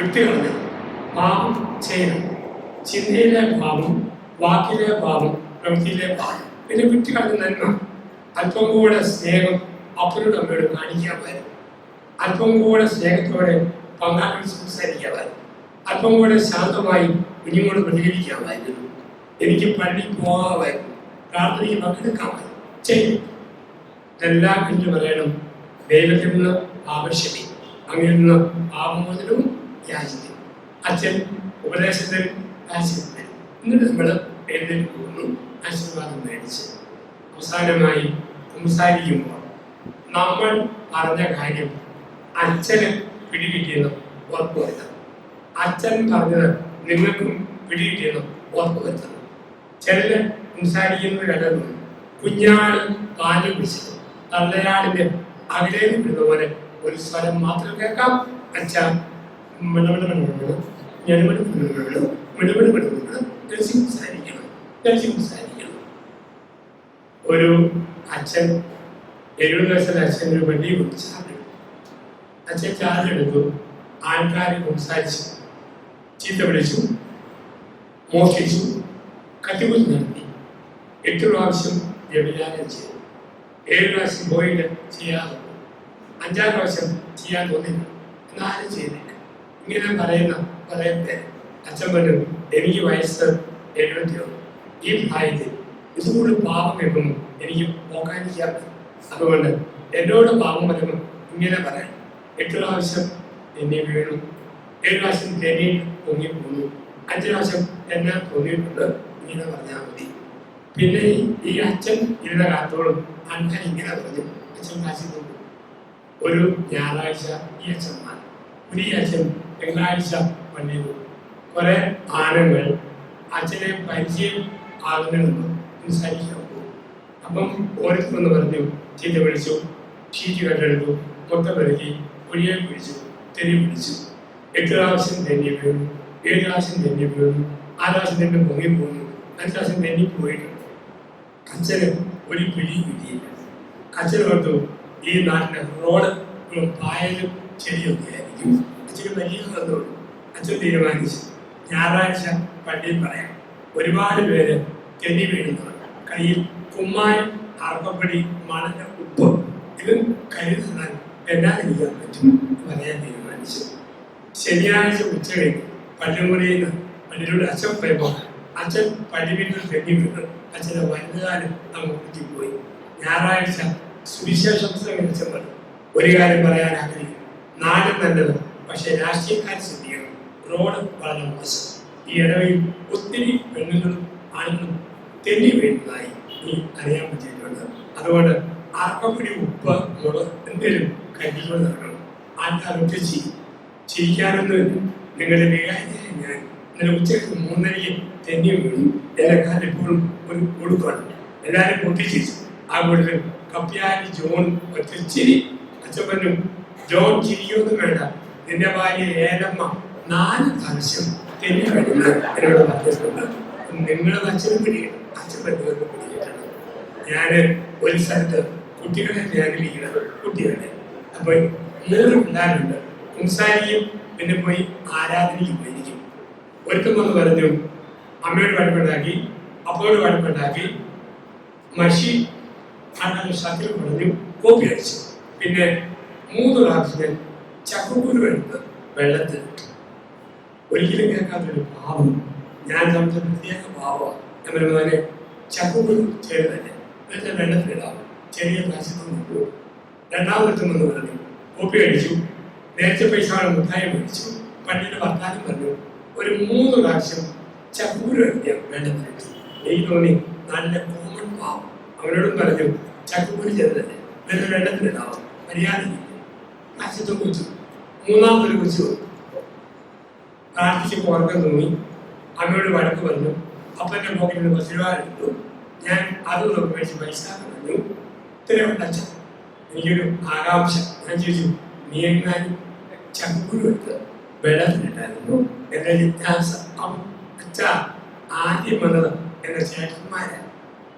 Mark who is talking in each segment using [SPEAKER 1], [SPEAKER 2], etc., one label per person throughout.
[SPEAKER 1] വിട്ടുകളഞ്ഞു. പാപം ചെയ്യണം. ചിന്തയിലെ പാപം, വാക്കിലെ പാപം, പ്രവൃത്തിയിലെ പാപം. പിന്നെ വിട്ടുകളഞ്ഞ നന്മ. അല്പം കൂടെ സ്നേഹം അപ്പനോട് അമ്മയോട് കാണിക്കാമായിരുന്നു. അല്പം കൂടെ സ്നേഹത്തോടെ പങ്കാളിയോട് സംസാരിക്കാമായിരുന്നു. അല്പം കൂടെ ശാന്തമായി കുഞ്ഞുങ്ങളോട് പ്രതികരിക്കാമായിരുന്നു. എനിക്ക് പള്ളിയിൽ പോകാമായിരുന്നു. പ്രാർത്ഥനയ്ക്ക് പങ്കെടുക്കാമായിരുന്നു. ചെയ്യും. ഇതെല്ലാം കുഞ്ഞു പറയണം, ദൈവത്തിൽ നിന്ന് ആവശ്യമേ, അങ്ങനെ നിന്ന് പാപമോചനവും യാചിക്കും. അച്ഛൻ ഉപദേശത്തിൽ യാചിക്കും. എന്നിട്ട് നമ്മൾ എഴുന്നേറ്റ് പോകുന്നു, ആശീർവാദം മേടിച്ച്. അവസാനമായി സംസാരിക്കുമ്പോൾ നമ്മൾ പറഞ്ഞ കാര്യം അച്ഛന് പിടികിട്ടിയെന്ന് ഉറപ്പുവരുത്തണം. അച്ഛൻ പറഞ്ഞത് നിങ്ങൾക്കും പിടികിട്ടിയെന്ന് ഉറപ്പുവരുത്തണം. ചിലര് സംസാരിക്കുന്നത് കണ്ടത് കുഞ്ഞാട് പാല് പിടിച്ചത് തള്ളയാടിന്റെ അകലേന്ന് വിടുന്ന പോലെ ഒരു സ്വരം മാത്രം കേൾക്കാം. അച്ഛ സംസാരിക്കണം. ഒരു അച്ഛൻ 70 വയസ്സുള്ള അച്ഛൻ ഒരു വലിയ ചാർജ്. അച്ഛൻ ചാർജ് എടുത്തു. ആൾക്കാരെ സംസാരിച്ചു, ചീത്ത വിളിച്ചു, മോഷ്ടിച്ചു, കത്തിക്കുത്തി നടത്തി. 8 പ്രാവശ്യം വ്യഭിചാരം ചെയ്തു. 7 പ്രാവശ്യം പോയിട്ട് ചെയ്യാതെ 5-ാം പ്രാവശ്യം ചെയ്യാൻ തോന്നില്ല. എന്നാലും ചെയ്തില്ല. ഇങ്ങനെ പറയത്തെ അച്ഛൻ പറഞ്ഞു, എനിക്ക് വയസ്സ് 71. ഈ പ്രായത്തിൽ ഇതുകൂടി പാപം കേൾക്കുന്നു എനിക്ക് പോകാനിരിക്കാൻ. അതുകൊണ്ട് എന്നോട് പാപം വരുമ്പോൾ ഇങ്ങനെ പറയാം. 8 പ്രാവശ്യം എന്നെ വീണു, 7 പ്രാവശ്യം തെന്നി പൊങ്ങിപ്പോന്നു, 5 പ്രാവശ്യം എന്നെ തോന്നിയിട്ടുണ്ട്. ഇങ്ങനെ പറഞ്ഞാൽ മതി. പിന്നെ ഈ അച്ഛൻ ഇരുന്ന കാലത്തോളം ആൾക്കാർ ഇങ്ങനെ പറഞ്ഞു. അച്ഛൻ കാശി തോന്നും. ഒരു ഞായറാഴ്ച ഈ അച്ഛന്മാർ, ഒരു അച്ഛൻ തിങ്കളാഴ്ച പള്ളിയിൽ പോകും. കുറെ ആണുങ്ങൾ അച്ഛനെ പരിചയം ആകുന്നതെന്ന് സംസാരിക്കാൻ പോകും. അപ്പം ഓരോരുത്തരെന്ന് പറഞ്ഞു, ചീത്ത വിളിച്ചു, ഷീറ്റ് കെട്ടെടുത്തു, മൊത്തം പെരുക്കി, ഒഴിയെ പിടിച്ചു, തെന്നി പിടിച്ചു. 8 പ്രാവശ്യം തെന്നി വീണു, 7 പ്രാവശ്യം തെന്നി വീണു, 6 പ്രാവശ്യം തന്നെ പൊങ്ങിപ്പോന്നു, 5 പ്രാവശ്യം തെന്നി പോയിട്ടുണ്ട്. അച്ഛന് ഒരു പിടി കിട്ടിയില്ല. അച്ഛൻ ഓർത്തു ഈ നാട്ടിലെ റോഡ് പായലും ചെടിയൊക്കെ ആയിരിക്കും. അച്ഛന് വലിയ ബന്ധമുള്ളൂ. അച്ഛൻ തീരുമാനിച്ചു ഞായറാഴ്ച പള്ളിയിൽ പറയാം. ഒരുപാട് പേര് തെന്നി വീഴുന്നവർ, കയ്യിൽ കുമ്മായം, അറക്കപ്പടി, മണല, ഉപ്പ് ഇത് കരുതാൻ എന്നാതിരിക്കാൻ പറ്റും പറയാൻ തീരുമാനിച്ചു. ശനിയാഴ്ച ഉച്ചകഴിഞ്ഞ് പള്ളിമുറിയിൽ നിന്ന് പള്ളിയിലൂടെ അച്ഛൻ പോയപ്പോൾ അച്ഛൻ പള്ളി വീട്ടിൽ തെന്നി വീണ് അച്ഛനെ വലുതാലും അങ്ങ് കുത്തിപ്പോയി. ഞായറാഴ്ച സുവിശേഷം പറഞ്ഞു, ഒരു കാര്യം പറയാൻ ആഗ്രഹിക്കും. നാട് നല്ലത്, പക്ഷെ രാഷ്ട്രീയക്കാർ ശ്രദ്ധിക്കണം. റോഡ് വളരെ മോശം. ഈ ഇടവയിൽ ഒത്തിരി പെണ്ണുങ്ങളും ആണുങ്ങളും തെന്നി വീഴുന്നതായി നീ അറിയാൻ പറ്റിയിട്ടുണ്ട്. അതുകൊണ്ട് ആർക്കപ്പടി, ഉപ്പ്, മുളക് എന്തെങ്കിലും കരുതിക്കൊണ്ട് നടക്കണം. ആൾക്കാർ ഒറ്റ ചിരിക്കാനൊന്നുമില്ല. നിങ്ങളുടെ വികാരിയായി ഞാൻ ഇന്നലെ ഉച്ചയ്ക്ക് 3:30 തെന്നി വീണു. എൻ്റെ കാലം എപ്പോഴും ഒരു കൊടുക്കാണ്. എല്ലാവരും പൊട്ടിച്ചിരിച്ചു. ആ കൂടുതൽ കപ്പ്യാരി ജോൺ ഒറ്റച്ചിരി. അച്ഛൻ പറഞ്ഞു, ജോൺ ചിരിയൊന്നും വേണ്ട, നിന്റെ ഭാര്യ ഏലമ്മ 4 പ്രാവശ്യം തെന്നി കഴിഞ്ഞ എന്നോട് പറഞ്ഞിട്ടുണ്ട്. നിങ്ങളത് അച്ഛനും പിടിക്കണം, അച്ഛൻ ബന്ധുക്കൾക്ക് പിടിക്കണം. ഞാൻ ഒരു സ്ഥലത്ത് കുട്ടികളെ ധ്യാനിപ്പിക്കണം. കുട്ടികളെ അപ്പോൾ 3 പിള്ളേരുണ്ട്. സംസാരിക്കും, പിന്നെ പോയി ആരാധനയ്ക്ക് പോയിരിക്കും. ഒരുത്തം വന്ന് പറഞ്ഞു, അമ്മയോട് വഴക്കുണ്ടാക്കി, അപ്പോഴോട് വഴക്കുണ്ടാക്കി, മഷി ഷട്ടിൽ പറഞ്ഞു, കോപ്പി അടിച്ചു. പിന്നെ 3 പ്രാവശ്യം ചക്കക്കുരു എടുത്ത് വെള്ളത്തിൽ. ഒരിക്കലും കേൾക്കാത്തൊരു പാവം. ഞാൻ സംബന്ധിച്ച പ്രത്യേക പാവമാണ്. നമ്മുടെ മോനെ ചക്കക്കുരു ചേർന്നല്ലേ എന്നിട്ട് വെള്ളത്തിലിടാവും, ചെറിയ പ്രാവശ്യത്തൊന്നും പോകും. 2ാമത്തെ വന്ന് പറഞ്ഞു, കോപ്പി അടിച്ചു. നേരത്തെ പൈസ മുട്ടായി മേടിച്ചു. പള്ളിയുടെ വർത്താനം പറഞ്ഞു. ഒരു 3 പ്രാവശ്യം ചക്കൂര് കഴിക്കാം വെള്ളത്തിലിട്ടു. എനിക്ക് തോന്നി നല്ല കോമൺ പാവം. അവനോടും പറഞ്ഞു, ചക്കൂര് ചെറുതല്ലേ, എന്നിട്ട് വെള്ളത്തിലിടാവും, മര്യാദയില്ല. പ്രാവശ്യത്തെ കുറിച്ചു. 3ാമതൊരു കുറിച്ചു പ്രാർത്ഥിച്ച് ഉറക്കം തോന്നി. അമ്മയോട് വഴക്ക് പറഞ്ഞു. അപ്പൻ്റെ പോക്കറ്റിൽ നിന്ന് 10 രൂപ എടുത്തു. ഞാൻ അതൊന്നും മേടിച്ച് പൈസ പറഞ്ഞു. ഇത്രയുണ്ട് അച്ഛൻ. എനിക്കൊരു ആകാംക്ഷ. ഞാൻ ചോദിച്ചു, നീ എങ്ങാനും ചക്കൂര് എടുത്ത് വെള്ളത്തിലിട്ടായിരുന്നു? എന്റെ ജിജ്ഞാസ. അച്ഛാ, ആദ്യം വന്നത് എന്റെ ചേട്ടന്മാരാണ്.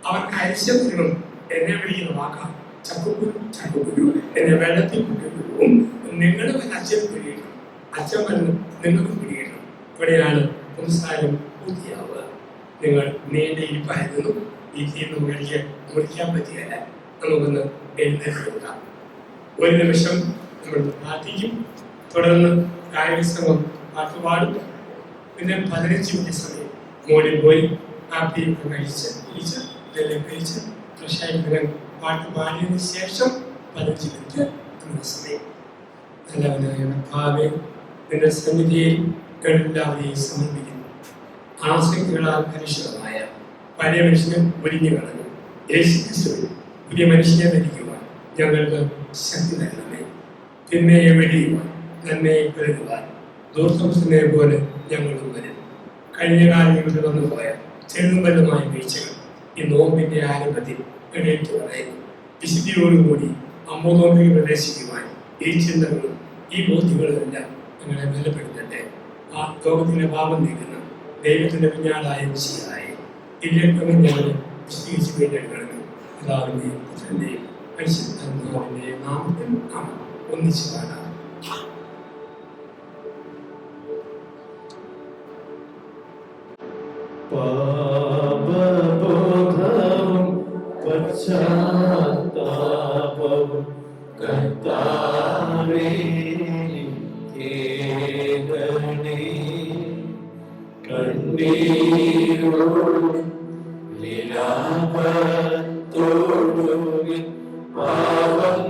[SPEAKER 1] അവർക്ക് ഐശ്വര്യത്തിനും എന്നെ വിളിക്കുന്ന വാക്കാം ചക്കുക്കുരു. എന്നെ വെള്ളത്തിൽ കൊണ്ടുപോകും. നിങ്ങളുടെ അച്ഛൻ പിടിക്കണം. അച്ഛൻ വന്ന് നിങ്ങൾക്ക് പിടിക്കണം. ഇവിടെയാണ് സംസാരം പൂർത്തിയാവുക. നിങ്ങൾ നീണ്ട ഇരിപ്പായിരുന്നു. ഈ തീർന്ന് മുറിക്കാൻ പറ്റിയല്ല. നമുക്കൊന്ന് എഴുന്നേറ്റ് കൊടുക്കാം. ഒരു നിമിഷം നമ്മൾ പ്രാർത്ഥിക്കും. തുടർന്ന് കായിക സംഘം പാട്ടുപാടും. പിന്നെ 15 മിനിറ്റ് സമയം മോളിൽ പോയി കാപ്പിയൊക്കെ കഴിച്ച് ഫ്രഷായിട്ട് പാട്ട് പാടിയതിനു ശേഷം 15 മിനിറ്റ് നമ്മുടെ സമയം. നല്ലവനായ ഭാവേ, നിന്റെ സന്നിധിയിൽ എല്ലാവരെയും സമർപ്പിക്കുന്നു. ആസക്തികളാൽ കലുഷിതമായ പഴയ മനുഷ്യനെ ഒരിഞ്ഞു കളഞ്ഞു യേശുക്രിസ്തുവിൽ പുതിയ മനുഷ്യനെ ധരിക്കുവാൻ ഞങ്ങൾക്ക് ശക്തി നൽകണമേ. തിന്മയെ വെടിയുവാൻ, നന്മയെ പെരുകുവാൻ ദൂർത്തമസിനെ പോലെ ഞങ്ങളും വരും. കഴിഞ്ഞ കാലങ്ങളിൽ വന്നുപോയ ചെറുതുമ്പലമായ വീഴ്ചകൾ ഈ നോമ്പിന്റെ ആരംഭത്തിൽ എഴുന്നേറ്റ് പറയുന്നു. വിശുദ്ധിയോടുകൂടി അമ്മോനോമ്പിൽ പ്രവേശിക്കുവാൻ ഈ ചിന്തകളും ഈ ബോധ്യങ്ങളും എല്ലാം ഞങ്ങളെ ബലപ്പെടുത്തട്ടെ. ആ ലോകത്തിന്റെ പാപം നീക്കുന്ന ദൈവത്തിന്റെ കുഞ്ഞാടായ വിശിയായ ഇതിലൊക്കെ ഞങ്ങൾ വിശദീകരിച്ച് വേണ്ടിയെടുക്കണം. പിതാവിന്റെയും പുത്രന്റെയും പരിശുദ്ധാത്മാവിന്റെയും നാമത്തിൽ നാം ഒന്നിച്ചു കാണാം.
[SPEAKER 2] പാപബോധവും പശ്ചാത്താപവും കർത്താവേ കേൾക്കണേ. കണ്ണീരോടും വിലാപത്തോടും പാപം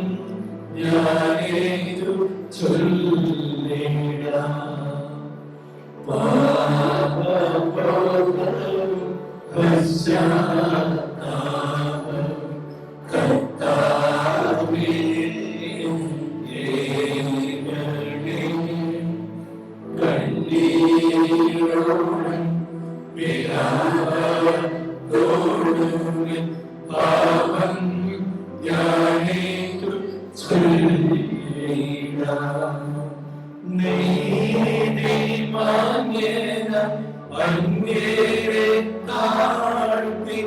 [SPEAKER 2] ഞാനേതു ചൊല്ലിടാം. പാപബോധവും പശ്ചാത്താപവും കർത്താവേ കേൾക്കണേ. കണ്ണീരോടും വിലാപത്തോടും പാപം ഞാനേതു ചൊല്ലിടാം. നീതിമാന്യന അങ്ങേരെ താഴ്ത്തി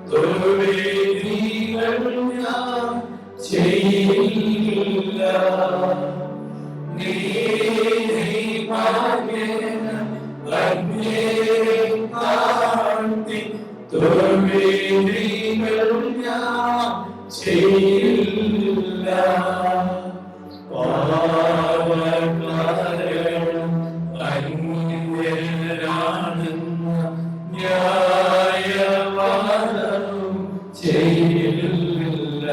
[SPEAKER 2] തൊഴുവേദികൾ ഞാൻ ചെയ്യില്ല. നീതിമാന്യന അങ്ങേരെ താഴ്ത്തി തൊഴുവേദികൾ ഞാൻ ചെയ്യില്ല. പാപകാരണം അന്യരാണെന്ന ന്യായവാദം ചെയ്യില്ല.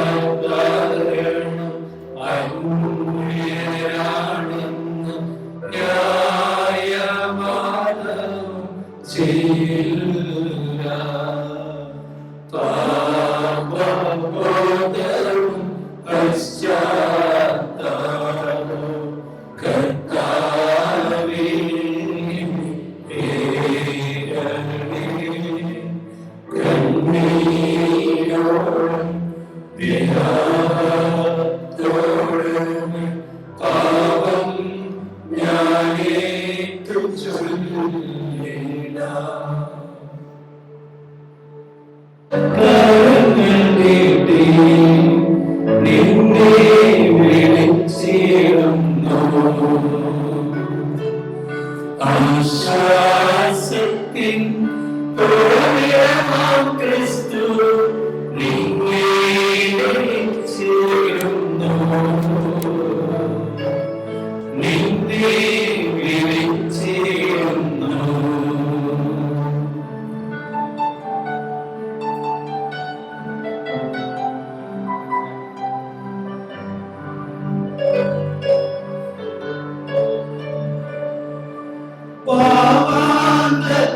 [SPEAKER 2] പാപകാരണം അന്യരാണെന്ന ന്യായവാദം ചെയ്യില്ല. പാപബോധവും പശ്ചാത്താപവും കർത്താവേ കേൾക്കണേ. കണ്ണീരോടും വിലാപത്തോടും പാപം ഞാനേറ്റു ചൊല്ലിടാം. കരങ്ങൾ നീട്ടി നിന്നെ വിളിച്ചിടുന്നു. ആശ്വാസത്തിൻ ഉറവിടമാം ക്രിസ്തു നിന്നെ വിളിച്ചിടുന്നു. നിന്നെ വിളിച്ചിടുന്നു.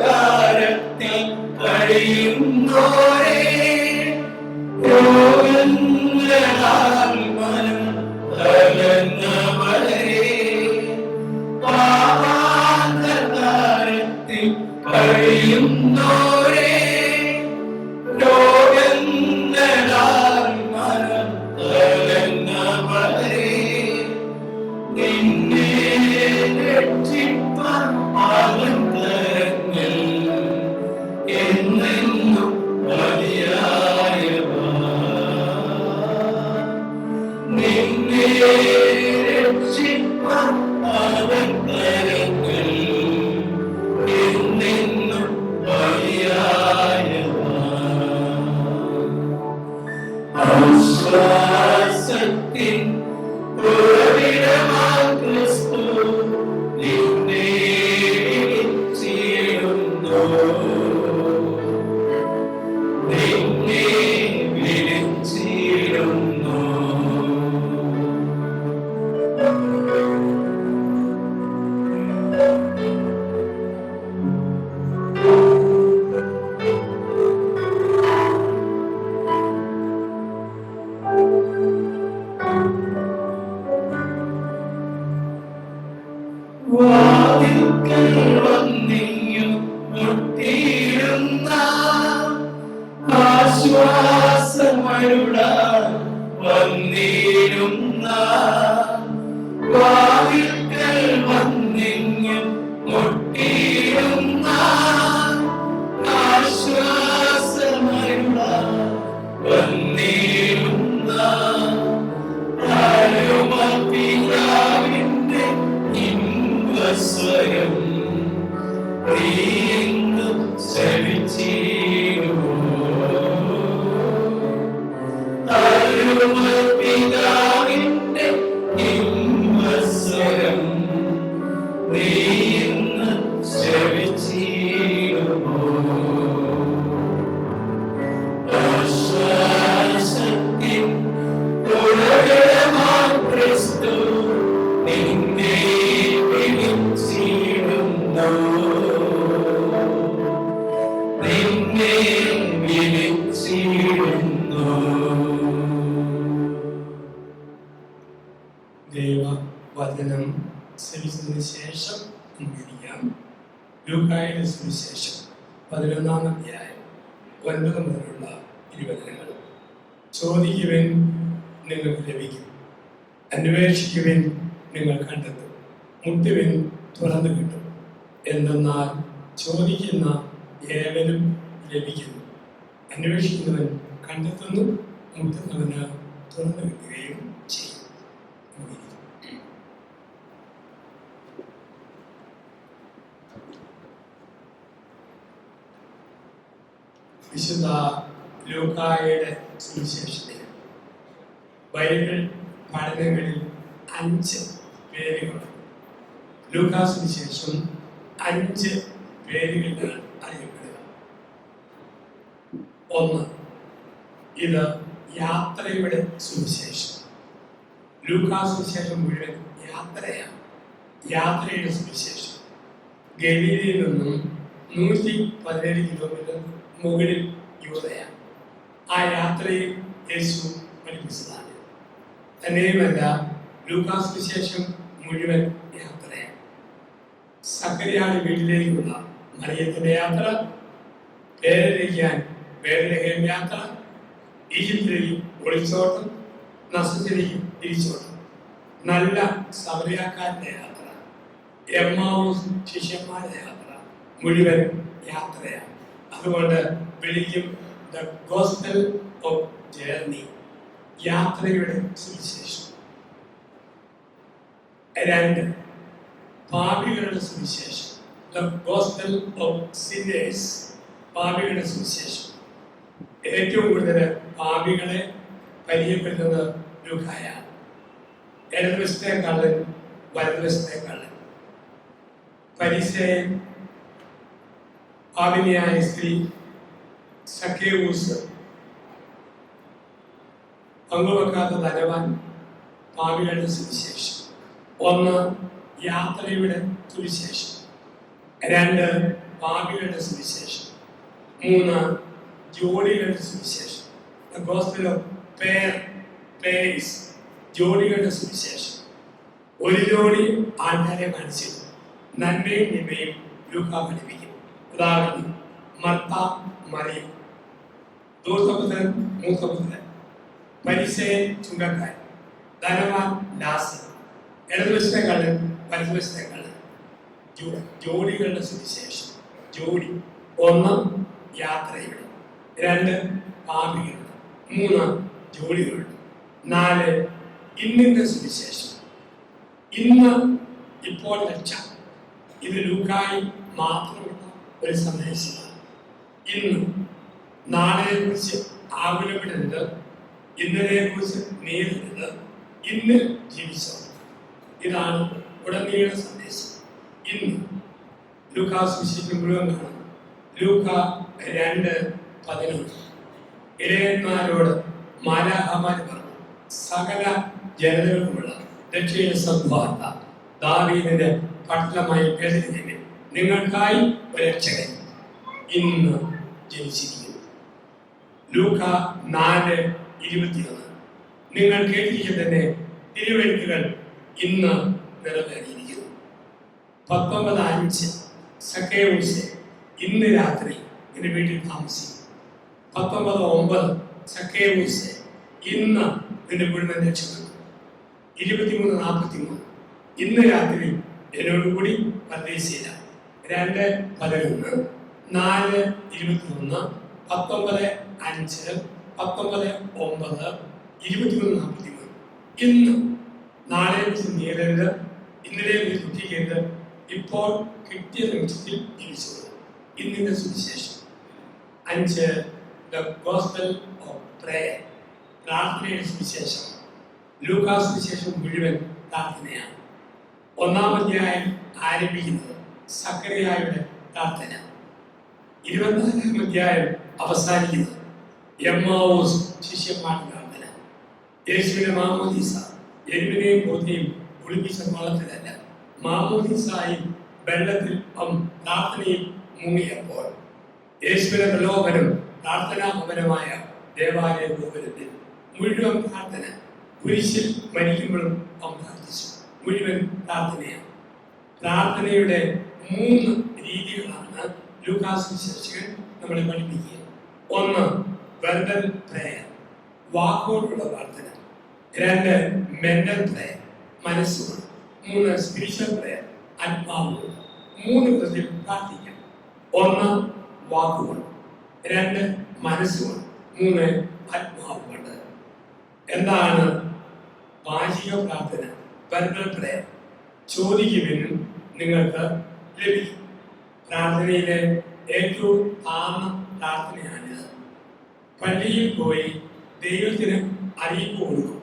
[SPEAKER 2] പാപാന്ധകാരത്തിൽ കഴിയുന്നോരേ, രോഗങ്ങളാൽ മനം തകർന്നവരേ. പാപാന്ധകാരത്തിൽ കഴിയുന്നോരേ, രോഗങ്ങളാൽ മനം തകർന്നവരേ. നിന്നെ രക്ഷിപ്പാൻ അവതരങ്ങൾ എന്നെന്നും മതിയായവ. നിന്നെ വാതിൽക്കൽ വന്നിങ്ങു മുട്ടിയിടുന്ന ആശ്വാസമരുളാൻ വന്നിടുന്ന വാതിൽക്കൽ വന്നിങ്ങു മുട്ടിയിടുന്ന ആശ്വാസമരുളാൻ വന്നിടുന്ന പിതാവിന്റെ സ്വരം നീങ്ങു ശ്രവിച്ചിടുമോ പിതാവിന്റെ സ്വരം നീങ്ങു ശ്രവിച്ചിടുമോ ആശ്വാസത്തിൻ ഉറവിടമാം ക്രിസ്തു നിന്നെ നിന്നെ വിളിച്ചിടുന്നു.
[SPEAKER 1] ദൈവവചനം ശ്രവിച്ചതിന് ശേഷം നമുക്കിരിക്കാം. ലൂക്കായുടെ സുവിശേഷം 11-ാം അധ്യായം 9 മുതലുള്ള 20 ചോദിക്കുവിൻ നിങ്ങൾക്ക് ലഭിക്കും, അന്വേഷിക്കുവിൻ നിങ്ങൾ കണ്ടെത്തും, മുട്ടുവിൻ തുറന്നു കിട്ടും. എന്തെന്നാൽ ചോദിക്കുന്ന ഏവനും ലഭിക്കുന്നു, അന്വേഷിക്കുന്നവൻ കണ്ടെത്തുന്നു, മുട്ടുന്നവന് തുറന്നു കിട്ടുകയും ചെയ്യും. വിശുദ്ധ ലൂക്കായുടെ സുവിശേഷത്തിൽ ബൈബിൾ പഠനങ്ങളിൽ 5 പേരുകളുണ്ട്. ലൂക്കാ സുവിശേഷം 5 പേരുകളിലാണ് അറിയപ്പെടുക. 1, ഇത് യാത്രയുടെ സുവിശേഷം. ലൂക്കാ സുവിശേഷം മുഴുവൻ യാത്രയാണ്, യാത്രയുടെ സുവിശേഷം. ഗലീലയിൽ നിന്നും 117 കിലോമീറ്റർ മുകളിൽ യൂദയാണ്. ആ യാത്രയിൽ യേശു പഠിപ്പിച്ചതാണ്. തന്നെയുമല്ല, ലൂക്കാ സുവിശേഷം മുഴുവൻ യാത്രയാണ്. സക്കറിയായുടെ വീട്ടിലേക്കുള്ള മറിയത്തിന്റെ യാത്ര, പേരറിയിക്കാൻ ബേത്ലഹേം യാത്ര, ഈജിപ്തിലേക്ക് ഒളിച്ചോട്ടം, നസറത്തിലേക്ക് തിരിച്ചോട്ടം, നല്ല സമറിയാക്കാരുടെ യാത്ര, എമ്മാവൂസ് ശിഷ്യന്മാരുടെ യാത്ര, മുഴുവൻ യാത്രയാണ്. അതുകൊണ്ട് വിളിക്കും ദ ഗോസ്പൽ ഓഫ് ജേർണി, യാത്രയുടെ സുവിശേഷം. 2, പാപികളുടെ സുവിശേഷം, ദ ഗോസ്പൽ ഓഫ് സിന്നേഴ്സ്, പാപികളുടെ സുവിശേഷം. ഏറ്റവും കൂടുതൽ പാപികളെ പരിചയപ്പെടുന്നത് ലൂക്കായാണ്. ഇടതുവശത്തെ കള്ളൻ, വലതുവശത്തെ കള്ളൻ, പരിസേയൻ, പാപിനിയായ സ്ത്രീ, സക്കേവൂസ്, പങ്കുവെക്കാത്ത ധനവാൻ, പാപികളുടെ സുവിശേഷം. 1, യാത്രയുടെ സുവിശേഷം. 2, പാപികളുടെ സുവിശേഷം. 3, ജോഡികളുടെ സുവിശേഷം, ദ ഗോസ്പൽ ഓഫ് പേഴ്സ്, ജോഡികളുടെ സുവിശേഷം. ഒരു ജോഡി ആൾക്കാരെ കാണിച്ചിരുന്നു, നന്മയും തിന്മയും ലൂക്കാ പഠിപ്പിക്കും. ഉദാഹരണം, മർത്ത, മറിയം, ദൂർത്തപുത്രൻ, മൂത്തപുത്രൻ, പരിസേയൻ, ചുങ്കക്കാരൻ, ധനവാൻ, ലാസർ, ഇടതുവശത്തെ കള്ളൻ, വലതുവശത്തെ കള്ളൻ. ജോഡികളുടെ സുവിശേഷം. ജോഡി. 1, യാത്രയുടെ. 2, പാപികളുടെ. 3, ജോഡികളുടെ. 4, ഇന്നിന്റെ സുവിശേഷം. ഇന്ന്, ഇപ്പോൾ, രക്ഷ. ഇത് ലൂക്കായി മാത്രമുള്ള ഒരു സന്ദേശമാണ്. ഇന്ന്, നാളെയെ കുറിച്ച് ആകുലപ്പെടരുത്, ഇന്നലെ കുറിച്ച് നേരിടരുത്, ഇന്ന് ജീവിച്ചോ. ഇതാണ് ഉടനീള സന്ദേശം. ഇന്ന് ലൂക്കാ സുവിശേഷം മുഴുവൻ കാണാം. ലൂക്കാ 2:11 ഇടയന്മാരോട് മാലാഖമാർ പറഞ്ഞു, സകല ജനതകൾക്കുമുള്ള രക്ഷയുടെ സദ്വാർത്ത ദാവീദിന്റെ പട്ടണമായ ബേത്ലഹേമിൽ നിങ്ങൾക്കായി ഒരു രക്ഷകൻ ഇന്ന് ജനിച്ചിരിക്കുന്നു. ലൂക്ക 4:21. നിങ്ങൾ കേട്ടിരിക്കെ തന്നെ തിരുവെഴുത്തുകൾ ഇന്ന് നിറവേറിയിരിക്കുന്നു. 19:5 സക്കേവൂസ് ഇന്ന് രാത്രി നിന്റെ വീട്ടിൽ താമസിക്കും. 19:9 സക്കേവൂസ് ഇന്ന് നിന്റെ വീടിനെ രക്ഷപ്പെട്ടു. 23:43 ഇന്ന് രാത്രി എന്നോടുകൂടി പരദേശിയില്ല. 2:11 4:21 19:5 19:9 23:43 ഇന്ന് നാളെ നീരരുത്, ഇന്നലെ കുട്ടിക്കരുത്, ഇപ്പോൾ കിട്ടിയ നിമിഷത്തിൽ ജീവിച്ചത്. ഇന്നിന്റെ സുവിശേഷം 5 ദ ഗോസ്പൽ ഓഫ് പ്രേയർ, പ്രാർത്ഥനയുടെ സുവിശേഷം. ലൂക്കാസ് സുവിശേഷം മുഴുവൻ പ്രാർത്ഥനയാണ്. 1-ാം അധ്യായം ആരംഭിക്കുന്നത് സക്കറിയായുടെ പ്രാർത്ഥന. 24-ാം അധ്യായം അവസാനിക്കുന്നത് എമ്മാവൂസ് ശിഷ്യന്മാരുടെ പ്രാർത്ഥന. യേശുവിന്റെ മാമോദീസ എരുവിനെയും പോത്തിയും കുളിപ്പിച്ച വെള്ളത്തിലല്ല, മാമോദീസായും വെള്ളത്തിൽ പ്രാർത്ഥനയിൽ മുങ്ങിയപ്പോൾ യേശുവിന്റെ പ്രലോഭനം പ്രാർത്ഥനാ ഭവനമായ ദേവാലയ ഗോപുരത്തിൽ മുഴുവൻ പ്രാർത്ഥന. കുരിശിൽ മരിക്കുമ്പോഴും പ്രാർത്ഥിച്ചു. മുഴുവൻ പ്രാർത്ഥനയാണ്. പ്രാർത്ഥനയുടെ 3 രീതികളാണ് ലൂക്കാസ് സുവിശേഷകൻ നമ്മളെ പഠിപ്പിക്കുക. 1 വെർബൽ പ്രേയർ, വാക്കോടുള്ള പ്രാർത്ഥന. 2 മെന്റൽ പ്രേയർ, മനസ്സുകൊണ്ട്. 3 സ്പിരിച്വൽ പ്രേയർ, ആത്മാവ്. 3 വിധത്തിൽ പ്രാർത്ഥിക്കാം. 1 വാക്കുകൊണ്ട്, 2 മനസ്സുകൊണ്ട്, 3 ആത്മാവ് കൊണ്ട്. എന്താണ് വാചിക പ്രാർത്ഥന? Verbal prayer. ചോദിക്കുമെന്നും നിങ്ങൾക്ക് ലഭിക്കും. പ്രാർത്ഥനയിലെ ഏറ്റവും താഴ്ന്ന പ്രാർത്ഥനയാണിത്. പള്ളിയിൽ പോയി ദൈവത്തിന് അറിയിപ്പ് കൊടുക്കും.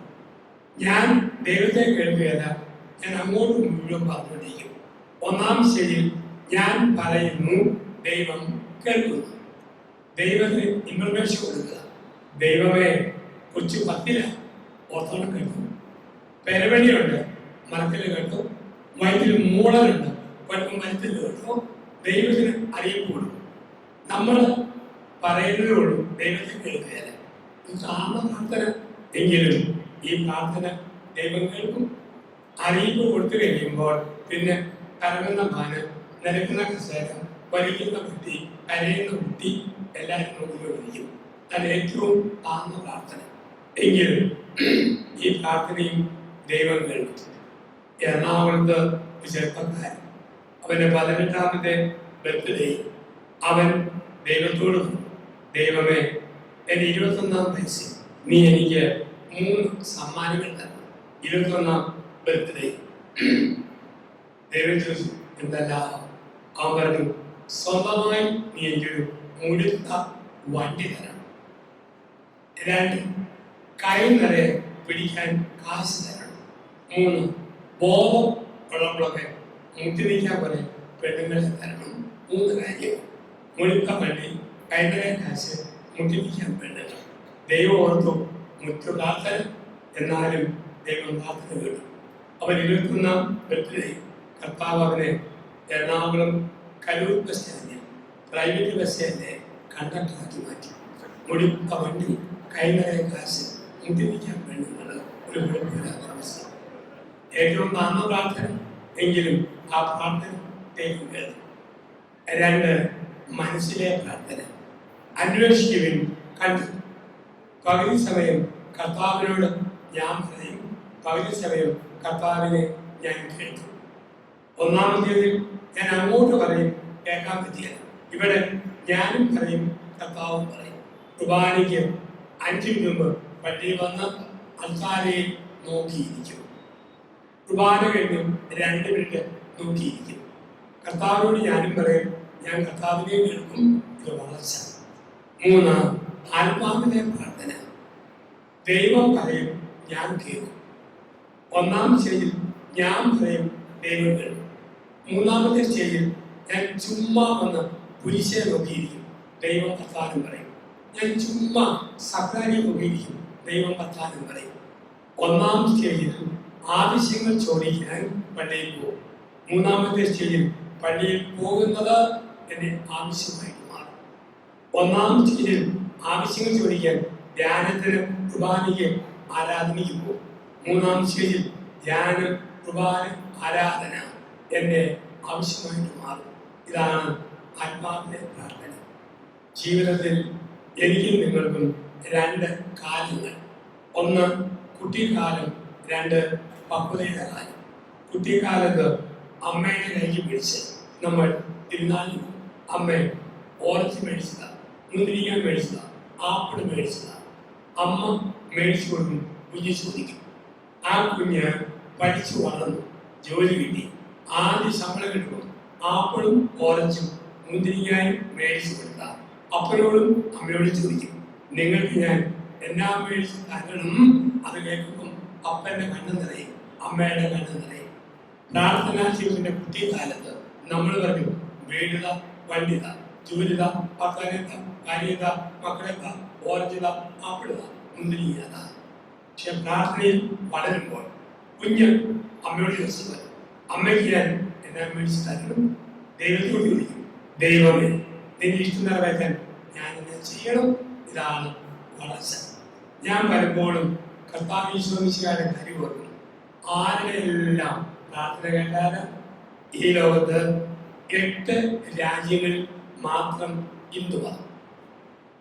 [SPEAKER 1] ഞാൻ ദൈവത്തെ കേൾക്കുകയല്ല, ഞാൻ അങ്ങോട്ട് മുഴുവൻ പറഞ്ഞുകൊണ്ടിരിക്കും. 1-ാം ശരിയിൽ ഞാൻ പറയുന്നു, ദൈവം കേൾക്കുന്നു. ദൈവത്തിന് ഇൻഫർമേഷൻ കൊടുക്കുക. ദൈവമേ, കൊച്ചു 10 ഓർത്തോളം കേൾക്കും. പെരവഴിയുണ്ട്, മരത്തിൽ കേൾക്കും. വയറ്റിൽ മൂളലുണ്ട്, മരത്തിൽ കേൾക്കും. ദൈവത്തിന് അറിയിപ്പ് കൊടുക്കും. നമ്മൾ പറയുന്നതേ ഉള്ളൂ, ദൈവത്തെ കേൾക്കുകയല്ല. സാധാരണ പ്രാർത്ഥന എങ്കിലും ഈ പ്രാർത്ഥന ദൈവം കേൾക്കും. അറിയിപ്പ് കൊടുത്തു കഴിയുമ്പോൾ പിന്നെ കറങ്ങുന്ന മാന്, നിരക്കുന്ന കസേര, വലിക്കുന്ന കുട്ടി, കരയുന്ന കുട്ടി എല്ലാവരും നോക്കിക്കൊണ്ടിരിക്കും. അത് ഏറ്റവും താഴ്ന്ന പ്രാർത്ഥന. എങ്കിലും ഈ പ്രാർത്ഥനയും ദൈവം കേൾക്കും. എറണാകുളത്ത് ഒരു ചെറുപ്പക്കാരൻ, അവന്റെ 18-ാമത്തെ ബർത്ത്ഡേ, അവൻ ദൈവത്തോട് പറഞ്ഞു, ദൈവമേ, എൻ്റെ 21-ാം വയസ്സിൽ നീ എനിക്ക് 3 സമ്മാനങ്ങൾ തരണം. 21-ാം ബർത്ത്ഡേ. ദൈവം ചോദിച്ചു, എന്തല്ല? അവൻ പറഞ്ഞു, സ്വന്തമായി നീ എനിക്കൊരു മുഴുത്ത വണ്ടി തരണം. 2 കൈ നിറയെ പിടിക്കാൻ കാശ് തരണം. 3 ബോധം ഉള്ളപ്പോഴൊക്കെ മുട്ടി നിൽക്കാൻ പോലെ പെണ്ണുങ്ങളെ തരണം. 3 കാര്യം. മുഴുത്ത വണ്ടി, കൈ നിറയെ കാശ്, മുട്ടി നിൽക്കാൻ പെണ്ണുങ്ങൾ. ദൈവം ഓർത്തു മുറ്റു പ്രാർത്ഥന, എന്നാലും ദൈവം പ്രാർത്ഥന കേട്ടു. അവൻ 21-ാം ബർത്ത്ഡേ കർത്താവ് അവനെ എറണാകുളം കലൂർ ബസ് സ്റ്റാൻഡിൽ പ്രൈവറ്റ് ബസ് സ്റ്റാൻഡിലെ കണ്ടക്ടറാക്കി മാറ്റി. മുഴുത്ത വണ്ടി, കൈ നിറയെ കാശ്, മുട്ടി നിൽക്കാൻ പെണ്ണുങ്ങൾ, ഒരു കുഴപ്പമില്ലാത്ത അവസ്ഥ. ഏറ്റവും താഴ്ന്ന പ്രാർത്ഥന, എങ്കിലും ആ പ്രാർത്ഥന ദൈവം കേൾക്കും. 2 മനസ്സിലെ പ്രാർത്ഥന. അന്വേഷിക്കുവിൻ, കണ്ടു. പകുതി സമയം കർത്താവിനോട് ഞാൻ പറയും, പകുതി സമയം കർത്താവിനെ ഞാൻ കേൾക്കും. 1-ാമത്തേതിൽ ഞാൻ അങ്ങോട്ട് പറയും, കേൾക്കാൻ പറ്റിയല്ല. ഇവിടെ ഞാനും പറയും, കർത്താവും പറയും. കുർബാനയ്ക്ക് 5 മിനിറ്റ് മുമ്പ് പള്ളിയിൽ വന്ന് അൽത്താരയിൽ നോക്കിയിരിക്കും. കുർബാന കഴിഞ്ഞും 2 മിനിറ്റ് നോക്കിയിരിക്കും. കർത്താവിനോട് ഞാനും പറയും, ഞാൻ കർത്താവിനെ കേൾക്കും. ഇത് വളർച്ച. 3 ആത്മാവിനെ പ്രാർത്ഥന. ദൈവം പറയും, ഞാൻ കേൾക്കും. 1-ാം സ്റ്റേജിൽ ഞാൻ പറയും, ദൈവം കേൾക്കും. 3-ാമത്തെ സ്റ്റേജിൽ ഞാൻ ചുമ്മാ വന്ന് കുരിശെ നോക്കിയിരിക്കും, ദൈവം വർത്താനം പറയും. ഞാൻ ചുമ്മാ സക്കാരിയെ നോക്കിയിരിക്കും, ദൈവം വർത്താനം പറയും. 1-ാം സ്റ്റേജിൽ ആവശ്യങ്ങൾ ചോദിക്കാൻ പള്ളിയിൽ പോകും. മൂന്നാമത്തെ സ്റ്റേജിൽ പള്ളിയിൽ പോകുന്നത് എന്റെ ആവശ്യമായിട്ട് മാറും. ഒന്നാം സ്റ്റേജിൽ ആവശ്യങ്ങൾ ചോദിക്കാൻ ധ്യാനത്തിന്, കുർബാനയ്ക്ക്, ആരാധനയ്ക്ക് പോകും. മൂന്നാം സ്റ്റേജിൽ ധ്യാനം, കുർബാന, ആരാധന എന്റെ ആവശ്യമായിട്ട് മാറും. ഇതാണ് ആത്മാവിന്റെ പ്രാർത്ഥന. ജീവിതത്തിൽ എനിക്കും നിങ്ങൾക്കും രണ്ട് കാലങ്ങൾ. ഒന്ന് കുട്ടിക്കാലം, രണ്ട് പക്വതയുടെ കാലം. കുട്ടിക്കാലത്ത് അമ്മയുടെ കൈക്ക് പിടിച്ച് നമ്മൾ തിരുനാളിൽ അമ്മ ഓറഞ്ച് മേടിച്ചതാ, മുന്തിരിങ്ങ മേടിച്ചതാ, ആപ്പിൾ മേടിച്ചതാ. അമ്മ മേടിച്ചു കൊടുക്കും, കുഞ്ഞ് ചോദിക്കും. ആ കുഞ്ഞ് പഠിച്ചു വളർന്നു, ജോലി കിട്ടി, ആദ്യ ശമ്പളം കിട്ടുമ്പോൾ ആപ്പിളും ഓറഞ്ചും മുന്തിരിങ്ങായും മേടിച്ചു കൊടുക്കുക. അപ്പനോടും അമ്മയോടും ചോദിക്കും, നിങ്ങൾക്ക് ഞാൻ എന്നാ മേടിച്ച് തരണം? അത് കേൾക്കുമ്പം അപ്പന്റെ കണ്ണ് നിറയും, അമ്മയുടെ കണ്ണ് നിറയും. പ്രാർത്ഥനാ ജീവിതത്തിന്റെ കുട്ടിക്കാലത്ത് നമ്മൾ പറഞ്ഞു, വീടുക, വണ്ടിത, ജോലിത, പത്തനത്ത, കാര്യത, മക്കളെത്ത, ഓറഞ്ചിത, ആപ്പിളുത, മുന്തിരിങ്ങത. പക്ഷെ പ്രാർത്ഥനയിൽ വളരുമ്പോൾ കുഞ്ഞ് അമ്മയോട് ചോദിച്ചു വരും, അമ്മയ്ക്ക് ഞാൻ എന്നാ മേടിച്ച് തരണം? ദൈവത്തോട് ചോദിക്കും, ദൈവമേ നിന്റെ ഇഷ്ടം നിറവേറ്റാൻ ഞാൻ എന്നെ ചെയ്യണം. ഇതാണ് വളർച്ച. ഞാൻ പലപ്പോഴും കർത്താവ് ഈശോമിശിഹായുടെ കാര്യം ഓർക്കും. ആരുടെ എല്ലാം പ്രാർത്ഥന കേട്ടാല് ഈ ലോകത്ത് 8 രാജ്യങ്ങളിൽ മാത്രം ഹിന്ദു മതം,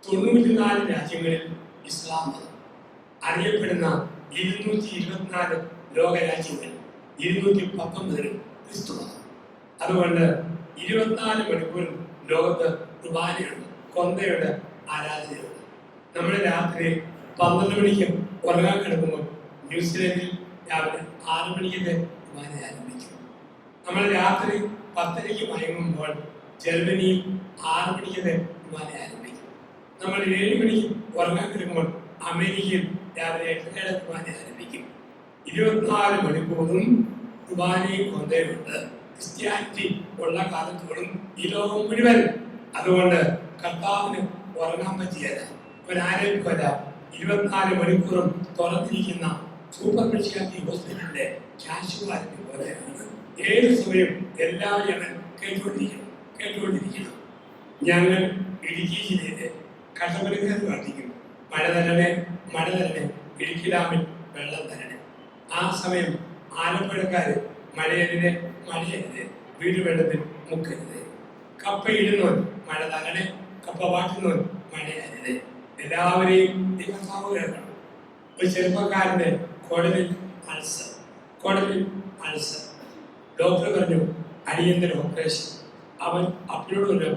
[SPEAKER 1] 94 രാജ്യങ്ങളിൽ ഇസ്ലാം മതം, അറിയപ്പെടുന്ന 224 ലോകരാജ്യങ്ങളിൽ 219 ക്രിസ്തു മതം. അതുകൊണ്ട് 24 മണിക്കൂറും ലോകത്ത് കുർബാനയുണ്ട്, കൊന്തയുണ്ട്, ആരാധനയുണ്ട്. നമ്മൾ രാത്രി 12 മണിക്ക് ഉറങ്ങാൻ കിടക്കുമ്പോൾ ന്യൂസിലൻഡിൽ രാവിലെ 6 മണിക്ക് കുർബാന ആരംഭിക്കും. നമ്മൾ രാത്രി 10:30 മയങ്ങുമ്പോൾ ജർമ്മനിയിൽ 6 മണിക്ക് കുർബാന ആരംഭിക്കും. നമ്മൾ 7 മണിക്ക് ഉറങ്ങാൻ കിടക്കുമ്പോൾ അമേരിക്കയിൽ രാവിലെ 8:30 കുർബാന ആരംഭിക്കും. 24 മണിക്കൂറും കുർബാനയും കൊന്തയുണ്ട്. ക്രിസ്ത്യാനിറ്റി ഉള്ള കാലത്തോടും ഈ ലോകം മുഴുവൻ. അതുകൊണ്ട് കർത്താവിന് ഉറങ്ങാൻ പറ്റിയല്ല, ഒരാരേക്കുമല്ല. 24 മണിക്കൂറും തുറന്നിരിക്കുന്ന സൂപ്പർ സ്പെഷ്യാലിറ്റി ഹോസ്പിറ്റലിന്റെ കാശുവാലിറ്റി പോലെയാണ്. ഏത് സമയം എല്ലാവരും കേട്ടുകൊണ്ടിരിക്കണം. ഞങ്ങൾ ഇടുക്കി ജില്ലയിലെ കട്ടപ്പനക്കാർ പ്രാർത്ഥിക്കും, മഴ തരണേ, മഴ തരണേ, ഇടുക്കി ഡാമിൽ വെള്ളം തരണേ. ആ സമയം ആലപ്പുഴക്കാര് മഴയരുത്, മഴയരുത്, വീട് വെള്ളത്തിൽ മുക്കരുത്. കപ്പ ഇടുന്നവൻ മഴ തരണേ, കപ്പ വാട്ടുന്നവൻ മഴയരുത്. എല്ലാവരെയും ഈ കർത്താവ് കേൾക്കണം. ഒരു ചെറുപ്പക്കാരന്റെ കുടലിൽ അൾസർ. ഡോക്ടർ പറഞ്ഞു അടിയന്തര ഓപ്പറേഷൻ. അവൻ അപ്പനോട് ഒരു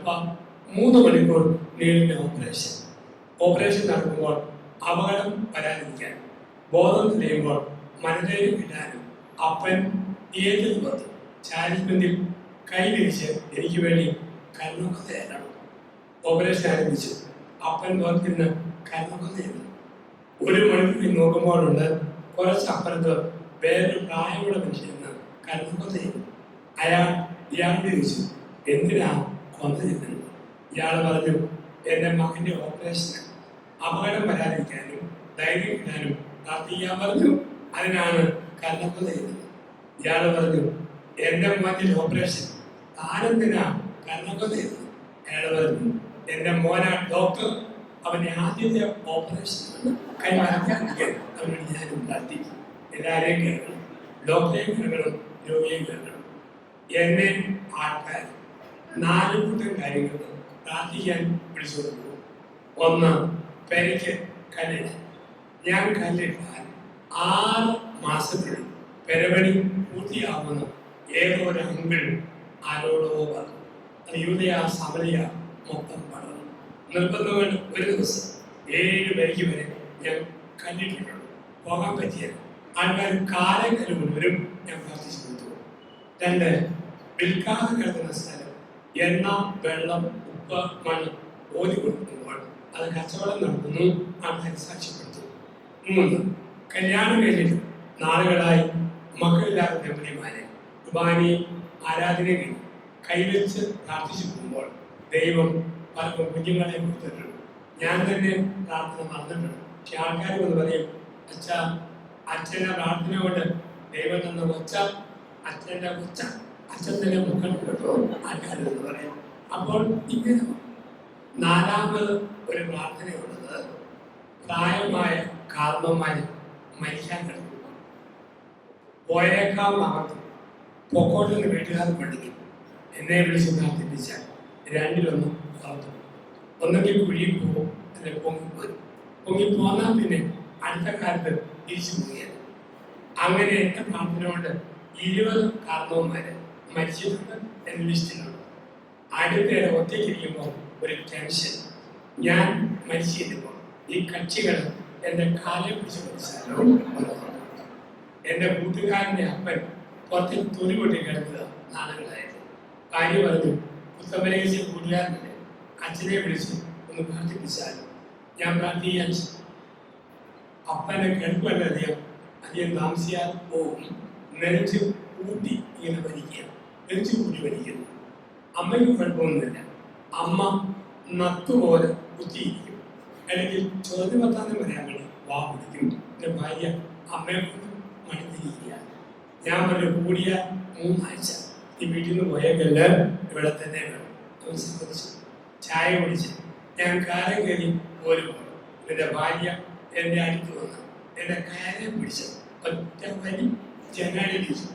[SPEAKER 1] 3 മണിക്കൂർ നീളുന്ന ഓപ്പറേഷൻ നടക്കുമ്പോൾ അപകടം വരാതിരിക്കാൻ, ബോധം തെളിയുമ്പോൾ മനധൈര്യം കിട്ടാനും അപ്പൻ തിയേറ്ററിൽ വന്നു ചാരിസ്മെന്റിൽ കൈവിരിച്ച് എനിക്ക് വേണ്ടി കരുണക്കഥയാണ്. ഓപ്പറേഷൻ ആരംഭിച്ചു. അപ്പൻ നോക്കിരുന്ന് കരുണക്കഥയാണ്. 1 മണിക്കൂർ നോക്കുമ്പോഴുണ്ട് കുറച്ചപ്പുറത്ത് വേറൊരു പ്രായമുള്ള മനുഷ്യന് കരുണക്കഥയാണ്. ഇയാളോട് ചോദിച്ചു, എന്തിനാ കൊന്ന ചെയ്യുന്നത്? ഇയാൾ പറഞ്ഞു, എൻ്റെ മകന്റെ ഓപ്പറേഷന് അപകടം വരാതിരിക്കാനും ധൈര്യം കിട്ടാനും പ്രാർത്ഥിക്കാൻ പറഞ്ഞു, അതിനാണ് കരുണക്കഥ ചെയ്യുന്നത്. ഇയാൾ പറഞ്ഞു, എൻ്റെ മകന്റെ ഓപ്പറേഷൻ താനെന്തിനാ കരുണക്കഥ ചെയ്യുന്നത്? അയാൾ പറഞ്ഞു, എൻ്റെ മോനാ ഡോക്ടർ, അവന്റെ ആദ്യത്തെ ഓപ്പറേഷനാണ്, കൈമാറാതിരിക്കാൻ അവനോട് ഞാനും പ്രാർത്ഥിക്കും. എല്ലാവരെയും കേൾക്കണം, ഡോക്ടറെയും കേൾക്കണം, രോഗിയെയും കേൾക്കണം. എന്നെ ആൾക്കാർ 4 കൂട്ടം കാര്യങ്ങൾ പ്രാർത്ഥിക്കാൻ വിളിച്ചുകൊണ്ട് പോകും. ഒന്ന്, പെരയ്ക്ക് കല്ലിടാൻ. ഞാൻ കല്ലിട്ടാൽ 6 മാസത്തിനുള്ളിൽ പെരപണി പൂർത്തിയാവുന്ന ഏതോ ഒരു അങ്കിൾ ആരോടോ പറഞ്ഞു. അത് യൂദയ സമരിയ മൊത്തം പറഞ്ഞു. നിർബന്ധമായിട്ട് ഒരു ദിവസം 7 പേർക്ക് വരെ ഞാൻ കല്ലിട്ടിട്ടുണ്ട്. പോകാൻ പറ്റിയത് ആൾക്കാർ കാലം കരുവരും ഞാൻ പ്രാർത്ഥിച്ചു കൊടുത്തു. 2, വിൽക്കാതെ കിടക്കുന്ന സ്ഥലം എണ്ണ, വെള്ളം, ഉപ്പ്, മണ്ണ് ഓതി കൊടുക്കുമ്പോൾ അത് കച്ചവടം നടത്തുന്നു, ആൾക്കാർ സാക്ഷ്യപ്പെടുത്തുന്നു. 3, കല്യാണം കഴിഞ്ഞിട്ട് നാളുകളായി മക്കളില്ലാത്ത ദമ്പതിമാരെ കുർബാനയും ആരാധനയും കൈവച്ച് പ്രാർത്ഥിച്ചു പോകുമ്പോൾ ദൈവം പലർക്കും കുഞ്ഞുങ്ങളെ കൊടുത്തിട്ടുണ്ട്. ഞാൻ തന്നെ പ്രാർത്ഥന നടന്നിട്ടുണ്ട്. പക്ഷെ ആൾക്കാർ വന്ന് പറയും, അച്ഛനെ പ്രാർത്ഥന കൊണ്ട് ദൈവം തന്ന ഒച്ച അച്ഛൻ്റെ ഒച്ച അച്ഛൻ തന്നെ മുഖം കേട്ടോ ആൾക്കാരെന്ന് പറയാം. അപ്പോൾ ഇങ്ങനെ നാലാമത് ഒരു പ്രാർത്ഥനയുള്ളത് പ്രായമായ കാർമ്മന്മാര് മരിക്കാൻ കിടന്നു പോയേക്കാൾ ആവത്ത് പൊക്കോട്ടെന്ന് വീട്ടുകാർ പഠിക്കും. എന്നെ വിളിച്ച് പ്രാർത്ഥിപ്പിച്ചാൽ രണ്ടിലൊന്നും വളർത്തും. ഒന്നെങ്കിൽ കുഴിയിൽ പോകും, അല്ലെങ്കിൽ പൊങ്ങിപ്പോരും. പൊങ്ങിപ്പോന്നാൽ പിന്നെ അടുത്ത കാലത്ത് തിരിച്ചു പോവുകയാണ്. അങ്ങനെ എൻ്റെ പ്രാർത്ഥന കൊണ്ട് 20 കാരണവന്മാര് മരിച്ചിട്ടുണ്ട് എന്ന ലിസ്റ്റിലുണ്ട്. അടുത്തേടെ ഒറ്റയ്ക്കിരിക്കുമ്പോൾ ഒരു ടെൻഷൻ, ഞാൻ മരിച്ചിരിക്കുമ്പോൾ ഈ കക്ഷികൾ എൻ്റെ കാലെ പിടിച്ച് മരിച്ചാലോ. എൻ്റെ കൂട്ടുകാരൻ്റെ അപ്പൻ പുറത്ത് തൊലി പൊട്ടി കിടക്കുക നാളുകളായത്. കാര്യം പറഞ്ഞു പുത്തമ്പലേശ കൂട്ടുകാരനെ അച്ഛനെ വിളിച്ച് ഒന്ന് പ്രാർത്ഥിപ്പിച്ചാലും ഞാൻ പ്രാർത്ഥിക്കാൻ അപ്പനെ കിടക്കുമല്ല അധികം താമസിയാതെ പോകും. നനച്ച് കൂട്ടി ഇങ്ങനെ വലിക്കുക, നെരിച്ച് കൂട്ടി വലിക്കുന്നു. അമ്മയ്ക്ക് കുഴപ്പമൊന്നുമില്ല. അമ്മ നത്തുപോലെ കുത്തിയിരിക്കും. അല്ലെങ്കിൽ ചോദ്യം പത്താന്ന് പറയാൻ വേണ്ടി വാ പിടിക്കും. എൻ്റെ ഭാര്യ അമ്മയെ കൊണ്ട് മടുത്തിരിക്കുക. ഞാൻ പറഞ്ഞു കൂടിയ 3 ആഴ്ച ഈ വീട്ടിൽ നിന്ന് പോയേക്കല്ല, ഇവിടെ തന്നെ വേണം. സംബന്ധിച്ചു ചായ കുടിച്ച് ഞാൻ കാലം കയറി പോലും എൻ്റെ ഭാര്യ എൻ്റെ അടുത്ത് വന്നു എൻ്റെ കാലെ പിടിച്ച് ഒറ്റ വലി ജനാടി പിടിച്ചു.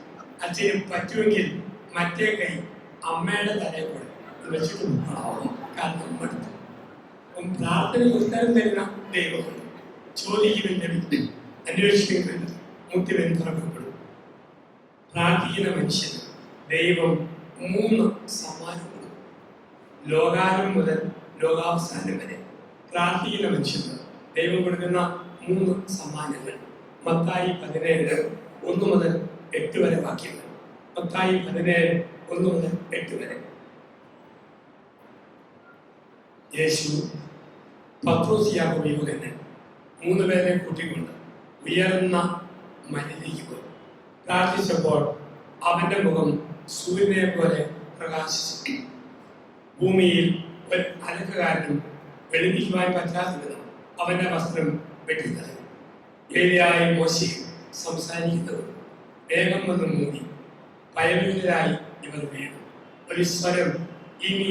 [SPEAKER 1] അച്ഛന് പറ്റുമെങ്കിൽ മറ്റേ കൈ അമ്മയുടെ തലയിൽ കൂടെ വെച്ചിട്ട് കാരണം മടുത്തു. പ്രാർത്ഥന ഉത്തരം തരുന്ന ദൈവമുണ്ട്. ചോദിക്കുമെങ്കിൽ അന്വേഷിക്കുമെങ്കിൽ മുക്തിവൻ തുറക്കപ്പെടും. പ്രാർത്ഥിക്കുന്ന മനുഷ്യന് ദൈവം 3 സമ്മാനം കൊടുക്കും. ലോകാരം മുതൽ ലോകാവസാനം വരെ പ്രാർത്ഥിക്കുന്ന മനുഷ്യന് ദൈവം കൊടുക്കുന്ന 3 സമ്മാനങ്ങൾ. മത്തായി 17 1 മുതൽ 8 വരെ വാക്യങ്ങൾ. മത്തായി 17 1 മുതൽ 8 വരെ. യേശു പത്രോസ് യാക്കോബ് യോഹന്നാൻ 3 പേരെ കൂട്ടിക്കൊണ്ട് ഉയർന്ന മലയിലേക്ക് പോയി. പ്രാർത്ഥിച്ചപ്പോൾ അവന്റെ മുഖം സൂര്യനെ പോലെ പ്രകാശിച്ചു. ഭൂമിയിൽ ഒരു അലക്കുകാരനും വെളുപ്പിക്കുവാൻ പറ്റാത്ത വിധം അവന്റെ വസ്ത്രം വെട്ടിക്കളഞ്ഞു. ഏലിയായും മോശയും സംസാരിക്കുന്നവർ വേഗം വന്ന് മൂടി ഭയഭീതരായി ഇവർ വീണു. ഒരു സ്വരം, ഇനി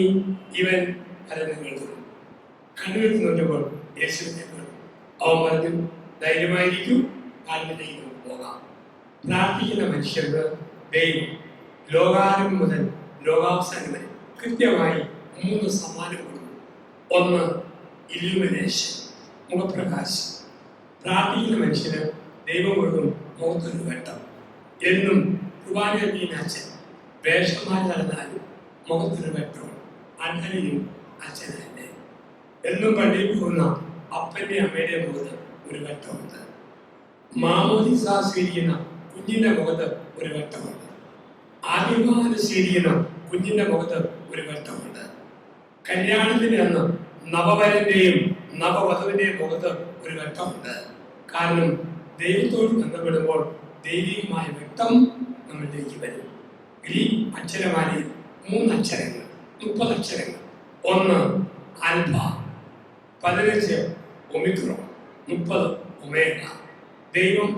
[SPEAKER 1] ഇവൻ പരന്നു കേൾക്കുന്നു. കണ്ണുകൾ നോക്കിയപ്പോൾ യേശുവിനെ കണ്ടു. അവൻ പറഞ്ഞു, ധൈര്യമായിരിക്കും, കാലിലേക്ക് പോകാം. പ്രാർത്ഥിക്കുന്ന മനുഷ്യർക്ക് ദൈവം ലോകാരംഭം മുതൽ ലോകാവസാനം വരെ കൃത്യമായി 3 സമ്മാനം കൊടുക്കും. 1 ഇല്ലുമിനേഷൻ, മുഖപ്രകാശം. പ്രാർത്ഥിക്കുന്ന മനുഷ്യന് ദൈവം കൊടുക്കും മുഖത്തൊരു വെട്ടം. എന്നും കുർബാനീനച്ഛൻ വേഷമായി നടന്നാലും മുഖത്തൊരു വെട്ടവും അണ്ണനും അച്ഛനല്ലേ. എന്നും പള്ളിയിൽ പോകുന്ന അപ്പൻ്റെ അമ്മയുടെ മുഖത്ത് ഒരു വെട്ടമുണ്ട്. മാമോദിസ സ്വീകരിക്കുന്ന കുഞ്ഞിന്റെ മുഖത്ത് ഒരു വെട്ടമുണ്ട്. ആദിവാന സ്വീകരിക്കുന്ന കുഞ്ഞിന്റെ മുഖത്ത് ഒരു വെട്ടമുണ്ട്. കല്യാണത്തിന് അന്ന് നവവരന്റെയും നവവധുവിന്റെയും മുഖത്ത് ഒരു വെട്ടമുണ്ട്. കാരണം ദൈവത്തോട് ബന്ധപ്പെടുമ്പോൾ ദൈവികമായ വെട്ടം നമ്മളിലേക്ക് വരും. ഈ അക്ഷരമാലയിൽ 3 അക്ഷരങ്ങൾ, 30 അക്ഷരങ്ങൾ. 1 ആൽഫ, 15 ഒമിക്രോൺ, 30 ഒമേഗ. ദൈവം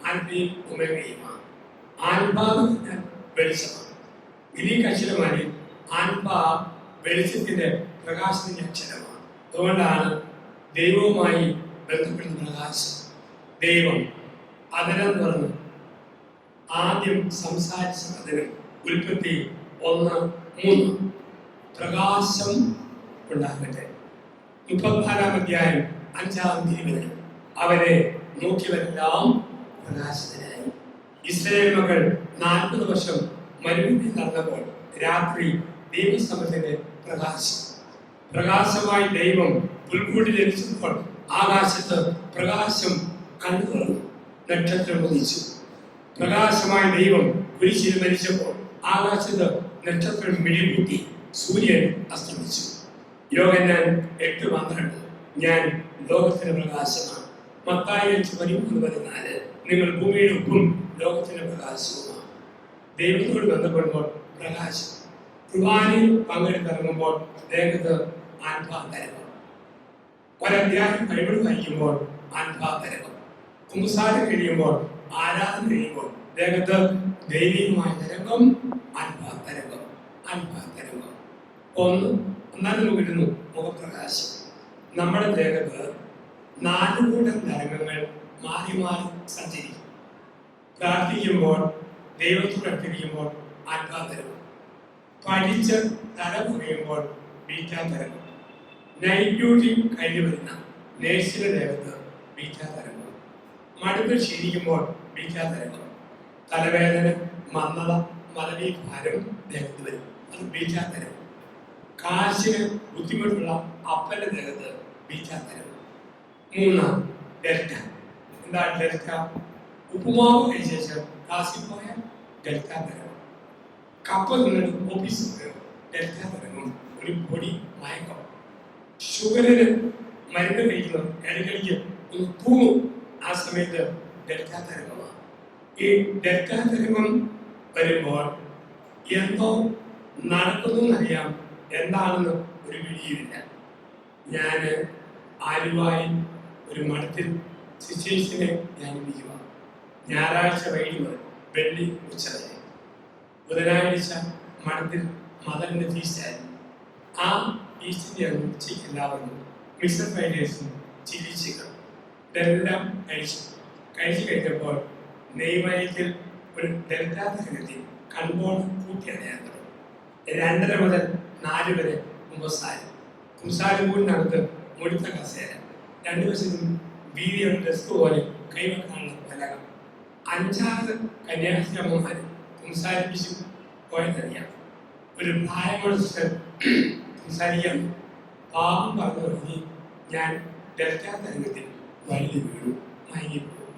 [SPEAKER 1] ആൽഫയും ഒമേഗയുമാണ്. ആൽഫ വെളിച്ചമാണ്. ഗ്രീക്ക് അക്ഷരമാലയിൽ ആൽഫ വെളിച്ചത്തിന്റെ പ്രകാശത്തിന്റെ അക്ഷരമാണ്. അതുകൊണ്ടാണ് ദൈവവുമായി ബന്ധപ്പെടുന്ന പ്രകാശം. ദൈവം അതിനം തുറന്ന് ആദ്യം സംസാരിച്ച അതിനും ഉൽപ്പത്തി 1:3 പ്രകാശം ഉണ്ടാകട്ടെ. 34-ാം അധ്യായം 5-ാം തിരുവചനം, അവരെ നോക്കിയവരെല്ലാം പ്രകാശിതരായി. ഇസ്രായേൽ മക്കൾ 40 വർഷം മരുഭൂമിയിൽ നടന്നപ്പോൾ രാത്രി ദൈവസമത്തിന്റെ പ്രകാശമായി ദൈവം പുൽക്കൂട്ടിൽ ജനിച്ചപ്പോൾ ആകാശത്ത് പ്രകാശം കണ്ടു തുറന്നു, നക്ഷത്രം ഉദിച്ചു. പ്രകാശമായി ദൈവം കുരിശിൽ മരിച്ചപ്പോൾ ആകാശത്ത് നക്ഷത്രം മിഴികൂട്ടി, സൂര്യൻ അസ്തമിച്ചു. യോഹന്നാൻ 8:12 ഞാൻ ലോകത്തിന്റെ പ്രകാശമാണ്. മത്തായി 5:13 നിങ്ങൾ ഭൂമിയുടെ ഉപ്പും ലോകത്തിന്റെ പ്രകാശവുമാണ്. ദൈവത്തോട് ബന്ധപ്പെടുമ്പോൾ പ്രകാശം. കുർബാനയിൽ പങ്കെടുത്തിറങ്ങുമ്പോൾ ദേഹത്ത് ആത്മാതരകം. ഒരധ്യായം ബൈബിൾ വായിക്കുമ്പോൾ ആത്മാതരകം. കുമ്പസാരം കഴിയുമ്പോൾ, ആരാധന കഴിയുമ്പോൾ ദേഹത്ത് ദൈവികമായ തരംഗം, തരംഗം. ഒന്നാമത് നമുക്ക് കിട്ടുന്നു മുഖപ്രകാശം. നമ്മുടെ ദേഹത്ത് 4 കൂട്ടം തരംഗങ്ങൾ മാറി മാറി സഞ്ചരിക്കും. പ്രാർത്ഥിക്കുമ്പോൾ, ദൈവത്തോട് അടുത്തിരിക്കുമ്പോൾ തരംഗം, പഠിച്ച് തല കുറയുമ്പോൾ തരംഗം, നൈറ്റ് ഡ്യൂട്ടി കഴിഞ്ഞു വരുന്ന നേഴ്സിന്റെ ദേഹത്ത് തരംഗം, മടുപ്പ് ക്ഷീണിക്കുമ്പോൾ തരംഗം, തലവേദന, മന്ദത, മലനീഭാരം ദേഹത്ത് വരും, അത് തരംഗം, കാശിന് ബുദ്ധിമുട്ടുള്ള അപ്പന്റെ ദേഹത്ത് തരംഗം. 3 ഡെൽറ്റ. എന്താ ഡെൽറ്റ? ഉപ്പുമാവ് കഴിച്ച ശേഷം ക്ലാസ്സിൽ പോയ ഡെൽറ്റ തരംഗം, കപ്പ നിന്നിട്ട് ഓഫീസിൽ പോയോ ഡെൽറ്റ തരംഗം, ഒരു പൊടി മയക്കം, ഷുഗറിന് മരുന്ന് കഴിക്കുന്നത് ഇടയ്ക്കിടയ്ക്ക് ഒന്ന് തൂങ്ങും, ആ സമയത്ത് ഡെൽറ്റ തരംഗമാണ്. ഈ ഡെൽറ്റ തരംഗം വരുമ്പോൾ എന്തോ നടക്കുന്നു എന്നറിയാം, എന്താണെന്ന് ഒരു പിടിയുമില്ല. ഞാൻ ആലുവായിൽ ഒരു മഠത്തിൽ സിസ്റ്റേഴ്സിനെ ഞാൻ വിളിക്കുക. ഞായറാഴ്ച വൈകിട്ട് വെള്ളി ഉച്ചവരെ, ബുധനാഴ്ച മഠത്തിൽ മദറിന്റെ ഫീസ്റ്റായിരുന്നു. ആ ഫീസ്റ്റിന്റെ അന്ന് ഉച്ചയ്ക്ക് എല്ലാവരും മിക്സഡ് ഫ്രൈഡ് റൈസും ചില്ലി ചിക്കൻ ഇതെല്ലാം കഴിച്ചു കഴിഞ്ഞപ്പോൾ നെയ്മയത്തിൽ ഒരു ഡെൽറ്റ തരംഗത്തിൽ കൺപോൺ കൂട്ടിയാണ് ഞാൻ തുടങ്ങി. 2:30 മുതൽ 4 വരെ കുംസാരൂരിനകത്ത് മുഴുത്ത കസേര, 2 വശത്തും വീതിയുള്ള ഡെസ്ക് പോലെ കൈവെക്കാനുള്ള ഫലകം, 5-6 കന്യാസ്ത്രീയമ്മമാർ സംസാരിപ്പിച്ചു പോയതറിയാം. ഒരു പ്രായമുള്ള സംസാരിക്കാൻ പാപം പറഞ്ഞു തുടങ്ങി. ഞാൻ ഡെൽറ്റ തരംഗത്തിൽ വഴുതി വീണു, മയങ്ങിപ്പോയി.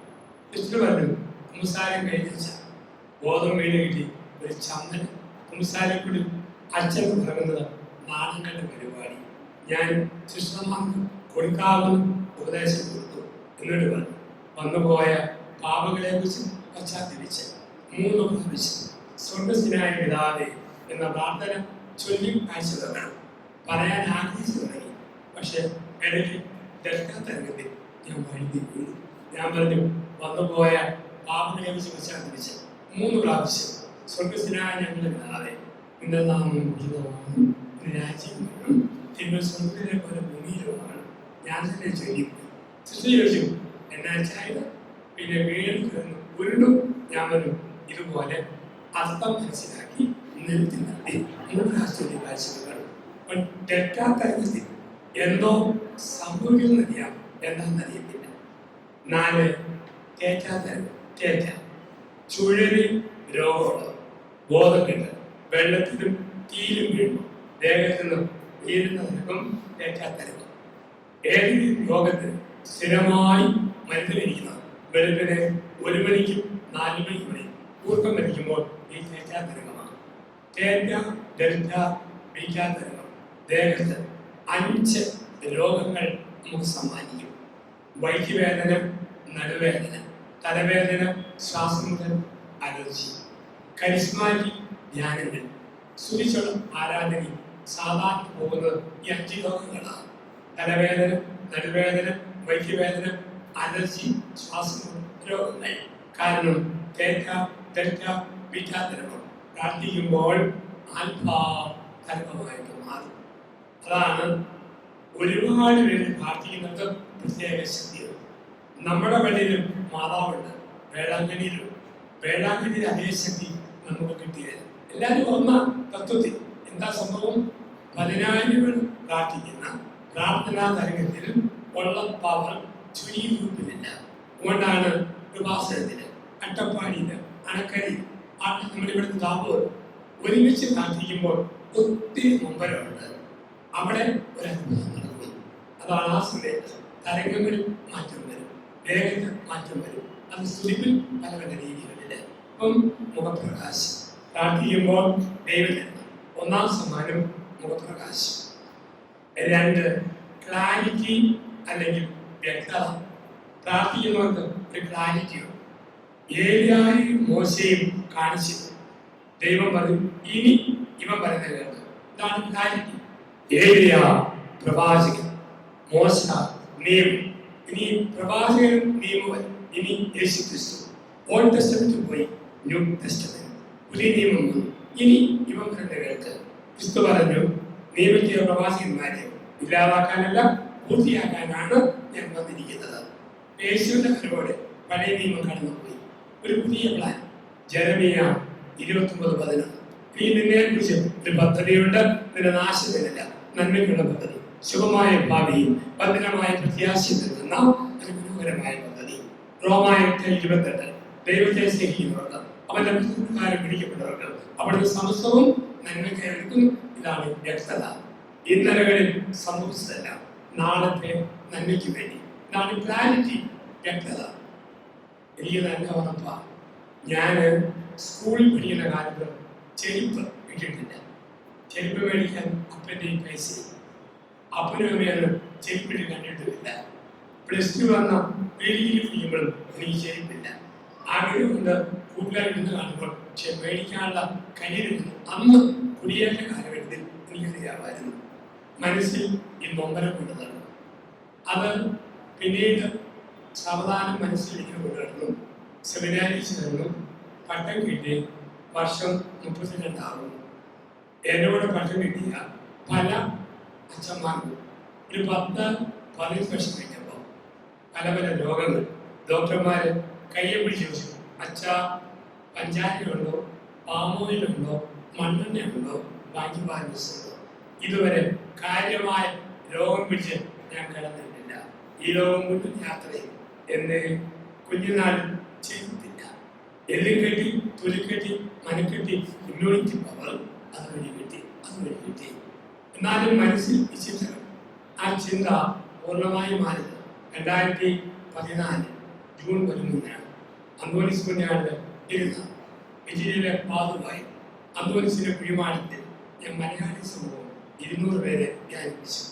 [SPEAKER 1] സിസ്റ്റർ പറഞ്ഞു, കുംസാരം കഴിഞ്ഞ ബോധം വീണ് കിട്ടി ഒരു ചന്ദന കുംസാരക്കുള്ളിൽ അച്ഛൻ തുടങ്ങുന്നത് നാടങ്ങളുടെ പരിപാടി. ഞാൻ സിസ്റ്റർമാർക്ക് കൊടുക്കാവുന്ന ഉപദേശം കൊടുത്തു. എന്നിട്ട് പറഞ്ഞു, വന്നുപോയ പാപങ്ങളെ കുറിച്ച് പശ്ചാത്തലിച്ച് 3 പ്രാവശ്യം സ്വർഗസ്ഥനായ പിതാവേ എന്ന പ്രാർത്ഥന ചൊല്ലി കാഴ്ച തരണം. പറയാൻ ആഗ്രഹിച്ചു തുടങ്ങി. പക്ഷെ ഇടയ്ക്ക് ഡെൽറ്റ തരംഗത്തിൽ ഞാൻ വഴുതി വീണു. ഞാൻ പറഞ്ഞു, വന്നുപോയ പാപങ്ങളെ കുറിച്ച് പശ്ചാത്തലിച്ച് 3 പ്രാവശ്യം സ്വർഗസ്ഥനായ ഞങ്ങളുടെ പിതാവേ നിന്റെ നാമം ഉചിതമാണ്, രാജ്യം വേണം, തിരുവ സ്വർഗത്തിലെ പോലെ ഭൂമിയിലുമാണ്. ഞാൻ തന്നെ ചൊല്ലി ചോദിച്ചു, എന്നാ ചായത്? പിന്നെ വീണ്ടും ഉരുണ്ടും. ഞാൻ പറഞ്ഞു, ഇതുപോലെ അർത്ഥം മനസ്സിലാക്കി നിർത്തി നടത്തി 3 പ്രാവശ്യം കാഴ്ചകൾ. ഡെൽറ്റ തരംഗത്തിൽ എന്തോ സംഭവിക്കുന്നറിയാം, എന്താണെന്നറിയത്തില്ല. 4 തേറ്റ തരംഗം. തേറ്റ ചുഴലി രോഗമുള്ള ബോധം കിട്ടുക, വെള്ളത്തിലും തീയിലും വീഴുന്നു, ദേഹത്തു നിന്നും വീഴുന്ന തരംഗം തേറ്റ തരംഗം. ഏതെങ്കിലും രോഗത്തിന് സ്ഥിരമായി മരുന്ന് കഴിക്കുന്ന വെളുപ്പിന് 1 മണിക്കും 4 മണിക്കും വരെ ഊർക്കം വലിക്കുമ്പോൾ ഈ തേറ്റ തരംഗമാണ്. തേറ്റ, ഡെൽറ്റ, ബീറ്റ തരംഗം ദേഹത്ത് 5 രോഗങ്ങൾ നമുക്ക് സമ്മാനിക്കും. വൈദ്യവേദന, നടുവേദന, തലവേദന, ശ്വാസമുട്ടൽ, അലർജി. കരിസ്മാറ്റിക് ധ്യാനങ്ങൾ, സുരിച്ചുള്ള ആരാധനയും സാധാരണ പോകുന്നത് ഈ 5 രോഗങ്ങളാണ്. തലവേദന, നടുവേദന, വൈദ്യവേദന, അലർജി, ശ്വാസമുട്ടൽ രോഗങ്ങൾ. കാരണം തേറ്റ, ഡെൽറ്റ, ബീറ്റ തരംഗം പ്രാർത്ഥിക്കുമ്പോൾ ആൽഫാ തരംഗമായിട്ട് മാറും. അതാണ് ഒരുപാട് പേര് പ്രാർത്ഥിക്കുന്നത് പ്രത്യേക ശക്തിയാണ്. നമ്മുടെ പള്ളിയിലും മാതാവുണ്ട്, വേളാങ്കണ്ണിയിൽ അതേ ശക്തി നമുക്ക് കിട്ടിയത്. എല്ലാവരും ഒന്ന തത്വത്തിൽ എന്താ സംഭവം? 10,000 പ്രാർത്ഥിക്കുന്ന പ്രാർത്ഥനാ തരംഗത്തിൽ ഉള്ള പവർ ചുരുങ്ങി ഗ്രൂപ്പിലില്ല. അതുകൊണ്ടാണ് കൃപാസനത്തിന്, അട്ടപ്പാടിയിൽ, അണക്കരി, നമ്മുടെ ഇവിടുത്തെ താമ്പൂർ ഒരുമിച്ച് പ്രാർത്ഥിക്കുമ്പോൾ ഒത്തിരി മുമ്പരമുണ്ട്. അവിടെ ഒരു അത്ഭുതം നടക്കും. അതാണ് ആ സമയത്ത് തരംഗങ്ങളിൽ മാറ്റം വരും, ദേഹത്ത് മാറ്റം വരും. അത് സ്തുതിപ്പിൽ പല പല രീതികളിൽ. ഇപ്പം മുഖപ്രകാശം പ്രാർത്ഥിക്കുമ്പോൾ ദൈവത്തിന് 1-ാം സമ്മാനം മുഖപ്രകാശം. 2 ക്ലാരിറ്റി അല്ലെങ്കിൽ വ്യക്തത. പ്രാർത്ഥിക്കുന്നവർക്ക് ഒരു ക്ലാരിറ്റിയോ. ഏലിയായും മോശയും കാണിച്ചു ദൈവം പറയും, ഇനി ഇവൻ പറയുന്നത് കേൾക്കും. ഇതാണ് ക്ലാരിറ്റി. ഏലിയ പ്രവാചകൻ, മോശ നിയമം, ഇനി പ്രവാചകനും നിയമവും, ഇനി യേശു ക്രിസ്തു. ഓൾഡ് ടെസ്റ്റമെന്റിൽ പോയി ന്യൂ ടെസ്റ്റമെന്റ്, പുതിയ നിയമം വന്നു. ഇനി ഇവൻ കേൾക്ക്. ക്രിസ്തു പറഞ്ഞു, നിയമിച്ച പ്രവാസികന്മാരെ ഇല്ലാതാക്കാനല്ല പൂർത്തിയാക്കാനാണ് ഞാൻ വന്നിരിക്കുന്നത്. യേശുവിന്റെ വരവോടെ പഴയ നിയമം കടന്നുപോയി. ഒരു പുതിയ പ്ലാൻ. ജെറമിയ 29:11. നീ നിന്നെ കുറിച്ച് ഒരു പദ്ധതിയുണ്ട്, നിന്റെ നാശത്തിനല്ല, നന്മയ്ക്കുള്ള പദ്ധതി, ശുഭമായ ഭാവിയും ഭദ്രമായ പ്രത്യാശയും നൽകുന്ന ഒരു മനോഹരമായ പദ്ധതി. റോമായ 8:28. ദൈവത്തെ സ്നേഹിക്കുന്നവർക്ക്, അവന്റെ പ്രകാരം പിടിക്കപ്പെട്ടവർക്ക് അവിടുത്തെ സമസ്തവും നന്മയ്ക്കായി എടുക്കുന്നു. ഇതാണ് വ്യക്തത. ഇന്നലകളിൽ സംഭവിച്ചതല്ല, നാളത്തെ നന്മയ്ക്ക് വേണ്ടി. ഇതാണ് ക്ലാരിറ്റി, വ്യക്തത. എനിക്ക് നല്ല ഉറപ്പാണ്. ഞാൻ സ്കൂളിൽ പഠിക്കുന്ന കാലത്ത് ചെരുപ്പ് ഇട്ടിട്ടില്ല. ചെരുപ്പ് മേടിക്കാൻ അപ്പൻ്റെ പൈസ, അപ്പനും അമ്മയൊന്നും ചെരുപ്പിട്ട് കണ്ടിട്ടുമില്ല. +2 വന്ന ഡിഗ്രി പഠിക്കുമ്പോഴും എനിക്ക് ചെരുപ്പില്ല. ആഗ്രഹമുണ്ട് കൂട്ടുകാരിരുന്ന് കാണുമ്പോൾ, പക്ഷെ മേടിക്കാനുള്ള കഴിയുന്നില്ല. അന്ന് കുടിയേറ്റ കാലഘട്ടത്തിൽ എനിക്കറിയാമായിരുന്നു. മനസ്സിൽ ഈ നൊമ്പരം കൊണ്ട് നടന്നു. അത് പിന്നീട് സാവധാനം മനസ്സിലേക്ക് കൊണ്ടുവരുന്നു. സെമിനാരിൽ ചേർന്നു, പട്ടം കിട്ടി. വർഷം 32 ആകുന്നു. എന്നോട് പട്ടം കിട്ടിയ പല അച്ഛന്മാർക്കും ഒരു 10-15 വർഷം കഴിഞ്ഞപ്പോൾ പല പല രോഗങ്ങൾ. ഡോക്ടർമാര് കയ്യെ പിടിച്ച് ചോദിച്ചു, അച്ഛാ പഞ്ചായത്തിലുണ്ടോ, പാമോയിലുണ്ടോ, മണ്ണെണ്ണയുണ്ടോ, ബാക്കി ബാലൻസുണ്ടോ? ഇതുവരെ കാര്യമായ രോഗം പിടിച്ച് ഞാൻ കിടന്നിട്ടില്ല. ഈ ലോകം മുഴുവൻ യാത്രയും എന്നെ കുഞ്ഞുനാളിൽ ചെയ്തിട്ടില്ല. എല്ലും കെട്ടി, തൊലിക്കെട്ടി, മനക്കെട്ടി, ഇമ്മ്യൂണിറ്റി പവർ അതുവഴി കിട്ടി. എന്നാലും മനസ്സിൽ വിചിന്തനം. ആ ചിന്ത പൂർണ്ണമായി മാറിയത് 2014 ജൂൺ 13 അന്തോണിസ് കുഞ്ഞാണ്ട് ഇരുന്ന ഇറ്റലിയിലെ പാതുവായി അന്തോണിസിന്റെ കുഴിമാടത്തിൽ ഞാൻ മലയാളി സമൂഹം 200 പേരെ ധ്യാനിപ്പിച്ചു.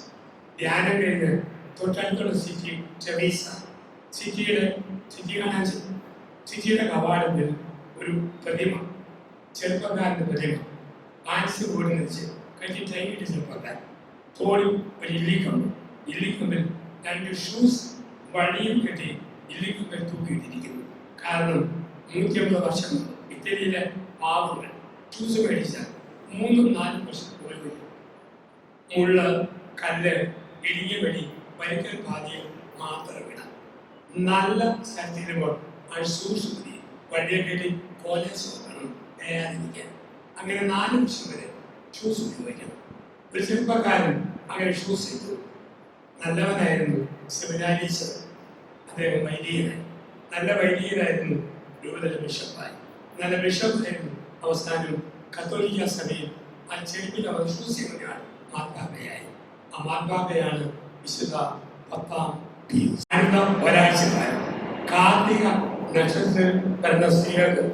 [SPEAKER 1] ധ്യാനം കഴിഞ്ഞ് തൊട്ടടുത്തുള്ള സിറ്റി ചെവീസ, സിറ്റിയുടെ കവാടത്തിൽ ഒരു പ്രതിമ, ചെറുപ്പക്കാരൻ്റെ പ്രതിമ, ആൻസ് കൂടി നിച്ച് കറ്റി ടൈറ്റ് ചെറുപ്പക്കാരൻ, തോളിൽ ഒരു ഇല്ലിക്കൊമ്പിൽ 2 ഷൂസ് വഴിയും കെട്ടി ഇല്ലിക്കൊമ്പിൽ തൂക്കിയിട്ടിരിക്കുന്നു. കാരണം 150 വർഷം ഇറ്റലിയിലെ പാവങ്ങൾ ഷൂസ് മേടിച്ചാൽ 3-4 വർഷം പോലും മുള്ള, കല്ല്, ഇടിഞ്ഞ വെടി, പരിക്കൽ പാതിയിൽ മാത്രം ഇടാം. നല്ല സ്ഥലത്തിരുമ്പോൾ ആ ഷൂസ് മതി. വഴിയെ കെട്ടി കോലേജ് നോക്കണം, തയ്യാറിരിക്കാൻ. അങ്ങനെ 4 വർഷം വരെ ഷൂസ് ഉപയോഗിക്കണം. ഒരു ചെറുപ്പക്കാരൻ അങ്ങനെ ഷൂസ് ഇട്ടു. നല്ലവനായിരുന്നു സെമിനാരീസ്. അദ്ദേഹം വൈദികനായി. നല്ല വൈദികനായിരുന്നു, രൂപതല ബിഷപ്പായി. നല്ല ബിഷപ്പായിരുന്നു. അവസാനം കത്തോലിക്ക സഭയിൽ ആ ചെരുപ്പിൽ അവർ ഷൂസ് ചെയ്യുന്നയാൾ മാർപ്പാപ്പയായി. ആ മാർപ്പാപ്പയാണ് വിശുദ്ധ 10-ാം പീയൂസ്. അടുത്ത ഒരാഴ്ചക്കാലം കാർത്തിക നക്ഷത്രത്തിൽ വരുന്ന സ്ത്രീകൾക്ക്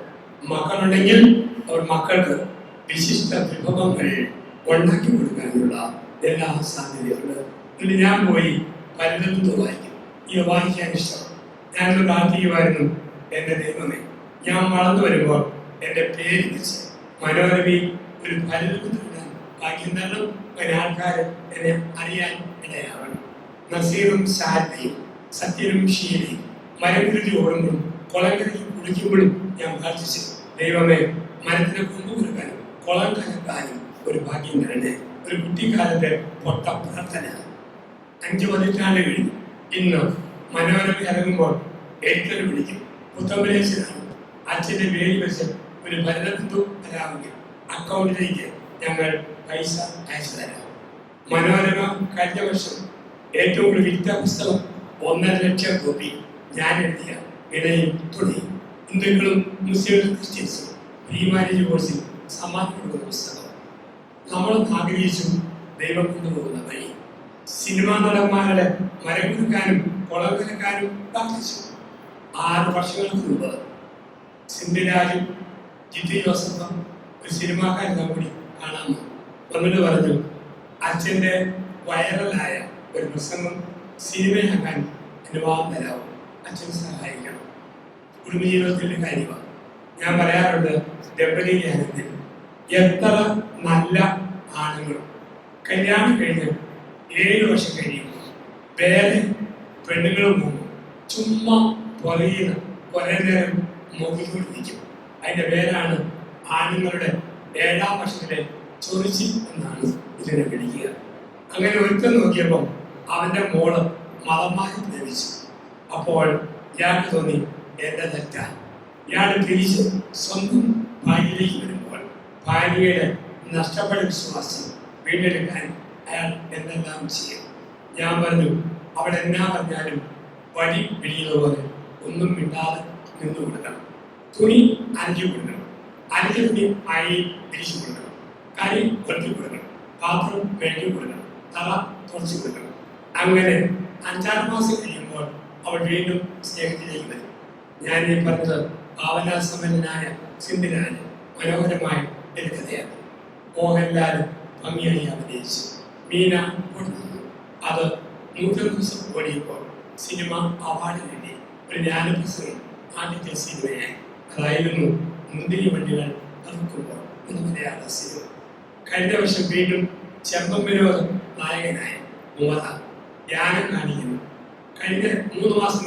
[SPEAKER 1] മക്കളുണ്ടെങ്കിൽ അവർ മക്കൾക്ക് വിശിഷ്ട വിഭവങ്ങൾ ഉണ്ടാക്കി കൊടുക്കാനുള്ള എല്ലാ സാധ്യതയുണ്ട്. എന്നിട്ട് ഞാൻ പോയി പരിതത്വം വായിക്കും. ഇത് വായിക്കാൻ ഇഷ്ടം. ഞാനൊന്ന് പ്രാർത്ഥിക്കുമായിരുന്നു, എൻ്റെ ദൈവമേ, ഞാൻ വളർന്നു വരുമ്പോൾ എൻ്റെ പേര് വെച്ച് മനോരമയിൽ ഒരു പരിതത്വം ബാക്കി തരണം. അങ്ങനെ ആൾക്കാർ എന്നെ അറിയാൻ ഇടയാവണം. നസീറും സാരതയും സത്യനും ശീലയും മരക്കുരുതി ഓടുമ്പോഴും കുളങ്കരയ്ക്ക് കുളിക്കുമ്പോഴും ഞാൻ പ്രാർത്ഥിച്ചു, ദൈവമേ, മരത്തിന് കൊമ്പ് കൊടുക്കാനും കുളം കലക്കാനും ഒരു ഭാഗ്യം തരണേ. ഒരു കുട്ടിക്കാലത്തെ പൊട്ട പ്രാർത്ഥന. 5 പതിറ്റാണ്ട് കഴിഞ്ഞു. ഇന്ന് മനോരമ ഇറങ്ങുമ്പോൾ എഴുത്തൽ വിളിക്കും, പുത്തമ്പലേശനാണ്. അച്ഛൻ്റെ പേര് വെച്ച് ഒരു ഭരതബിന്ദു തരാമെങ്കിൽ അക്കൗണ്ടിലേക്ക് ഞങ്ങൾ പൈസ അയച്ചു തരാം. മനോരമ കഴിഞ്ഞ വർഷം ഏറ്റവും കൂടുതൽ വിറ്റ പുസ്തകം 1.5 ലക്ഷം കോപ്പി ഞാൻ എഴുതിയ ഇടയും തുണിയും ഹിന്ദുക്കളും മുസ്ലിങ്ങളും ക്രിസ്ത്യൻസും പ്രീ മാരേജ് കോഴ്സിൽ സമ്മാനം കൊടുക്കുന്ന പുസ്തകം. നമ്മൾ ആഗ്രഹിച്ചു ദൈവം കൊണ്ടുപോകുന്ന വഴി. സിനിമാ നടന്മാരുടെ മരം കൊടുക്കാനും കുളം കലക്കാനും പ്രാർത്ഥിച്ചു. 6 വർഷങ്ങൾക്ക് മുമ്പ് സിന്ധിരാജും ജിത്തു ജോസഫും ഒരു സിനിമാക്കാരനെ കൂടി കാണാമോ വന്നിട്ട് പറഞ്ഞു, അച്ഛൻ്റെ വൈറലായ ഒരു പ്രസംഗം സിനിമയാക്കാൻ അനുവാദം തരാവും, അച്ഛൻ സഹായിക്കണം. കുടുംബജീവിതത്തിൻ്റെ കാര്യമാണ്. ഞാൻ പറയാറുണ്ട്, ദമ്പതി ജ്ഞാനത്തിൽ എത്ര നല്ല ആണുങ്ങളും കല്യാണം കഴിഞ്ഞ് 7 വർഷം കഴിയുമ്പോൾ വേറെ പെണ്ണുങ്ങളും പോകും. ചുമ്മാ പറയുന്ന കുറേ നേരം മുഖത്തോട് നിൽക്കും. അതിന്റെ പേരാണ് ആണുങ്ങളുടെ 7-ാം വർഷത്തിലെ ചൊറിച്ചിൽ എന്നാണ് ഇതിനെ വിളിക്കുക. അങ്ങനെ ഒരുത്തം നോക്കിയപ്പോൾ അവന്റെ മോള് മതം മാറി പ്രേമിച്ചു. അപ്പോൾ ഇയാൾക്ക് തോന്നി എന്റെ തെറ്റാ. ഇയാൾ തിരിച്ച് സ്വന്തം ഭാര്യയിലേക്ക് വരുമ്പോൾ ഭാര്യയുടെ നഷ്ടപ്പെട്ട വിശ്വാസം വീണ്ടെടുക്കാൻ അയാൾ എന്തെല്ലാം ചെയ്യും. ഞാൻ പറഞ്ഞു, അവിടെ എന്നാ പറഞ്ഞാലും വടി പിടിയുന്ന പോലെ ഒന്നും മിണ്ടാതെ നിന്നു കൊടുക്കണം. തുണി അരിഞ്ഞു കൊടുക്കണം, അരിഞ്ഞ തുണി അരി തിരിച്ചു കൊടുക്കണം, കരി കൊണ്ടു കൊടുക്കണം, പാത്രം കഴുകി കൊടുക്കണം, തല തുറച്ചു കൊടുക്കണം. അങ്ങനെ 5-6 മാസം കഴിയുമ്പോൾ അവൾ വീണ്ടും സ്നേഹത്തിലേക്ക് വരും. ഞാൻ ഈ പറഞ്ഞത് ഭാവനാസമ്പന്നനായ സിന്ധിരാജ് മനോഹരമായ ഒരു കഥയാണ്. മോഹൻലാൽ ഭംഗിയായി അഭിനയിച്ചു. മീന കൊടുത്തു. അത് 100 ദിവസം ഓടിയപ്പോൾ സിനിമ അവാർഡ് നേടി. ഒരു ജ്ഞാനപ്രസംഗം ആദ്യത്തെ സിനിമയായി. അതായിരുന്നു മുന്തിരി വണ്ടികൾ തറുക്കുമ്പോൾ എന്ന മലയാള സിനിമ. കഴിഞ്ഞ വർഷം വീണ്ടും ചെമ്പൻ വിനോദ് നായകനായ മോഹ ധ്യാനം കാണിക്കുന്നു. കഴിഞ്ഞ 3 മാസം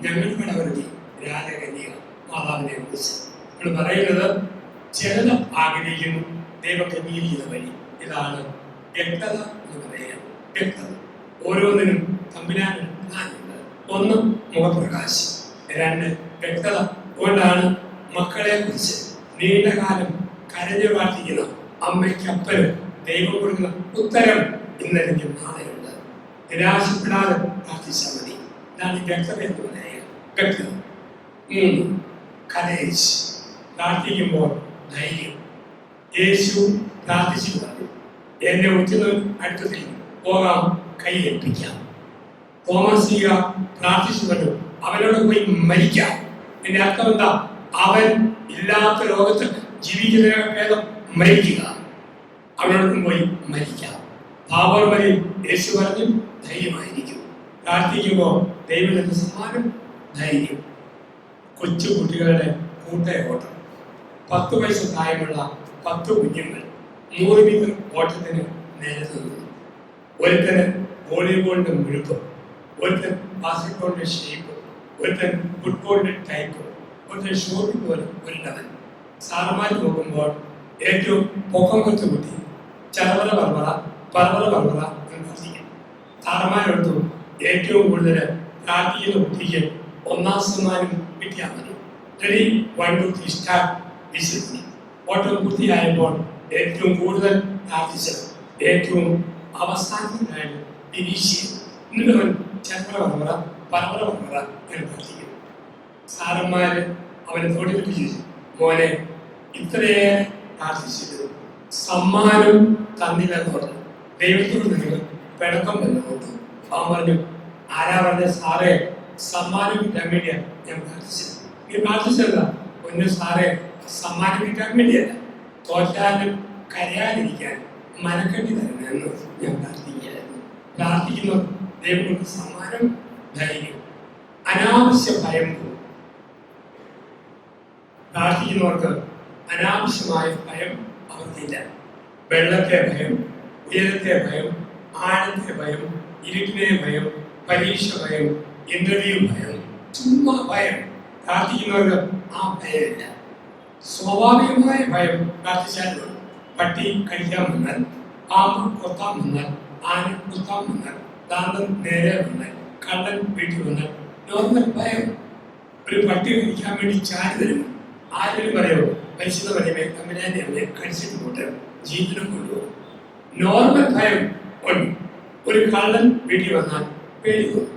[SPEAKER 1] ഞങ്ങൾ കടവരുത്തി രാജകന്യക മാതാവിനെ കുറിച്ച് നമ്മൾ പറയുന്നത് ചിലത് ആഗ്രഹിക്കുന്നു ദൈവം ക്രമീകരിക്കുന്ന വഴി. ഇതാണ് വ്യക്തത എന്ന് പറയുക. വ്യക്തത ഓരോന്നിനും തമ്മിലാണ് പ്ലാനുണ്ട്. 1 മുഖപ്രകാശം, 2 വ്യക്തത. അതുകൊണ്ടാണ് മക്കളെ കുറിച്ച് നീണ്ടകാലം കരഞ്ഞു പ്രാർത്ഥിക്കുന്ന അമ്മയ്ക്കപ്പനും ദൈവം കൊടുക്കുന്ന ഉത്തരം ഇന്നെനിക്ക് നാളെയുണ്ട്. നിരാശപ്പെടാതെ പ്രാർത്ഥിച്ചാൽ മതി. ഇതാണ് വ്യക്തത എന്ന് പറയുക. വ്യക്തത. 3 കരേജ്. പ്രാർത്ഥിക്കുമ്പോൾ ധൈര്യം. യേശു പ്രാർത്ഥിച്ചു പറഞ്ഞു, എന്നെ ഉറ്റുന്നവൻ അടുത്തത്തിൽ പോകാം, കൈ ഏൽപ്പിക്കാം. തോമസ് പ്രാർത്ഥിച്ചു പറഞ്ഞു, അവനോട് പോയി മരിക്കാം. എന്റെ അർത്ഥം എന്താ? അവൻ ഇല്ലാത്ത ലോകത്ത് ജീവിക്കുന്നതിനെ ഭേദം മരിക്കുക. അവനോടൊപ്പം പോയി മരിക്കാം. പാപർമരിൽ യേശു പറഞ്ഞു ധൈര്യമായിരിക്കും. പ്രാർത്ഥിക്കുമ്പോൾ ദൈവത്തിന്റെ സമ്മാനം ധൈര്യം. കൊച്ചു കുട്ടികളുടെ കൂട്ടയോട്ടം. 10 വയസ്സ് പ്രായമുള്ള 10 കുഞ്ഞുങ്ങൾ 100 മീറ്റർ ഓട്ടത്തിന് നേരത്തെ നിന്നു. ഒരുത്തന് വോളിബോളിന്റെ മുഴുപ്പ്, ഒരുത്തൻ ബാസ്കറ്റ്ബോളിന്റെ ഷേപ്പ്, ഒരുത്തൻ ഫുട്ബോളിന്റെ ടൈപ്പ്, ഒരുത്തൻ ഷോട്ട് പോലെ ഒരു ലെവൽ. സാറന്മാർ നോക്കുമ്പോൾ ഏറ്റവും പൊക്കം കൊച്ചു കുട്ടി ചറവറ പറവറ പറവറ പറവറ എന്ന് പ്രാർത്ഥിക്കും. സാറന്മാരെടുത്തു ഏറ്റവും കൂടുതൽ പ്രാർത്ഥിക്കുന്ന കുട്ടിക്ക് 1-ാം സമ്മാനം കിട്ടിയാൽ മതി. Ready 1 2 3 start. വിശ്വസിക്കും. ഓട്ടം പൂർത്തിയായപ്പോൾ ഏറ്റവും കൂടുതൽ പ്രാർത്ഥിച്ചത് ഏറ്റവും അവസാനത്തിനായിട്ട് നിരീക്ഷിക്കും. എന്നിട്ടവൻ ചക്ര പറവറ പറവറ പറവറ എന്ന് പ്രാർത്ഥിക്കും. സാറന്മാര് അവനെ തോടിപ്പിച്ച് ചോദിച്ചു, മോനെ ഇത്രയേറെ പ്രാർത്ഥിച്ചിട്ട് സമ്മാനം തന്നില്ലെന്ന് പറഞ്ഞു. ദൈവത്തോട് നിങ്ങൾ പിണക്കം എന്ന് നോക്കും. അവൻ പറഞ്ഞു, ആരാ പറഞ്ഞ സാറേ, സമ്മാനം കിട്ടാൻ വേണ്ടിയാ ഞാൻ പ്രാർത്ഥിച്ചത്. നീ പ്രാർത്ഥിച്ചതാ ഒന്ന് സാറേ, സമ്മാനം കിട്ടാൻ വേണ്ടിയല്ല, തോറ്റാലും കരയാതിരിക്കാൻ മനക്കെട്ടി തരണമെന്ന് ഞാൻ പ്രാർത്ഥിക്കുകയായിരുന്നു. പ്രാർത്ഥിക്കുന്നവർ ദൈവങ്ങൾക്ക് സമ്മാനം ധൈര്യം. അനാവശ്യ ഭയം പോകും. പ്രാർത്ഥിക്കുന്നവർക്ക് അനാവശ്യമായ ഭയം അവർക്കില്ല. വെള്ളത്തെ ഭയം, ഉയരത്തെ ഭയം, ആഴത്തെ ഭയം, ഇരുട്ടിനെ ഭയം, പരീക്ഷ ഭയം, ഇന്റർവ്യൂ ഭയം, ചുമ്മാ ഭയം. പ്രാർത്ഥിക്കുന്നവർക്ക് ആ ഭയമില്ല. സ്വാഭാവികമായ ഭയം പ്രാർത്ഥിച്ചാലും പട്ടി കഴിക്കാൻ വന്നാൽ, പാമ്പ് കൊത്താൻ വന്നാൽ, ആന കുത്താൻ വന്നാൽ, ദാന്തം നേരെ വന്നാൽ, കള്ളൻ വീട്ടിൽ വന്നാൽ നോർമൽ ഭയം. ഒരു പട്ടി കഴിക്കാൻ വേണ്ടി ചാരി തരും. ആരും പറയുമോ പരിശുദ്ധ പറയുമേ തമ്മിലാൻ്റെ അമ്മയെ കടിച്ചിട്ട് പോട്ട് ജീവിതം കൊണ്ടുപോകും. നോർമൽ ഭയം ഉണ്ട്. ഒരു കള്ളൻ വീട്ടിൽ വന്നാൽ പേടി പോകും.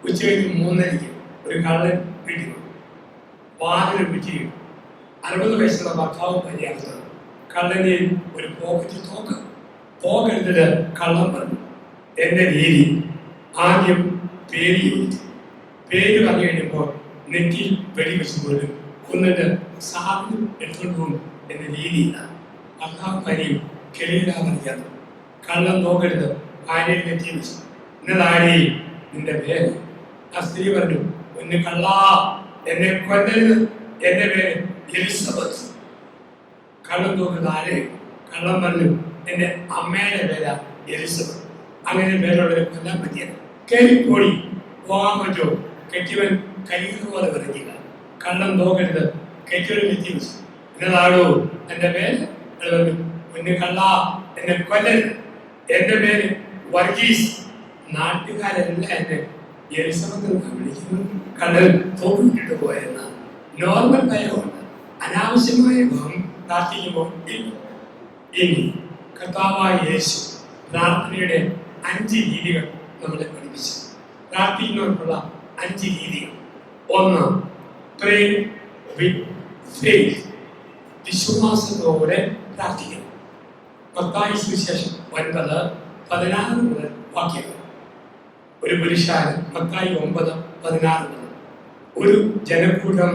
[SPEAKER 1] ഉച്ചയ്ക്ക് 3:30 ഒരു കള്ളൻ വീട്ടിൽ വന്നു. വാതിൽ വിറ്റിയും 60 വയസ്സുള്ള ഭർത്താവും പര്യാപ്തം. കള്ളൻ്റെ ഒരു പോക്കറ്റ് തോക്ക്. പോകരുത് കള്ളൻ പറഞ്ഞു. എൻ്റെ രീതി ആദ്യം പേര് ചോദിച്ചു. പേര് പറഞ്ഞു കഴിഞ്ഞപ്പോൾ നെറ്റിയിൽ വെടിവെച്ച് പോലും കൊന്നിട്ട് സാധനം എടുത്തുകൊണ്ട് പോകും എന്ന രീതിയിലാണ്. ഭർത്താവ് പരിയും കെളിയിലാമറിയാതെ കള്ളം നോക്കരുത്. ഭാര്യയിൽ നെറ്റി വെച്ചു. ഇന്നതാരെയും നിന്റെ പേര്. ആ സ്ത്രീ പറഞ്ഞു, ഒന്ന് കള്ളാ, എന്നെ കൊല്ലരുത്, എന്റെ പേര് എലിസബത്ത്. കള്ളം നോക്കുന്നത് ആരെയും. കള്ളം പറഞ്ഞു, എന്റെ അമ്മയുടെ പേരാ എലിസബത്ത്. അങ്ങനെ പേരുള്ളവരെ കൊല്ലാൻ പറ്റിയത്. കയറിപ്പോടി പോകാൻ പറ്റുമോ? കെട്ടിയവൻ കരികൾ പോലെ വിറങ്ങില്ല. കള്ളം നോക്കരുത്. കെട്ടിയവൻ നെറ്റി വെച്ചു. എന്നതാണോ എൻ്റെ പേര്? കുഞ്ഞു കള്ള, എന്നെ കൊല്ലരുത്. എൻ്റെ പേര് വർഗീസ്. നാട്ടുകാരെല്ലാം എന്നെ എലിസബത്ത് വിളിക്കുന്നു. കടൽ തോന്നിട്ട് പോയെന്ന നോർമൽ ഭയമുണ്ട്. അനാവശ്യമായ ഭയം പ്രാർത്ഥിക്കുമ്പോൾ ഇനി കർത്താവായ യേശു പ്രാർത്ഥനയുടെ 5 രീതികൾ നമ്മളെ പഠിപ്പിച്ചു. പ്രാർത്ഥിക്കുന്നവർക്കുള്ള 5 രീതികൾ. 1. Pray with faith. വിശ്വാസത്തോടെ പ്രാർത്ഥിക്കണം. മത്തായി സുവിശേഷം 9:16 മുതൽ വാക്യങ്ങൾ. ഒരു പുരുഷാരൻ മത്തായി 9:16 മുതൽ. ഒരു ജനക്കൂട്ടം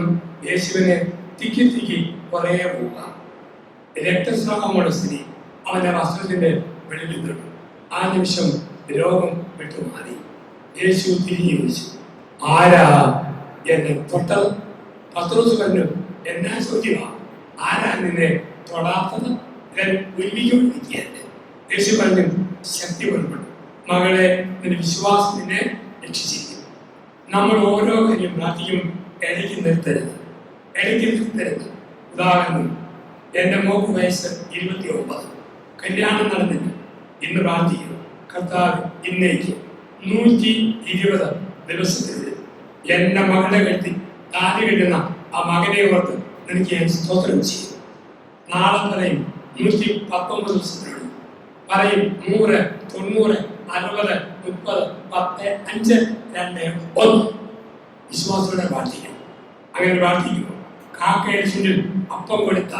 [SPEAKER 1] യേശുവിനെ തിക്കി പുറകെ പോവുക. രക്തസ്രാവമുള്ള സ്ത്രീ അവന്റെ വസ്ത്രത്തിന്റെ വെളിവിൽ തൊട്ടു. ആ നിമിഷം രോഗം വിട്ടുമാറി. യേശു തിരിഞ്ഞു വിളിച്ചു, ആരാ എന്നെ തൊട്ടത്? പത്രോസ് പറഞ്ഞു, എന്നാ ചോദ്യമാ, ആരാ നിന്നെ തൊടാത്തത്? ഒരുമിക്കൊണ്ടിരിക്കുകയല്ലേ. യേശു പറഞ്ഞു, ശക്തി പുറപ്പെട്ടു, മകളെ, നിന്റെ വിശ്വാസം നിന്നെ രക്ഷിച്ചിരിക്കുന്നു. നമ്മൾ ഓരോ കാര്യം പ്രാർത്ഥിക്കും, ഇടയ്ക്ക് നിർത്തരുത്. ഉദാഹരണം, എൻ്റെ മോക്ക് വയസ്സ് 29, കല്യാണം നടന്നില്ല. ഇന്ന് പ്രാർത്ഥിക്കുന്നു, കർത്താവ് ഇന്നേക്ക് 120 ദിവസത്തിനുള്ളിൽ എൻ്റെ മകളെ കെട്ടി താലി കെട്ടുന്ന ആ മകനെ ഓർത്ത് എനിക്ക് ഞാൻ സ്തോത്രം ചെയ്യും. നാളെ പറയും 119 ദിവസത്തിനുള്ളിൽ, പറയും 100, 90, 60, 30, 10, 5, 2, 1. വിശ്വാസത്തോടെ പ്രാർത്ഥിക്കണം. അങ്ങനെ പ്രാർത്ഥിക്കുമ്പോൾ കാക്കയുടെ ചുണ്ടിൽ അപ്പം കൊടുത്ത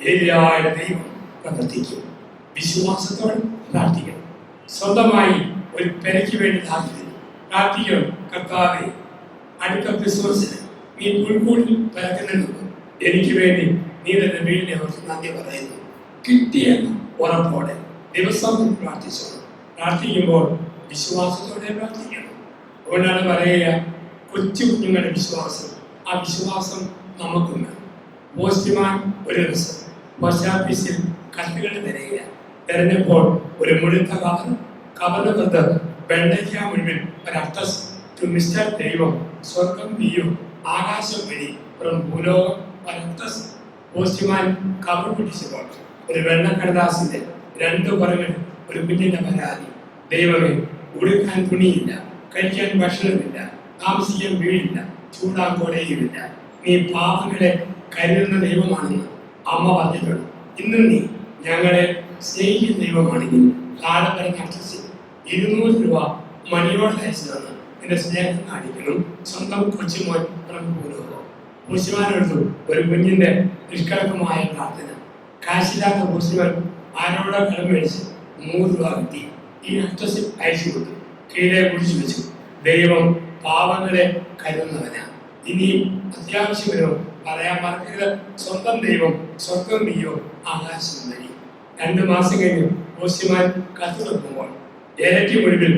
[SPEAKER 1] ഏലിയായ ദൈവം പ്രവർത്തിക്കും. വിശ്വാസത്തോടെ പ്രാർത്ഥിക്കണം. സ്വന്തമായി ഒരു പെരയ്ക്ക് വേണ്ടി പ്രാർത്ഥിക്കണം. കർത്താവേ, അടുത്ത ക്രിസ്മസിന് നീ പുൽക്കൂടിൽ പിറക്കുന്നതിന് എനിക്ക് വേണ്ടി നീ തന്നെ വീടിനെ അവർക്ക് നന്ദി പറയുന്നു. കിട്ടിയെന്ന ഉറപ്പോടെ ദിവസം പ്രാർത്ഥിച്ചോളൂ. പ്രാർത്ഥിക്കുമ്പോൾ വിശ്വാസത്തോടെ പ്രാർത്ഥിക്കണം. അതുകൊണ്ടാണ് പറയുക, കൊച്ചു കുഞ്ഞുങ്ങളുടെ വിശ്വാസം, ആ വിശ്വാസം നമുക്കും വേണം. പോസ്റ്റ്മാൻ ഒരു ദിവസം പോസ്റ്റ് ഓഫീസിൽ കത്തുകൾ തിരഞ്ഞപ്പോൾ ഒരു മുഴുത്ത കവറിനകത്ത് വെള്ളയ്ക്ക മുഴുവൻ ഒരർത്ഥം ടു മിസ്റ്റർ ദൈവം, സ്വർഗം നീയും ആകാശം വഴി ഭൂലോകം ഒരർത്ഥം. പോസ്റ്റ്മാൻ കവർ പിടിച്ചപ്പോൾ ഒരു വെള്ളക്കടദാസിന്റെ 2 പുറകിൽ ഒരു കുഞ്ഞിന്റെ പരാതി. ദൈവമേ, ഉടുക്കാൻ തുണിയില്ല, കഴിക്കാൻ ഭക്ഷണമില്ല, താമസിക്കാൻ വീടില്ല, ചൂടാൻ കൊടയുമില്ല. നീ പാപങ്ങളെ കരുതുന്ന ദൈവമാണെന്ന് അമ്മ പറഞ്ഞിട്ടുണ്ട്. ഇന്ന് നീ ഞങ്ങളെ സ്നേഹിക്കുന്ന ദൈവമാണെങ്കിൽ താഴെ പറഞ്ഞ അഡ്രസ്സിൽ 200 രൂപ മണിയോടെ അയച്ചു തന്ന് നിന്റെ സ്നേഹം കാണിക്കണം. സ്വന്തം കൊച്ചുമോൻ പോസ്റ്റ്മാനെടുത്തു ഒരു കുഞ്ഞിന്റെ നിഷ്കളങ്കമായ പ്രാർത്ഥന. കാശില്ലാത്ത പോസ്റ്റ്മാൻ ആരോടെ കടം മേടിച്ച് 100 രൂപ കിട്ടി. ഈ അഡ്രസ്സിൽ അയച്ചു കൊടുത്തു. കീഴെ കുടിച്ചു വെച്ചു. ദൈവം പാവങ്ങളെ കരുതുന്നവനാ. ഇനിയും അത്യാവശ്യം വരുമോ പറയാൻ മറക്കരുത്. സ്വന്തം ദൈവം, സ്വർഗം നീയോ ആകാശം വഴി. 2 മാസം കഴിഞ്ഞു പോസ്റ്റ്മാൻ കത്ത് വെക്കുമ്പോൾ ഇരട്ടി മുഴുവിൽ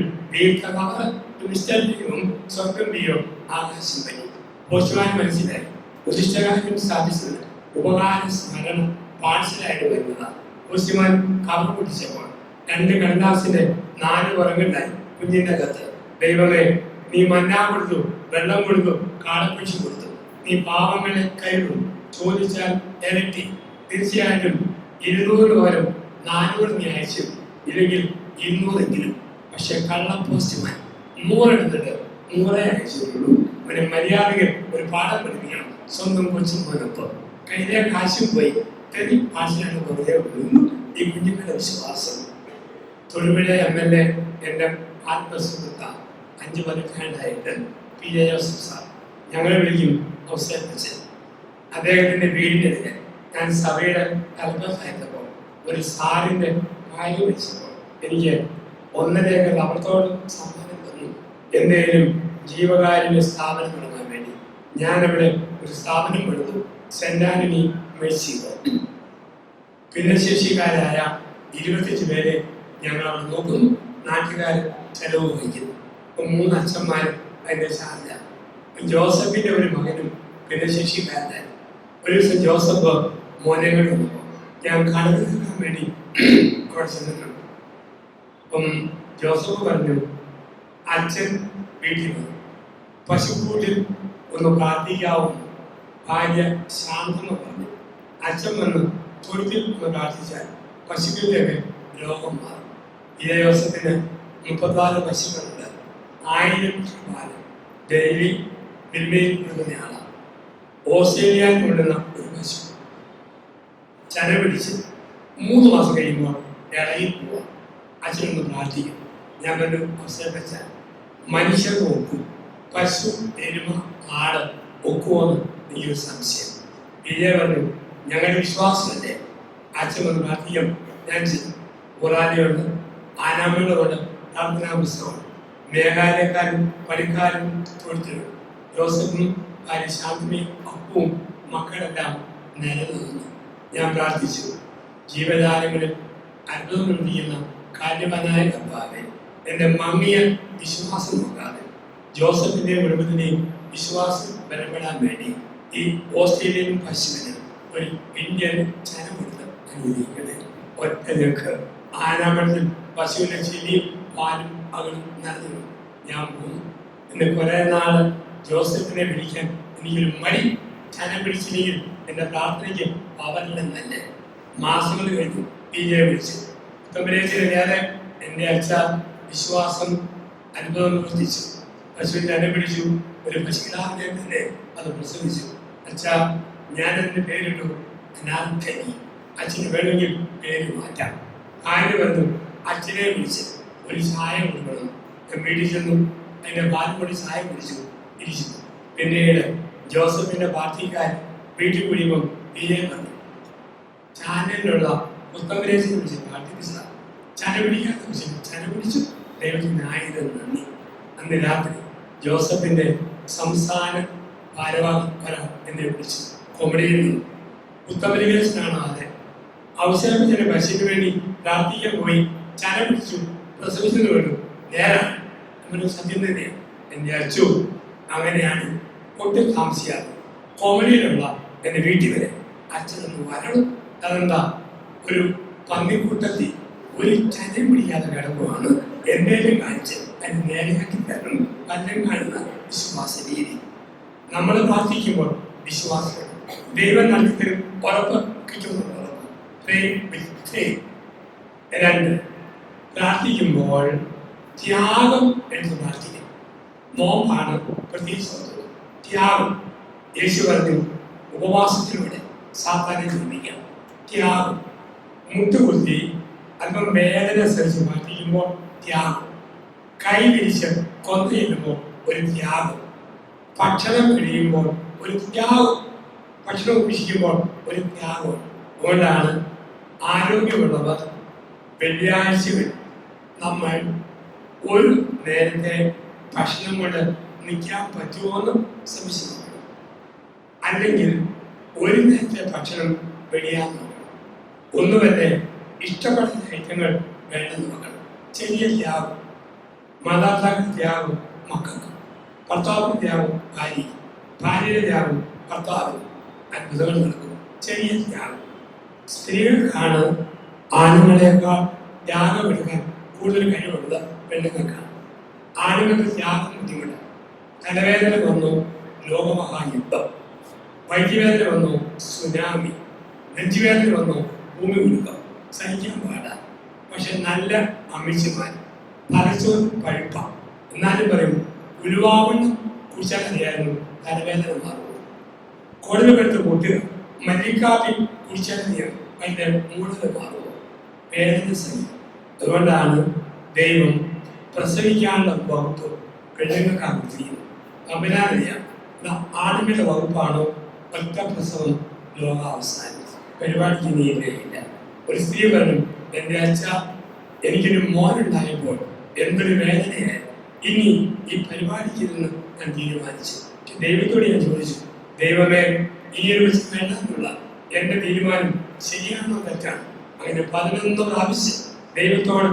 [SPEAKER 1] മിസ്റ്റർ ദൈവം, സ്വർഗം നീയോ ആകാശം വഴി. പോസ്റ്റ്മാൻ മനസ്സിലായി, ഉദ്ദിഷ്ടകാര്യം സാധിച്ചത് ഉപകാര സ്മരണ പാഴ്സലായിട്ട് വരുന്നതാണ്. പോസ്റ്റ്മാൻ കവർ പൊട്ടിച്ചപ്പോൾ 2 കടലാസിന്റെ 4 പുറങ്ങളുണ്ടായി. കുഞ്ഞിന്റെ കത്ത്, ദൈവമേ, നീ മന്നാ കൊടുത്തു, വെള്ളം കൊടുത്തു, കാടപ്പിച്ചു കൊടുത്തു. നീ പാവങ്ങളെ കരുതും, ചോദിച്ചാൽ ഇരട്ടി. തീർച്ചയായിട്ടും 200 പകരം 400 നീ അയച്ചു, ഇല്ലെങ്കിൽ 200 പക്ഷെ കള്ള പോസ്റ്റ്മാൻ 100 എടുത്തിട്ട് 100 അയച്ചിട്ടുള്ളൂ. അവനെ മര്യാദകൾ ഒരു പാഠം പഠിപ്പിക്കണം. സ്വന്തം കൊച്ചുമോനൊപ്പം കയ്യിലെ കാശും പോയി തെറി ഭാഷയാണ് വെറുതെ വരുന്നു. ഈ കുഞ്ഞുങ്ങളുടെ വിശ്വാസം. തൊടുപുഴ MLA എൻ്റെ ആത്മസുഹൃത്ത 5 പതിറ്റാണ്ടായിട്ട് PA ജോസഫ് സാർ, ഞങ്ങളെ വിളിക്കും അവസരപ്പിച്ചത്. അദ്ദേഹത്തിൻ്റെ വീടിനെതിരെ ഞാൻ സഭയുടെ തലപ്പത്തായിരുന്നപ്പോൾ ഒരു സാറിൻ്റെ കാര്യം വെച്ചപ്പോൾ എനിക്ക് 1.5 ഏക്കർ അവർത്തോട് സമ്മാനം തന്നു. എന്തെങ്കിലും ജീവകാരുണ്യ സ്ഥാപനം തുടങ്ങാൻ വേണ്ടി ഞാനവിടെ ഒരു സ്ഥാപനം എടുത്തു. സെന്റ് ആന്റണി മെഴ്സിയിൽ. ഭിന്നശേഷിക്കാരായ 25 പേരെ ഞങ്ങൾ അവിടെ നോക്കുന്നു. നാട്ടുകാർ ചെലവ് വഹിക്കുന്നു. 3 അച്ഛന്മാരും അതിൻ്റെ ചാർജ. ജോസഫിന്റെ ഒരു മകനും ഭിന്നശേഷിക്കാരനായിരുന്നു. ഒരു ദിവസം ജോസഫ് മോനങ്ങൾ വന്നപ്പോൾ ഞാൻ കടന്നു നിൽക്കാൻ വേണ്ടി അവിടെ ചെന്നിട്ടുണ്ട്. അപ്പം ജോസഫ് പറഞ്ഞു, അച്ഛൻ വീട്ടിൽ വന്നു, പശുക്കൂട്ടിൽ ഒന്ന് പ്രാർത്ഥിക്കാവുന്നു. ഭാര്യ ശാന്തമ പറഞ്ഞു, അച്ഛൻ വന്ന് തൊഴുത്തിൽ ഒന്ന് പ്രാർത്ഥിച്ചാൽ പശുക്കളുടെയൊക്കെ രോഗം മാറും. ഇതേ ദിവസത്തിന് 34 പശുക്കളുണ്ട്. 1000 പാല് ഡെയിലി മിൽമയിൽ കൊണ്ടുവന്നയാളാണ്. ഓസ്ട്രേലിയയിൽ കൊണ്ടുവന്ന ഒരു പശു ചന പിടിച്ച് 3 മാസം കഴിയുമ്പോൾ ഇളകി പോവാം. അച്ഛനൊന്ന് പ്രാർത്ഥിക്കും. ഞാൻ ഒരു അവസരം വെച്ചാൽ മനുഷ്യർക്ക് ഒക്കും, പശു, എരുമ, ആട് ഒക്കുമെന്ന് എനിക്കൊരു സംശയം. വിജയ പറഞ്ഞു ഞങ്ങളുടെ വിശ്വാസമല്ലേ, അച്ഛൻ വന്ന് പ്രാർത്ഥിക്കാം. ഞാൻ ഖുറാനുണ്ട്, ആനാമകളുണ്ട്, പ്രാർത്ഥനാ പുസ്തകമാണ്. മേഘാലയക്കാരും പണിക്കാരും തൊഴുത്തിലും ജോസഫും ഭാര്യ ശാന്തിയും അപ്പവും മക്കളെല്ലാം നിലനിന്നു. ഞാൻ പ്രാർത്ഥിച്ചു, ജീവജാലങ്ങളിൽ അത്ഭുതങ്ങൾ ചെയ്യുന്ന കാര്യവനായ കർത്താവേ, എൻ്റെ മങ്ങിയ വിശ്വാസം നോക്കാതെ ജോസഫിൻ്റെയും കുടുംബത്തിൻ്റെയും വിശ്വാസം ബലപ്പെടാൻ വേണ്ടി ഈ ഓസ്ട്രേലിയൻ പശുവിന് ഒരു ഇന്ത്യൻ ചനമെടുത്ത് അനുവദിക്കണേ. ഒറ്റ നിൽക്ക് ആനാമത്തിൽ പശുവിൻ്റെ ചെല്ലിയും പാലും അകളും നടന്നു. ഞാൻ പോകുന്നു. എന്നെ കുറേ നാൾ ജോസഫിനെ വിളിക്കാൻ എനിക്കൊരു മടി. ചനം പിടിച്ചില്ലെങ്കിൽ എൻ്റെ പ്രാർത്ഥനയ്ക്ക് പവരില്ലെന്നല്ല. മാസങ്ങൾ കഴിഞ്ഞു വിജയ വിളിച്ചു. നേരെ എൻ്റെ അച്ഛ വിശ്വാസം അത്ഭുതം പ്രവർത്തിച്ചു. പശുവിനെ ചനം പിടിച്ചു. ഒരു പശുക്കിടാവിനെ തന്നെ അത് പ്രസവിച്ചു. അച്ഛാ ഞാൻ എൻ്റെ പേരിട്ടു അനാഥനി. അച്ഛന് വേണമെങ്കിൽ പേര് മാറ്റാം. ആര് പറഞ്ഞു അച്ഛനെ വിളിച്ച് ഒരു ചായ കൊടുക്കണം. ഞാൻ വീട്ടിൽ ചെന്നു. അതിൻ്റെ പാൽ കൂടി ചായ കുടിച്ചു ഇരിച്ചു. പിന്നീട് ജോസഫിൻ്റെ പാർട്ടിക്കാർ വീട്ടിൽ കുടിയുമ്പം വിജയം പറഞ്ഞു ചാനലിലുള്ള പുസ്തകരേശനെ വിളിച്ച് പ്രാർത്ഥിപ്പിച്ച ചന പിടിക്കാത്ത വിളിച്ചു. ചന പിടിച്ചു. ദൈവത്തിന് 1000 നന്ദി. അന്ന് രാത്രി ജോസഫിൻ്റെ സംസ്ഥാന ഭാരവാഹി എന്നെ വിളിച്ചു. കോമഡിയിൽ നിന്നു ഉത്തമരിവേശനാണ് ആദ്യം. അവസരത്തിന് പശുവിന് വേണ്ടി പ്രാർത്ഥിക്കാൻ പോയി. ചന പിടിച്ചു. പ്രസവിച്ചത് വേണ്ടു. നേരാണ്. നമ്മുടെ സത്യം തന്നെയാണ്. എൻ്റെ അച്ചു അങ്ങനെയാണ്. ഒട്ടും താമസിയാതെ കോമഡിയിലുള്ള എൻ്റെ വീട്ടിൽ വരെ അച്ഛനൊന്ന് വരണം. അതെന്താ, ഒരു പന്നിക്കൂട്ടത്തിൽ ഒരു ചനം പിടിക്കാതെ കിടക്കുവാണ്. എന്തെങ്കിലും കാണിച്ച് അതിന് നേരെയാക്കി തരണം. പലരും കാണുന്ന വിശ്വാസ രീതി. നമ്മൾ പ്രാർത്ഥിക്കുമ്പോൾ വിശ്വാസം ദൈവം നൽകിത്തരും. ഉറപ്പ് കിട്ടുന്നുണ്ട്. ഉറപ്പ്. 2 പ്രാർത്ഥിക്കുമ്പോൾ ത്യാഗം എടുത്ത് പ്രാർത്ഥിക്കും. നോമ്പാണ് പ്രതീക്ഷ. ത്യാഗം യേശു പറഞ്ഞു ഉപവാസത്തിലൂടെ സാത്താനെ നിർമ്മിക്കാം. ത്യാഗം മുട്ടുകുത്തി അല്പം വേദന സഹിച്ച് പ്രാർത്ഥിക്കുമ്പോൾ ത്യാഗം. കൈ വിരിച്ച് കൊന്നു ചെല്ലുമ്പോൾ ഒരു ത്യാഗം. ഭക്ഷണം കഴിയുമ്പോൾ ഒരു ത്യാഗം. ഭക്ഷണം ഉപേക്ഷിക്കുമ്പോൾ ഒരു ത്യാഗം. അതുകൊണ്ടാണ് ആരോഗ്യമുള്ളവർ വെള്ളിയാഴ്ചകൾ നമ്മൾ ഒരു നേരത്തെ ഭക്ഷണം കൊണ്ട് നിൽക്കാൻ പറ്റുമോയെന്ന് സംശയമാണ്. അല്ലെങ്കിൽ ഒരു നേരത്തെ ഭക്ഷണം വെടിയാൻ നോക്കണം. ഒന്നുമല്ലേ ഇഷ്ടപ്പെടുന്ന ഐറ്റങ്ങൾ വേണ്ടെന്ന് നോക്കണം. ചെറിയ ത്യാഗം. മാതാപിതാക്കളുടെ ത്യാഗം മക്കൾക്ക്, ഭർത്താവിൻ്റെ ത്യാഗം ഭാര്യ, ഭാര്യയുടെ ത്യാഗം ഭർത്താവിന്. അത്ഭുതങ്ങൾ നടക്കും. ചെറിയ ത്യാഗം. സ്ത്രീകൾക്കാണ് ആണുങ്ങളെക്കാൾ ത്യാഗമെടുക്കാൻ കൂടുതൽ കഴിവുള്ളത് പെണ്ണുങ്ങൾക്കാണ്. ആണുങ്ങൾക്ക് ത്യാഗം ബുദ്ധിമുട്ട്. തലവേദന വന്നു ലോകമഹായുദ്ധം, വൈദ്യവേദന വന്നു സുനാമി, നെഞ്ചുവേദന വന്നു ഭൂമി ഉരുക്കം. സഹിക്കാൻ പാടാ. പക്ഷെ നല്ല അമിച്ചമാർ തലച്ചോറ് പഴുപ്പ. എന്നാലും പറയും ഉരുവാവണ്ണം കുടിച്ചാൽ അറിയായിരുന്നു തലവേദന മാറും. കൊടുമെടുത്ത് കൂട്ടുക. മല്ലിക്കാപ്പി കുടിച്ചാൽ അറിയാം അതിൻ്റെ മൂടൽ മാറുമോ. വേദന സഹിക്കും. അതുകൊണ്ടാണ് ദൈവം പ്രസവിക്കാനുള്ള വകുപ്പ് പെണ്ണുങ്ങൾക്കാണ് ചെയ്യുന്നത്. അഭിനാനറിയാം. ആണുങ്ങളുടെ വകുപ്പാണോ ഒറ്റ പ്രസവം ലോകാവസാനം. പരിപാടിക്ക് നീങ്ങുകയില്ല. ഒരു സ്ത്രീ പറഞ്ഞു എൻ്റെ അച്ഛ എനിക്കൊരു മോനുണ്ടായപ്പോൾ എന്തൊരു വേദനയായി. ഇനി ഈ പരിപാടിക്ക് നിന്ന് ഞാൻ തീരുമാനിച്ചു. ദൈവത്തോട് ഞാൻ ചോദിച്ചു, ദൈവമേ ഈ ഒരു വേണ്ടെന്നുള്ള എൻ്റെ തീരുമാനം ശരിയാണോ തെറ്റാണ്? അങ്ങനെ 11 പ്രാവശ്യം ദൈവത്തോട്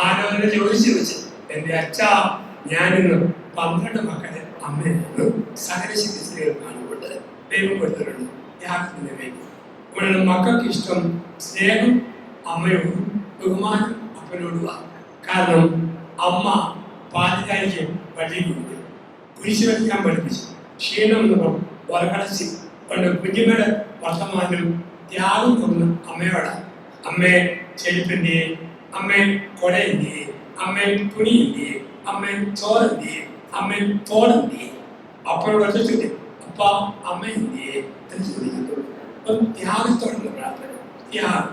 [SPEAKER 1] ആലോചന ചോദിച്ചു വെച്ച് എൻ്റെ അച്ഛ ഞാനിന്ന് 12 മക്കളെ അമ്മയാണ് സകലശക്തി സ്ത്രീകൾ കാണുകൊണ്ടത് ദൈവം കൊടുത്തിട്ടുണ്ട് ത്യാഗത്തിന് വേണ്ടി. ഇവിടെ മക്കൾക്ക് ഇഷ്ടം സ്നേഹം അമ്മയോടും ബഹുമാനം അപ്പനോടുമാണ്. കാരണം അമ്മ പാലിതായിക്ക് വഴി കൊടുക്കും. കുരിശ് വയ്ക്കാൻ പഠിപ്പിച്ചു. ക്ഷീണം എന്ന് ഉറക്കടച്ച് കൊണ്ട് കുഞ്ഞുങ്ങളുടെ വർത്തമാനം ത്യാഗം തോന്നുന്ന അമ്മയോടാണ്. അമ്മേ ചെരുപ്പിൻ്റെ, അമ്മേ കൊടയിൻ്റെ, അമ്മേ തുണിയിൻ്റെ, അമ്മേ ചോറിൻ്റെ, അമ്മേ തോടിൻ്റെ. അപ്പോഴോട് ചോദിച്ചിട്ട് അപ്പ അമ്മയിൻ്റെ എന്ന് ചോദിക്കുന്നു. അപ്പം ത്യാഗത്തോടുള്ള പ്രാർത്ഥന. ത്യാഗം.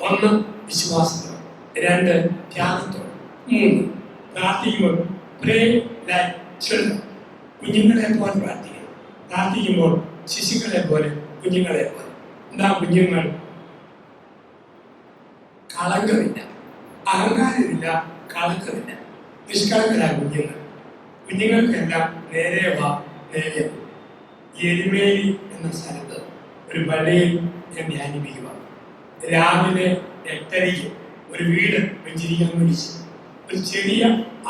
[SPEAKER 1] ഒന്ന് വിശ്വാസത്തോട്, രണ്ട് ത്യാഗത്തോട്, മൂന്ന് പ്രാർത്ഥിക്കുമ്പോൾ പ്രേ ലൈക്ക് ചിൽഡ്രൻ. കുഞ്ഞുങ്ങളെ പോലെ പ്രാർത്ഥിക്കണം. പ്രാർത്ഥിക്കുമ്പോൾ ശിശുക്കളെ പോലെ, കുഞ്ഞുങ്ങളെ പോലെ. എന്താ കുഞ്ഞുങ്ങൾ? കളങ്കമില്ല, അഹങ്കാരമില്ല, കളങ്കമില്ല, നിഷ്കളങ്കരായ കുഞ്ഞുങ്ങൾ. കുഞ്ഞുങ്ങൾക്കെല്ലാം നേരെ വാ, നേരെ വാ. എരുമേലി എന്ന സ്ഥലത്ത് ഒരു പള്ളിയിൽ ഞാൻ ധ്യാനിപ്പിക്കുക. രാവിലെ 8:30 ഒരു വീട് വെച്ചിരിക്കാൻ വിളിച്ചു. ഒരു ചെറിയ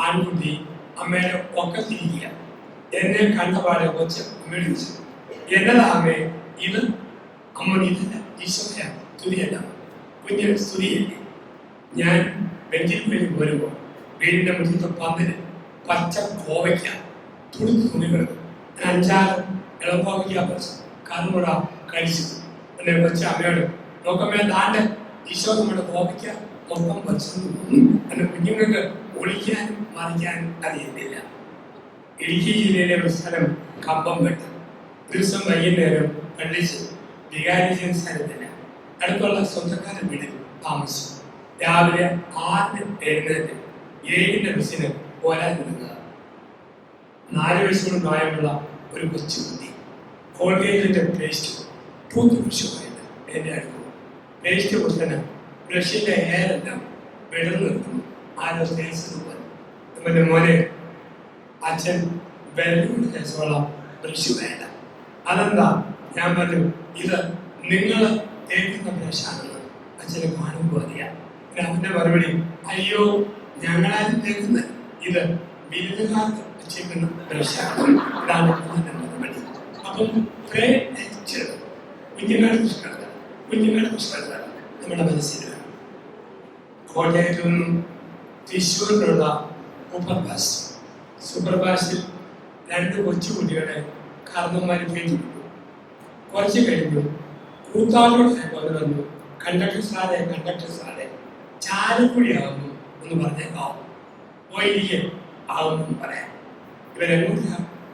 [SPEAKER 1] ആൺകുട്ടി അമ്മയുടെ ഒക്കത്തിരിക്കുക. എന്നെ കണ്ടപാടെ കൊച്ച് അമ്മയോട് ചോദിച്ചു, എന്നതാ അമ്മേ ഇത്? അമ്മ ഇതില്ല, ഈശോയാ, സ്തുതിയല്ല. കുഞ്ഞിന് സ്തുതിയല്ലേ? ഞാൻ ബെഞ്ചിൽ വേണ്ടി പോരുമ്പോൾ വീടിൻ്റെ മുറ്റത്ത് പന്തിന് പച്ച കോവയ്ക്ക തുടുത്ത് തുണി കിടക്കും. ഞാൻ 5-6 ഇളങ്കോവയ്ക്ക പറിച്ചു കറുമുറ കഴിച്ചു. എന്നെ കൊച്ച് അമ്മയോട്, നോക്കമ്മേ താണ്ട് ഈശോ നമ്മുടെ കോവയ്ക്ക മൊത്തം പറിച്ചു. എൻ്റെ കുഞ്ഞുങ്ങൾക്ക് ഒളിക്കാനും മറിക്കാനും അറിയുന്നില്ല. ഇടുക്കി ജില്ലയിലെ ഒരു സ്ഥലം കമ്പംപെട്ട്. ദിവസം വൈകുന്നേരം പള്ളിച്ച് വികാരി സ്ഥലത്തിന് അടുത്തുള്ള സ്വന്തക്കാരുടെ വീട്ടിൽ താമസിച്ചു. രാവിലെ 6 എഴുന്നേറ്റ് 7 ബസ്സിന് പോരാൻ നിൽക്കുക. 4 വയസ്സോട് പ്രായമുള്ള ഒരു കൊച്ചു കുട്ടി കോൾഗേറ്റിന്റെ പേസ്റ്റ് ടൂത്ത് ബ്രഷുമായിട്ട് എൻ്റെ അടുത്ത് പേസ്റ്റ് കൊടുത്തന്നെ ബ്രഷിന്റെ ഹെയറെല്ലാം വിടർന്നു നിൽക്കുന്നു. ആരോ സ്നേഹിച്ചത് പോലെ. നമ്മുടെ മോനെ അച്ഛൻ വെള്ളം കേസോളം ബ്രഷ് വേണ്ട. അതെന്താ? ഞാൻ പറഞ്ഞു, ഇത് നിങ്ങൾ തേക്കുന്ന ബ്രഷാണെന്ന് അച്ഛനെ കാണുമ്പോൾ അറിയാം. അവന്റെ മറുപടി, അയ്യോ ഞങ്ങളാരും തേക്കുന്നത്, ഇത് ബിരുദക്കാർക്ക് വെച്ചേക്കുന്ന ബ്രഷാണ്. ഇതാണ് മറുപടി. അപ്പം കുഞ്ഞുങ്ങളുടെ പുഷ്കരത, കുഞ്ഞുങ്ങളുടെ പുഷ്കരത നമ്മുടെ മനസ്സിൽ വേണം. കോട്ടയത്തു നിന്നും തൃശ്ശൂരിലുള്ള സൂപ്പർ ബാസിൽ 2 കൊച്ചുകുട്ടികളെ കാരണന്മാർ കയറ്റിവിട്ടു. കുറച്ച് കഴിഞ്ഞു കൂത്താളോടെ പോലെ വന്നു, കണ്ടക്ടർ സാറെ ചാലക്കുടി ആകുന്നു എന്ന് പറഞ്ഞേക്കാവും, പോയിരിക്കെ ആവുമെന്ന് പറയാം. ഇവരെങ്ങോട്ട്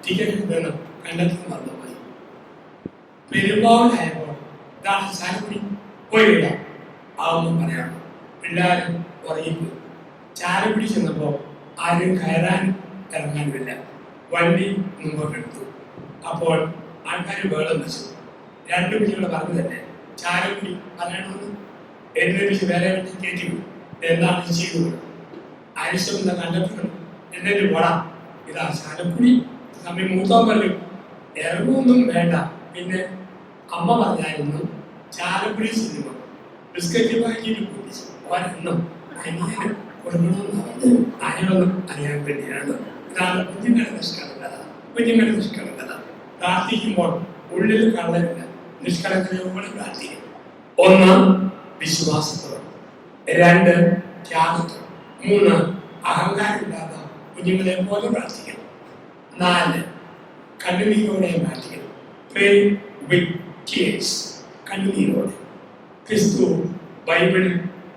[SPEAKER 1] ടിക്കറ്റ് എടുക്കണം കണ്ടക്ടർ മറന്നുപോയി. പെരുമ്പാവൂരായപ്പോൾ ഇതാണ് ചാലക്കുടി, പോയില്ല ആവുമെന്ന് പറയാം. എല്ലാവരും ഉറങ്ങിപ്പോയി. ചാലക്കുടി ചെന്നപ്പോൾ ആരും കയറാനും ഇറങ്ങാനുമില്ല. വണ്ടി മുമ്പോട്ടെടുത്തു. അപ്പോൾ ആൾക്കാർ വേളം വെച്ചു. 2 കുഞ്ഞുങ്ങൾ പറഞ്ഞു തന്നെ ചാലക്കുടി പറയണമെന്ന് എഴുന്നേപ്പിച്ച് വേറെ വണ്ടി കയറ്റി വിടും. എന്താണ് ചെയ്തത്? ആവശ്യമെന്ന കണ്ടക്ടർ എന്നിട്ട് പോടാ, ഇതാ ചാലക്കുടി, തമ്മിൽ മൂത്താൻ പറയും, ഇറങ്ങുമൊന്നും വേണ്ട. പിന്നെ അമ്മ പറഞ്ഞായിരുന്നു ചാലക്കുടി സിനിമ ബിസ്ക്കറ്റ് പാക്കിയിട്ട് കുടിച്ചു ഒരെണ്ണം അനിയന് കൊടുക്കണമെന്ന് പറഞ്ഞ് ആരോന്നും അറിയാൻ വേണ്ടിയാണ്. ഇതാണ് കുഞ്ഞുങ്ങളുടെ നിഷ്കളങ്കത. കുഞ്ഞുങ്ങളുടെ നിഷ്കളങ്കത. പ്രാർത്ഥിക്കുമ്പോൾ ഉള്ളിൽ കള്ളരില്ല, നിഷ്കളങ്കതയോടെ പ്രാർത്ഥിക്കും. 1 വിശ്വാസത്തോടെ, 2 ത്യാഗത്തോടെ, 3 അഹങ്കാരമില്ലാത്ത കുഞ്ഞുങ്ങളെ പോലെ പ്രാർത്ഥിക്കണം. 4 കണ്ണുനീരോടെ പ്രാർത്ഥിക്കണം. Pray with tears. കണ്ണുനീരോടെ. ക്രിസ്തു ബൈബിളിൽ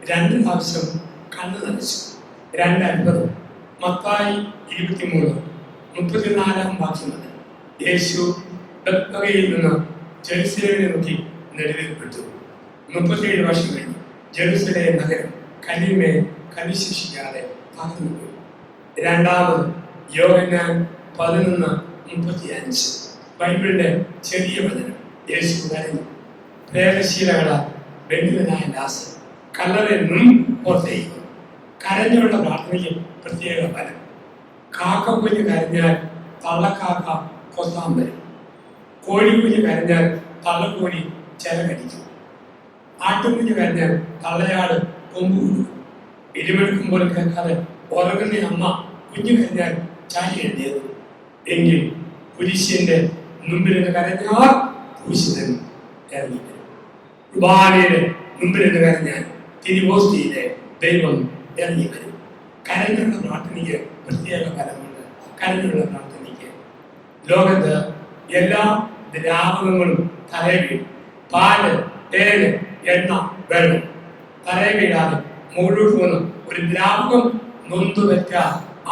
[SPEAKER 1] 2 പ്രാവശ്യം കണ്ണു നനച്ചു. 2:50 മത്തായി 23:34 വാക്യം. യേശു ബത്ലഹേമിൽ നിന്ന് ജെറുസലേമിനെ നോക്കി നെടുവേർപ്പെട്ടു. 37 വർഷം കഴിഞ്ഞു ജെറുസലേം നഗരം കല്ലിന്മേൽ കവിശേഷിക്കാതെ തകർന്നുപോയി. 2 യോഹന്നാൻ 11:35 ബൈബിളിന്റെ ചെറിയ വചനം. യേശു കരഞ്ഞു. പ്രേതശീലകളാൽ ബന്ധുവിനായ ലാസർ കല്ലറയിൽ നിന്നും പുറത്തേക്ക്. കരഞ്ഞുള്ള പ്രാർത്ഥനയ്ക്ക് പ്രത്യേക ഫലം. കാക്കക്കുഞ്ഞ് കരഞ്ഞാൽ തള്ളക്കാക്ക കൊത്താൻ വരും. കോഴിക്കുഞ്ഞ് കരഞ്ഞാൽ തള്ളക്കോഴി ചില കടിക്കും. ആട്ടുകുഞ്ഞ് കരഞ്ഞാൽ തള്ളയാട് കൊമ്പ് കൊടുക്കും. ഇടിമെടുക്കുമ്പോൾ കേൾക്കാതെ ഉറങ്ങുന്ന അമ്മ കുഞ്ഞു കരഞ്ഞാൽ ചാരി എഴുതിയത്. എങ്കിൽ കുരിശിന്റെ മുമ്പിൽ നിന്ന് കരഞ്ഞാൽ കുരിശിന് ഇറങ്ങി വരും. കുർബാനയുടെ മുമ്പിൽ നിന്ന് കരഞ്ഞാൽ തിരുവോസ്തിയിലെ ദൈവം ഇറങ്ങി വരും. കരഞ്ഞുള്ള പ്രാർത്ഥനയ്ക്ക് പ്രത്യേക ഫലമുണ്ട്. കരഞ്ഞുള്ള പ്രാർത്ഥനയ്ക്ക് ലോകത്ത് എല്ലാ ദ്രാവകങ്ങളും തലയിൽ പാല് തേന്, എണ്ണ, വെള്ളം തലയെ വീഴാതെ മുകളിലോട്ട് വന്ന് ഒരു ദ്രാവകം നൊന്തുവെച്ച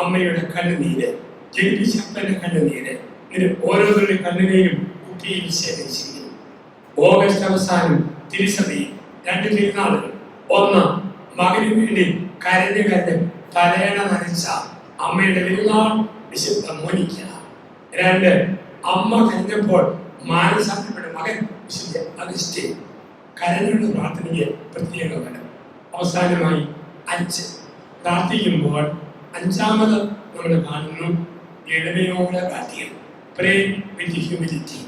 [SPEAKER 1] അമ്മയുടെ കണ്ണുനീര്, ജനിപ്പിച്ചപ്പന്റെ കണ്ണുനീര്, ഇങ്ങനെ ഓരോരുത്തരുടെ കണ്ണുനീരും കുട്ടിയിൽ ശേഖരിച്ചിരിക്കുന്നു. ഓഗസ്റ്റ് അവസാനം തിരുസഭയിൽ 2 തിരുനാളുകൾ. ഒന്ന്, മകന് വേണ്ടി കരഞ്ഞ് തലയണ നനച്ച അമ്മയുടെ തിരുനാൾ വിശുദ്ധ മോനിക്ക. 2, അമ്മ കരഞ്ഞപ്പോൾ മാനസാന്തരപ്പെട്ട മകൻ വിശുദ്ധ അഗസ്റ്റിൻ. കരഞ്ഞുള്ള പ്രാർത്ഥനയ്ക്ക് പ്രത്യേക ഫലം. അവസാനമായി 5, പ്രാർത്ഥിക്കുമ്പോൾ 5ാമത് നമ്മൾ കാണുന്നു എളിമയോടെ പ്രാർത്ഥിക്കണം. പ്രേ വിത്ത് ഹ്യൂമിലിറ്റി,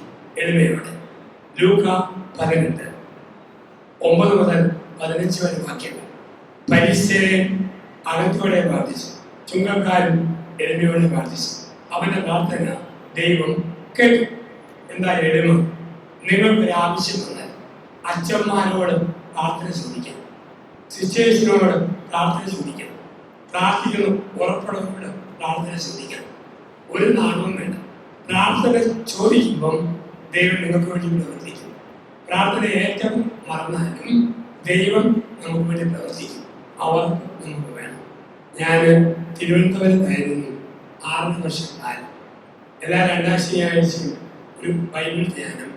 [SPEAKER 1] എളിമയോടെ. ലൂക്ക 18, 9 മുതൽ 15 വരെ വാക്യങ്ങൾ. പരിസരൻ അകത്തോടെ പ്രാർത്ഥിച്ചു, ചുങ്കക്കാരൻ എളിമയോടെ പ്രാർത്ഥിച്ചു. അവന്റെ പ്രാർത്ഥന ദൈവം കേട്ടു. എന്താ എളിമ? നിങ്ങൾക്കൊരു ആവശ്യം വന്നാൽ അച്ഛന്മാരോട് പ്രാർത്ഥന ചോദിക്കണം, സിസ്റ്റേഴ്സിനോട് പ്രാർത്ഥന ചോദിക്കണം, പ്രാർത്ഥിക്കുന്നു ഉറപ്പുള്ളവരോട് പ്രാർത്ഥന ചോദിക്കണം. ഒരു നാണവും വേണ്ട. പ്രാർത്ഥന ചോദിക്കുമ്പം ദൈവം നിങ്ങൾക്ക് വേണ്ടി പ്രവർത്തിക്കും. പ്രാർത്ഥന ഏറ്റവും മറന്നാലും ദൈവം നമുക്ക് വേണ്ടി പ്രവർത്തിക്കും. അവർ നമുക്ക് വേണം. ഞാൻ തിരുവനന്തപുരത്തായിരുന്നു 6 വർഷക്കാലം. എല്ലാ 2ാം ശനിയാഴ്ചയും ഒരു ബൈബിൾ ധ്യാനം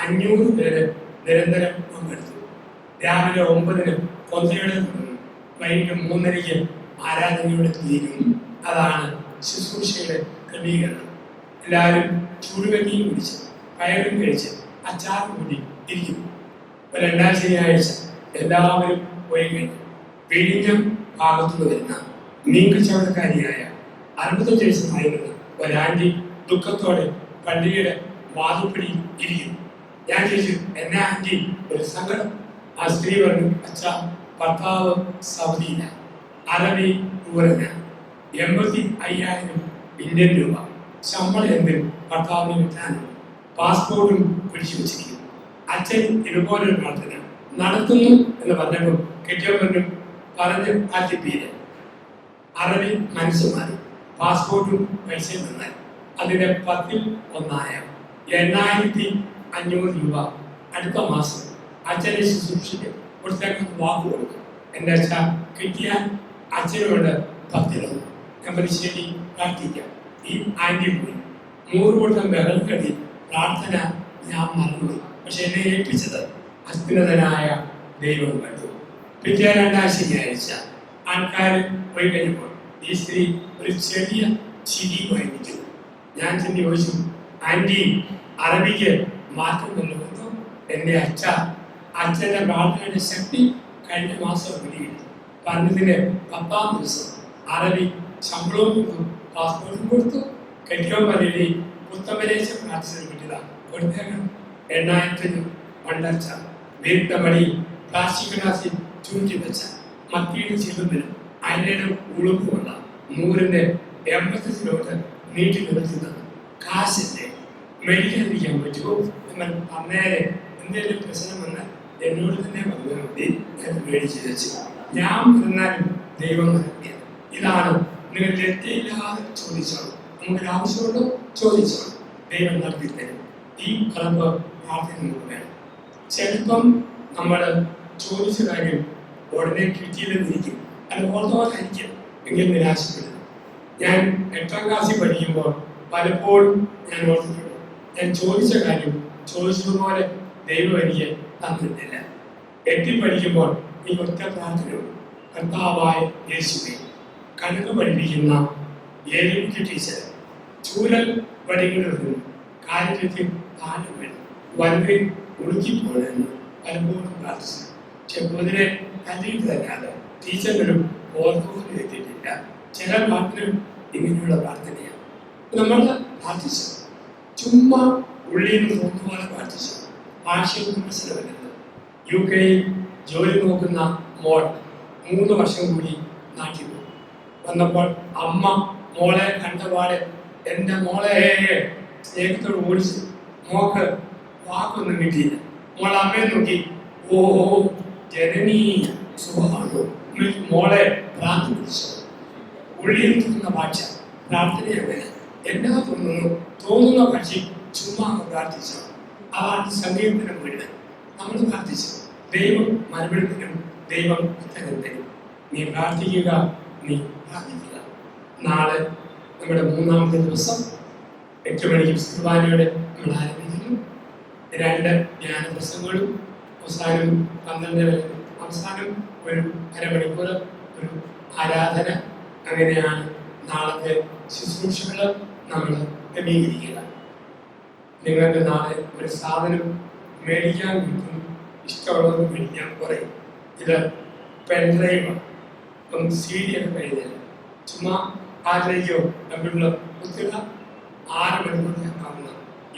[SPEAKER 1] 500 പേര് നിരന്തരം പങ്കെടുത്തു. രാവിലെ 9-ന് കൊന്തയുടെ തുടങ്ങും, വൈകിട്ട് 3:30-ക്ക് ആരാധനയുടെ തീരും. അതാണ് ശുശ്രൂഷയുടെ ക്രമീകരണം. എല്ലാവരും ചൂടുകഞ്ഞിയും കുടിച്ച് പയറും കഴിച്ച് അച്ചാറും കൂടി ഇരിക്കും. 2ാം ശനിയാഴ്ച എല്ലാവരും പോയി കഴിഞ്ഞു. വിഴിഞ്ഞം ഭാഗത്തുനിന്ന് വരുന്ന മീൻകച്ചവടക്കാരിയായ 65 വയസ്സായിരുന്ന ഒരാൻറ്റി ദുഃഖത്തോടെ പള്ളിയുടെ വാതുപ്പടി ഇരിക്കും. ഞാൻ ചോദിച്ചു, എന്നാ ആൻറ്റി ഒരു സങ്കടം? ആ സ്ത്രീ പറഞ്ഞു, അച്ഛാ, ഭർത്താവ് സൗദിയില, അറബി ഊരന, 85,000 ഇന്ത്യൻ രൂപ ശമ്പളം എന്തിനും ഭർത്താവിന് കിട്ടാനും പാസ്പോർട്ടും പിടിച്ചു വെച്ചിരിക്കുന്നു. അച്ഛൻ ഇതുപോലൊരു പ്രാർത്ഥന നടത്തുന്നു എന്ന് പറഞ്ഞപ്പോൾ കെട്ടിയവരും പറഞ്ഞ് ആറ്റിപ്പീര്. അറബി മനസ്സുമാറി പാസ്പോർട്ടും പൈസയും തന്നാൽ അതിന്റെ 10-ൽ 1 8,500 രൂപ അടുത്ത മാസം അച്ഛനെ ശുശ്രൂഷിക്ക് കൊടുത്തേക്ക് വാക്ക് കൊടുക്കും. എൻ്റെ അച്ഛ കിട്ടിയാൽ അച്ഛനോട് 10-ൽ 1. ഞാൻ പരിശീലി പ്രാർത്ഥിക്കാം. ഈ ആൻറ്റി പോയി 100 കൂട്ടം ബഹളം കെട്ടി പ്രാർത്ഥന ഞാൻ മറന്നു. പക്ഷെ എന്നെ ഏൽപ്പിച്ചത് അത്യുന്നതനായ ദൈവം കണ്ടു. പിറ്റേ 2ാം ശനിയാഴ്ച ആൾക്കാർ പോയി കഴിഞ്ഞപ്പോൾ ഈ സ്ത്രീ ഒരു ചെറിയ ചിരി വാങ്ങിച്ചു. ഞാൻ ചെന്ന് ചോദിച്ചു, ആൻറ്റി, അറബിക്ക് മാറ്റം കൊണ്ടുവന്നു. എൻ്റെ അച്ഛൻ്റെ പ്രാർത്ഥനയുടെ ശക്തി കഴിഞ്ഞ മാസം പിടികിട്ടി. പറഞ്ഞതിന് 10-ാം ദിവസം അറബി ശമ്പളവും കൊടുത്തു, പാസ്പോർട്ടും കൊടുത്തു. കെട്ടിയോ പള്ളിയിൽ പുത്തമ്പലേശ പ്രാർത്ഥന കിട്ടിയതാണ് കൊടുത്തേക്കണം. 8,000 മണ്ടച്ച വീടിന്റെ മണി പ്ലാസ്റ്റിക് ഗ്ലാസിൽ ചൂണ്ടി വെച്ച മത്തിയുടെ ചെറുമ്പിനും അരയുടെ ഉളുപ്പുമുള്ള 100-ന്റെ 85 നീട്ടി നിവർത്തുന്നത് കാശിന്റെ മേടിക്കാതിരിക്കാൻ പറ്റുമോ? നിങ്ങൾ അന്നേരെ എന്തെങ്കിലും പ്രശ്നം വന്നാൽ എന്നോട് തന്നെ പറഞ്ഞാൽ മതി, ഞാൻ മേടിച്ചു വെച്ചു. ഞാൻ പറഞ്ഞാലും ദൈവം നൽകിയത്. ഇതാണ് നിങ്ങൾ തെറ്റില്ലാതെ ചോദിച്ചോളൂ. നമുക്കൊരു ആവശ്യമുണ്ടോ ചോദിച്ചോളൂ, ദൈവം നടത്തി തരും. ഈ കലമ്പ് പ്രാർത്ഥന നമുക്ക് വേണം. ചിലപ്പം നമ്മൾ ചോദിച്ച കാര്യം ഉടനെ കിട്ടിയില്ലെന്നിരിക്കും, അത് ഓർത്തോലായിരിക്കും. എങ്കിൽ നിരാശപ്പെടുന്നു. ഞാൻ 8ാം ക്ലാസ്സിൽ പഠിക്കുമ്പോൾ പലപ്പോഴും ഞാൻ ഓർത്തിട്ടുണ്ട്, ഞാൻ ചോദിച്ച കാര്യം ചോദിച്ചതുപോലെ ദൈവം എനിക്ക് തന്നിട്ടില്ല. 8ൽ പഠിക്കുമ്പോൾ ഈ ഒറ്റ പ്രാർത്ഥനയുള്ളൂ, കർത്താവായ യേശുവേ. കണക്ക് പഠിപ്പിക്കുന്ന ഏലിക്കുട്ടി ടീച്ചർ ചൂരൽ പഠിക്കുന്നത് കാര്യത്തിൽ താഴെ വേണം, വലുതിൽ ഒഴുകിപ്പോണെന്ന് പലപ്പോഴും പ്രാർത്ഥിച്ചു. പക്ഷെ പൊതുവെ കല്ലിട്ട് തരാതെ ടീച്ചറിനും ഓർത്തുകൊണ്ട് എത്തിയിട്ടില്ല. ചില പ്രാർത്ഥനകൾ ഇങ്ങനെയുള്ള പ്രാർത്ഥനയാണ്. നമ്മൾ പ്രാർത്ഥിച്ചു, ചുമ്മാ ഉള്ളിൽ നിന്ന് തോന്നുപോലെ പ്രാർത്ഥിച്ചു, ഭാഷയൊന്നും മനസ്സിലാവുന്നത്. UK ജോലി നോക്കുന്ന മോൾ 3 വർഷം കൂടി നാട്ടിൽ പോയി. വന്നപ്പോൾ അമ്മ മോളെ കണ്ടപാടെ എൻ്റെ മോളെ സ്നേഹത്തോട് ഓടിച്ചു. മോക്ക് വാക്കൊന്നും കിട്ടിയില്ല. മോൾ അമ്മയെ നോക്കി, ഓ ജനനീ സുഖമാണോ? മോളെ പ്രാർത്ഥിച്ചു. ഉള്ളിൽ തോന്നുന്ന ഭാഷ പ്രാർത്ഥന അങ്ങനെ എന്നാ തോന്നുന്നു, തോന്നുന്ന ഭാഷ ചുമ്മാ പ്രാർത്ഥിച്ചു. അതാണ് സങ്കീർത്തനം മുഴുവൻ. നമ്മൾ പ്രാർത്ഥിച്ചു. ദൈവം മറുപടി തരും, ദൈവം ഉത്തരം തരും. നീ പ്രാർത്ഥിക്കുക, നീ പ്രാർത്ഥിക്കുക. നാളെ നമ്മുടെ 3-ാമത്തെ ദിവസം 8 മണിക്ക് കുർബാനയോടെ നമ്മൾ ആരംഭിക്കുന്നു. 2 ധ്യാന പ്രസംഗങ്ങളും അവസാനം 12 വരെ അവസാനം ഒരു അരമണിക്കൂർ ഒരു ആരാധന. അങ്ങനെയാണ് നാളത്തെ ശുശ്രൂഷകൾ നമ്മൾ ക്രമീകരിക്കുക. നിങ്ങൾക്ക് നാളെ ഒരു സാധനം മേടിക്കാൻ കിട്ടും, ഇഷ്ടമുള്ളത് മേടിക്കാൻ പറയും. ഇത് പെൻഡ്രൈവാണ്, ഇപ്പം CD ഒക്കെ കഴിഞ്ഞാൽ ചുമ്മാ ആരിലേക്കോ കമ്പ്യൂട്ടറിലോ കുത്തുക. 6 മണിക്കൂർ കേൾക്കാവുന്ന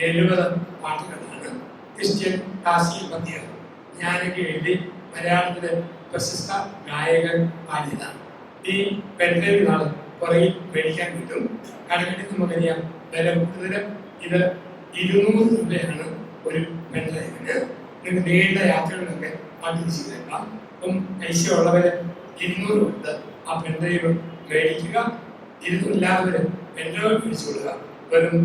[SPEAKER 1] 70 പാട്ടുകളാണ് ക്രിസ്ത്യൻ ക്ലാസിക്കൽ പദ്യം. ഞാനൊക്കെ എഴുതി മലയാളത്തിലെ പ്രശസ്ത ഗായകൻ പാടിയതാണ്. ഈ പെൻഡ്രൈവ് നാളെ പുറകിൽ മേടിക്കാൻ കിട്ടും. കടകളിൽ നമുക്കറിയാം വില കൂടുതലും. ഇത് 200 രൂപയാണ് ഒരു പെൻഡ്രൈവിന്. നിങ്ങൾക്ക് നീണ്ട യാത്രകളിലൊക്കെ പാട്ട് ചെയ്തേക്കാം. അപ്പം പൈസ ഉള്ളവര് 200 ഉണ്ട്. ആ പെൻഡ്രൈവ് മേടിക്കുക. 200 ഇല്ലാത്തവര് പെൻഡ്രൈവ് മേടിച്ചു കൊടുക്കുക. വെറും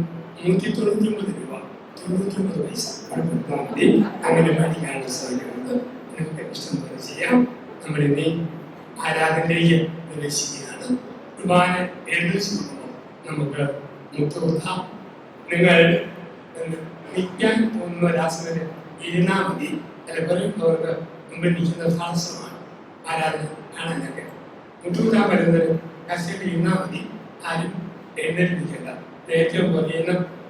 [SPEAKER 1] 199 രൂപ 99 പൈസ കടപ്പെടുത്താൻ മതി. അങ്ങനെ മേടിക്കാനുള്ള സൗകര്യമുണ്ട്. നിങ്ങൾക്ക് ഇഷ്ടം പോലെ ചെയ്യാം. നമ്മൾ ഇനി ആരാധനയിലേക്ക് പ്രവേശിക്കുകയാണ്. കുർബാന എഴുന്നേൽച്ച് നമുക്ക് മുട്ടുകൊടുക്കാം. നിങ്ങൾ നിൽക്കാൻ പോകുന്ന ഒരാസനത്തിൽ ഇരുന്നാൽ മതി. ചിലവർക്ക് മുമ്പിൽ നിൽക്കുന്ന താമസമാണ് ആരാധന കാണാനൊക്കെ. മുട്ടുകൂട്ടാൻ വരുന്നത് കസ്റ്റഡിയിൽ ഇരുന്നാൽ മതി. ആരും എഴുന്നേറ്റ് നിൽക്കേണ്ട. ഏറ്റവും വലിയ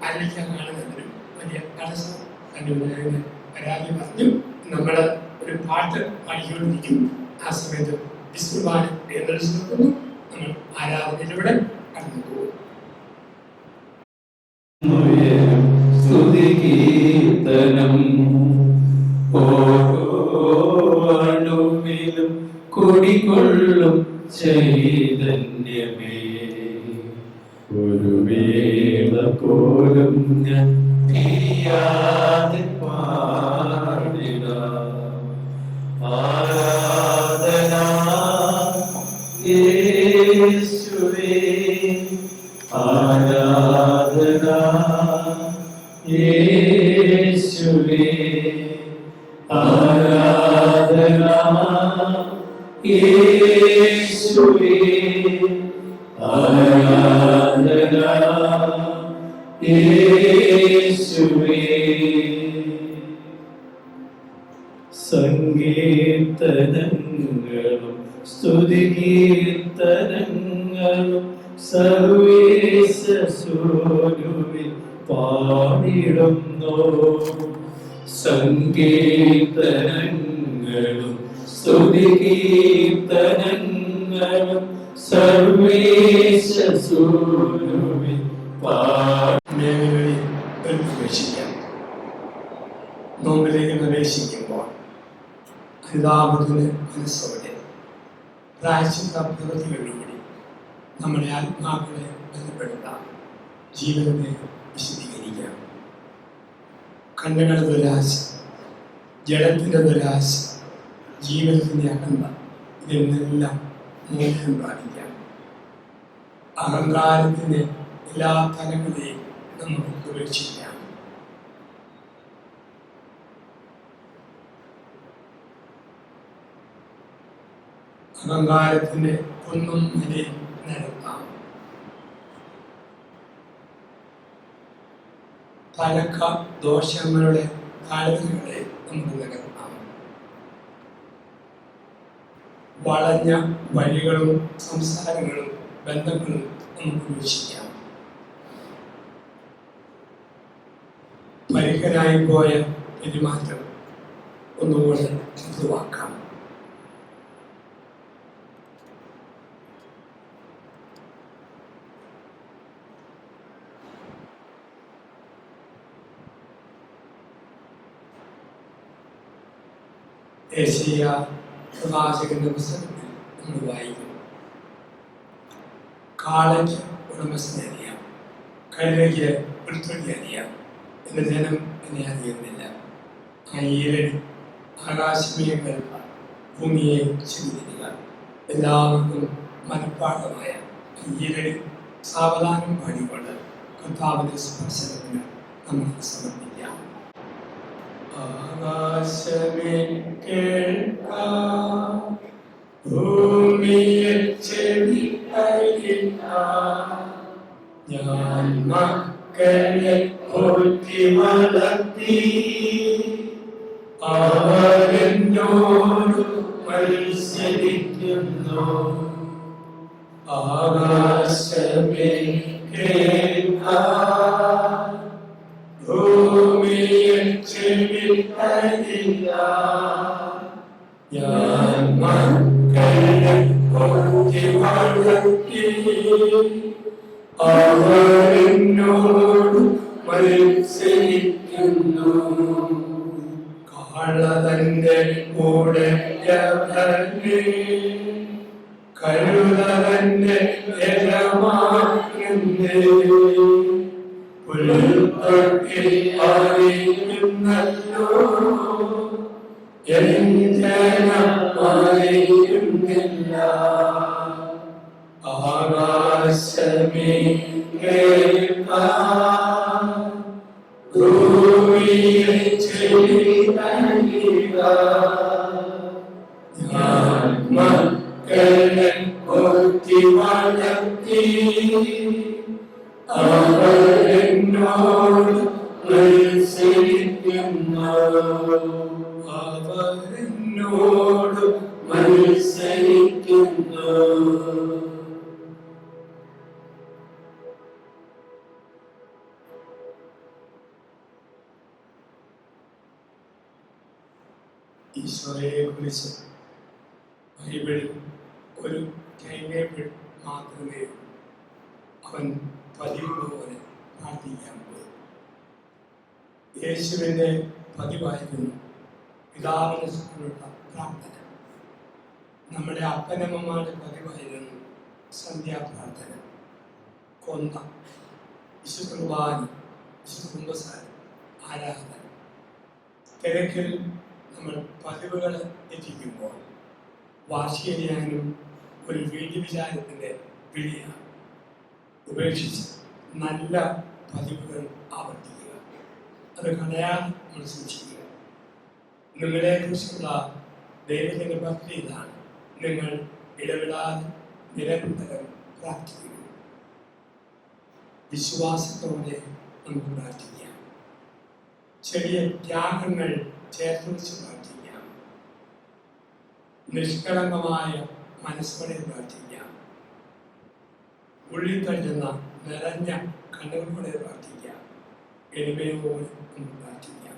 [SPEAKER 1] ആരംഭിക്കാൻ കാണുന്നതിനും വലിയ തടസ്സം കണ്ടുപിടിക്കുന്ന പരാതി പറഞ്ഞു. നമ്മൾ ഒരു പാട്ട് പാടിക്കൊണ്ടിരിക്കും. ആ സമയത്ത് വിസ്തുവാൻ എഴുന്നേൽച്ച് നിൽക്കുന്നു. നമ്മൾ ആരാധനയിലൂടെ കടന്നു പോകും.
[SPEAKER 2] സ്തുതികീർത്തനം ഓരോടുവിലും കുടികൊള്ളും ചൈതന്യമേ, ഒരു വേള പോലും ഞാൻ തിരിയാതെ പാടിടാം. ആരാധന യേശുവേ, ആരാധന യേശുവേ, ആരാധന യേശുവേ, ആരാധന യേശുവേ. സങ്കീർത്തനങ്ങളും സ്തുതികീർത്തനങ്ങളും സർവേശ്വരൂവിൽ പാടിടുന്നു. സങ്കീർത്തനങ്ങളും സ്തുതികീർത്തനങ്ങളും സർവേശ്വരൂവിൽ
[SPEAKER 1] പ്രവേശിക്കാം. നോമ്പിലേക്ക് പ്രവേശിക്കുമ്പോൾ അനുതാപത്തിന് മനസ്സോടെ പ്രായശ്ചിത്ത പ്രവൃത്തികളിലൂടെ നമ്മുടെ ആത്മാക്കളെ ബന്ധപ്പെടുത്താം. ജീവിതത്തെ വിശദീകരിക്കാം. കണ്ണുകളുടെ ദുരാശ, ജഡത്തിൻ്റെ ദുരാശ, ജീവിതത്തിൻ്റെ അകന്ത, ഇതിൽ നിന്നെല്ലാം മോചനം പ്രാപിക്കാം. അഹങ്കാരത്തിൻ്റെ എല്ലാ തലങ്ങളെയും നമുക്ക് ഉപേക്ഷിക്കാം. അഹങ്കാരത്തിൻ്റെ ഒന്നും നിലയിൽ നിരത്താം. പലക്ക ദോഷങ്ങളുടെ താഴ്ന്നുകളെ നമുക്ക് നികത്താം. വളഞ്ഞ വഴികളും സംസാരങ്ങളും ബന്ധങ്ങളും നമുക്ക് വീക്ഷിക്കാം. പരിക്കനായി പോയ പെരുമാറ്റം ഒന്നുകൂടെ മൃദുവാക്കാം. യേശയ്യാ പ്രവാചകന്റെ പുസ്തകത്തിൽ നമ്മൾ വായിക്കും. കാളയ്ക്ക് ഉടമസ്ഥനെ അറിയാം, കഴുതയ്ക്ക് പുൽത്തൊടി അറിയാം, എന്റെ ജനം എന്നെ അറിയുന്നില്ല. ആ ഈരടി ആകാശമേ കേൾപ്പാൻ, ഭൂമിയെ ചിന്തിക്കുക. എല്ലാവർക്കും മനഃപ്പാഠമായ ഈരടി സാവധാനം പാടിക്കൊണ്ട് കർത്താവിന്റെ സ്പർശനത്തിന് നമുക്ക് സമർപ്പിക്കാം. ആകാശമേ കേൾക്കാം, ഭൂമിയെ ചെവിയറിയാം. ഞാൻ മക്കളെ പോറ്റി വളർത്തി, അവരെന്നോട് മത്സരിക്കുന്നു. ആകാശമേ കേൾക്കാം, ഭൂമിയെ ചെവിയറിയാം. ഞാൻ മക്കളെ പോറ്റി വളർത്തി, അവരെന്നോട് മത്സരിക്കുന്നു. കാളതന്റെ കൂടെ കഴുതന്റെ യജമാനന്റെ പുൽത്തൊട്ടിൽ അറിയുന്നല്ലോ, അറിയുന്നില്ല. ആകാശമേ കേൾക്കാം, ഭൂമിയെ ചെവിയറിയുക. ഞാൻ മക്കളെ പോറ്റി വളർത്തി, അവരെന്നോട് മത്സരിക്കുന്നു. അവരെന്നോട് മത്സരിക്കുന്നു. ഈശോയെ കുറിച്ച് ബൈബിളിൽ ഒരു ടൈംടേബിൾ മാത്രമേ അവൻ പതിവ് പോലെ പ്രാർത്ഥിക്കാൻ പോയി. യേശുവിൻ്റെ പതിവായിരുന്നു പിതാവിന് സ്കൂളുള്ള പ്രാർത്ഥന. നമ്മുടെ അപ്പനമ്മമാരുടെ പതിവായിരുന്നു സന്ധ്യാപ്രാർത്ഥന, കൊന്ത, വിശുദ്ധ കുർബാന, വിശുദ്ധ കുമ്പസാരം, ആരാധന. തിരക്കിൽ നമ്മൾ പതിവുകൾ എത്തിക്കുമ്പോൾ വാശിയറിയാനും ഒരു വീട്ടു വിചാരത്തിൻ്റെ വിളിയാണ്. ഉപേക്ഷിച്ച് നല്ല പതിവുകൾ ആവർത്തിക്കുക, അത് കളയാൻ നമ്മൾ സൂക്ഷിക്കുക. നിങ്ങളെക്കുറിച്ചുള്ള ദൈവത്തിൻ്റെ പദ്ധതി ഇതാണ്: നിങ്ങൾ ഇടപെടാതെ നിരന്തരം പ്രാർത്ഥിക്കുക. വിശ്വാസത്തോടെ നമുക്ക് പ്രാർത്ഥിക്കാം. ചെറിയ ത്യാഗങ്ങൾ ചേർത്ത് വെച്ച് പ്രാർത്ഥിക്കാം. നിഷ്കളങ്കമായ മനസ്സോടെ പ്രാർത്ഥിക്കാം. ഉള്ളിൽ തള്ളുന്ന നിറഞ്ഞ കണ്ണുകളോടെ പ്രാർത്ഥിക്കാം. എളിമയോടെ നമുക്ക് പ്രാർത്ഥിക്കാം.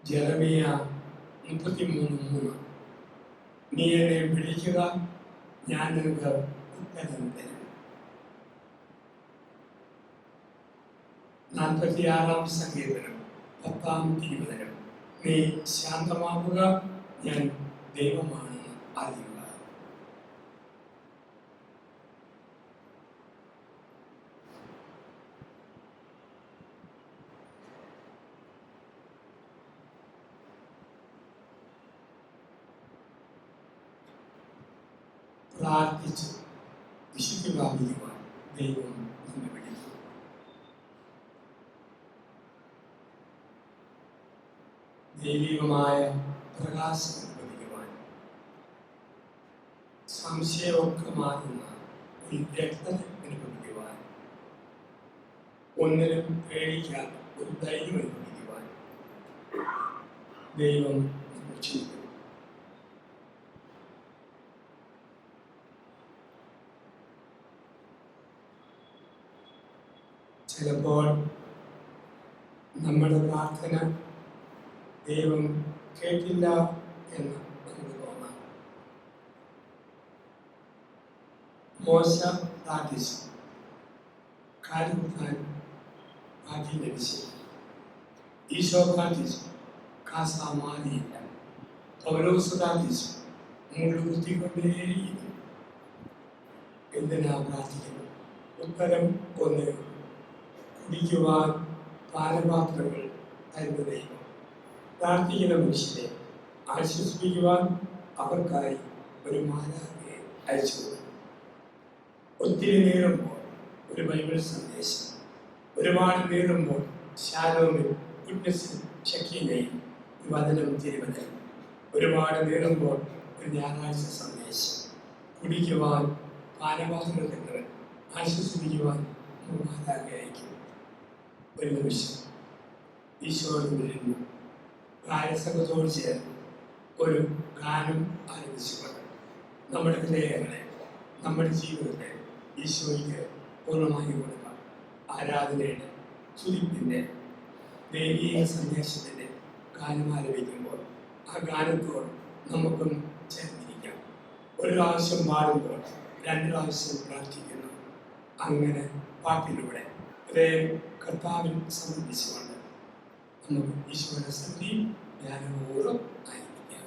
[SPEAKER 1] ജെറമിയ 33:3 നീ എന്നെ വിളിക്കുക, ഞാൻ നിനക്ക് ഉത്തരം തരും. 46-ാം സങ്കീർത്തനം 10-ാം തിരുവചനം നീ ശാന്തമാവുക, ഞാൻ ദൈവമാണെന്ന് അറിയുക. പ്രാർത്ഥിച്ച് വിശുദ്ധി പ്രാപിക്കുവാൻ ദൈവം നമ്മെ വിളിക്കും. ദൈവികമായ പ്രകാശം അനുഭവിക്കുവാൻ സംശയമൊക്കെ മാറുന്ന ഒരു വ്യക്തത അനുഭവിക്കുവാൻ, ഒന്നിനും പേടിക്കാത്ത ഒരു ധൈര്യം അനുഭവിക്കുവാൻ ദൈവം നമ്മൾ ചെയ്തു. ചിലപ്പോൾ നമ്മുടെ പ്രാർത്ഥന ദൈവം കേട്ടില്ല എന്ന് നമുക്ക് തോന്നാം. മോശ പ്രാർത്ഥിച്ചു, കാലുകുത്താൻ ഭാഗ്യം ലഭിച്ചു. ഈശോ പ്രാർത്ഥിച്ചു, കാസാമാരിയില്ല. പൗലോസ് പ്രാർത്ഥിച്ചു, മുള്ളു കുത്തിക്കൊണ്ടേയിരിക്കും. എന്തിനാ പ്രാർത്ഥിക്കുന്നു? ഉത്തരം ഒന്നേ, കുടിക്കുവാൻ പാനപാത്രങ്ങൾ തരുന്ന ദൈവം. പ്രാർത്ഥിക്കുന്ന മനുഷ്യരെ ആശ്വസിപ്പിക്കുവാൻ അവർക്കായി ഒരു മാലാഖയെ അയച്ചു. ഒത്തിരി നേരുമ്പോൾ ഒരു ബൈബിൾ സന്ദേശം. ഒരുപാട് നീളുമ്പോൾ ശാലോമിൽ ഗുഡ്നസിൽ ഷക്കീനയിൽ ഒരു വചനം തിരുവചനം. ഒരുപാട് നീളുമ്പോൾ ഒരു ഞായറാഴ്ച സന്ദേശം. കുടിക്കുവാൻ പാനപാത്രം നിന്നവൻ ആശ്വസിപ്പിക്കുവാൻ മാതാകയായിരിക്കും. ഒരു നിമിഷം ഈശോയോട് വരുന്നു. ഗാനസംഘത്തോട് ചേർന്ന് ഒരു ഗാനം ആരംഭിച്ചുകൊണ്ട് നമ്മുടെ ഹൃദയങ്ങളെ, നമ്മുടെ ജീവിതത്തെ ഈശോയ്ക്ക് പൂർണ്ണമായി കൊടുക്കാം. ആരാധനയുടെ, സ്തുതിപ്പിൻ്റെ, ദൈവീക സന്ദേശത്തിൻ്റെ ഗാനം ആരംഭിക്കുമ്പോൾ ആ ഗാനത്തോട് നമുക്കും ചേർന്നിരിക്കാം. ഒരു പ്രാവശ്യം പാടുമ്പോൾ 2 പ്രാവശ്യം പ്രാർത്ഥിക്കുന്നു. അങ്ങനെ പാട്ടിലൂടെ ഹൃദയം കർത്താവിൽ സമർപ്പിച്ചുകൊണ്ട് നമുക്ക് ഈശോയുടെ സന്ധി ധ്യാനപൂർവ്വം ആയിരിക്കാം.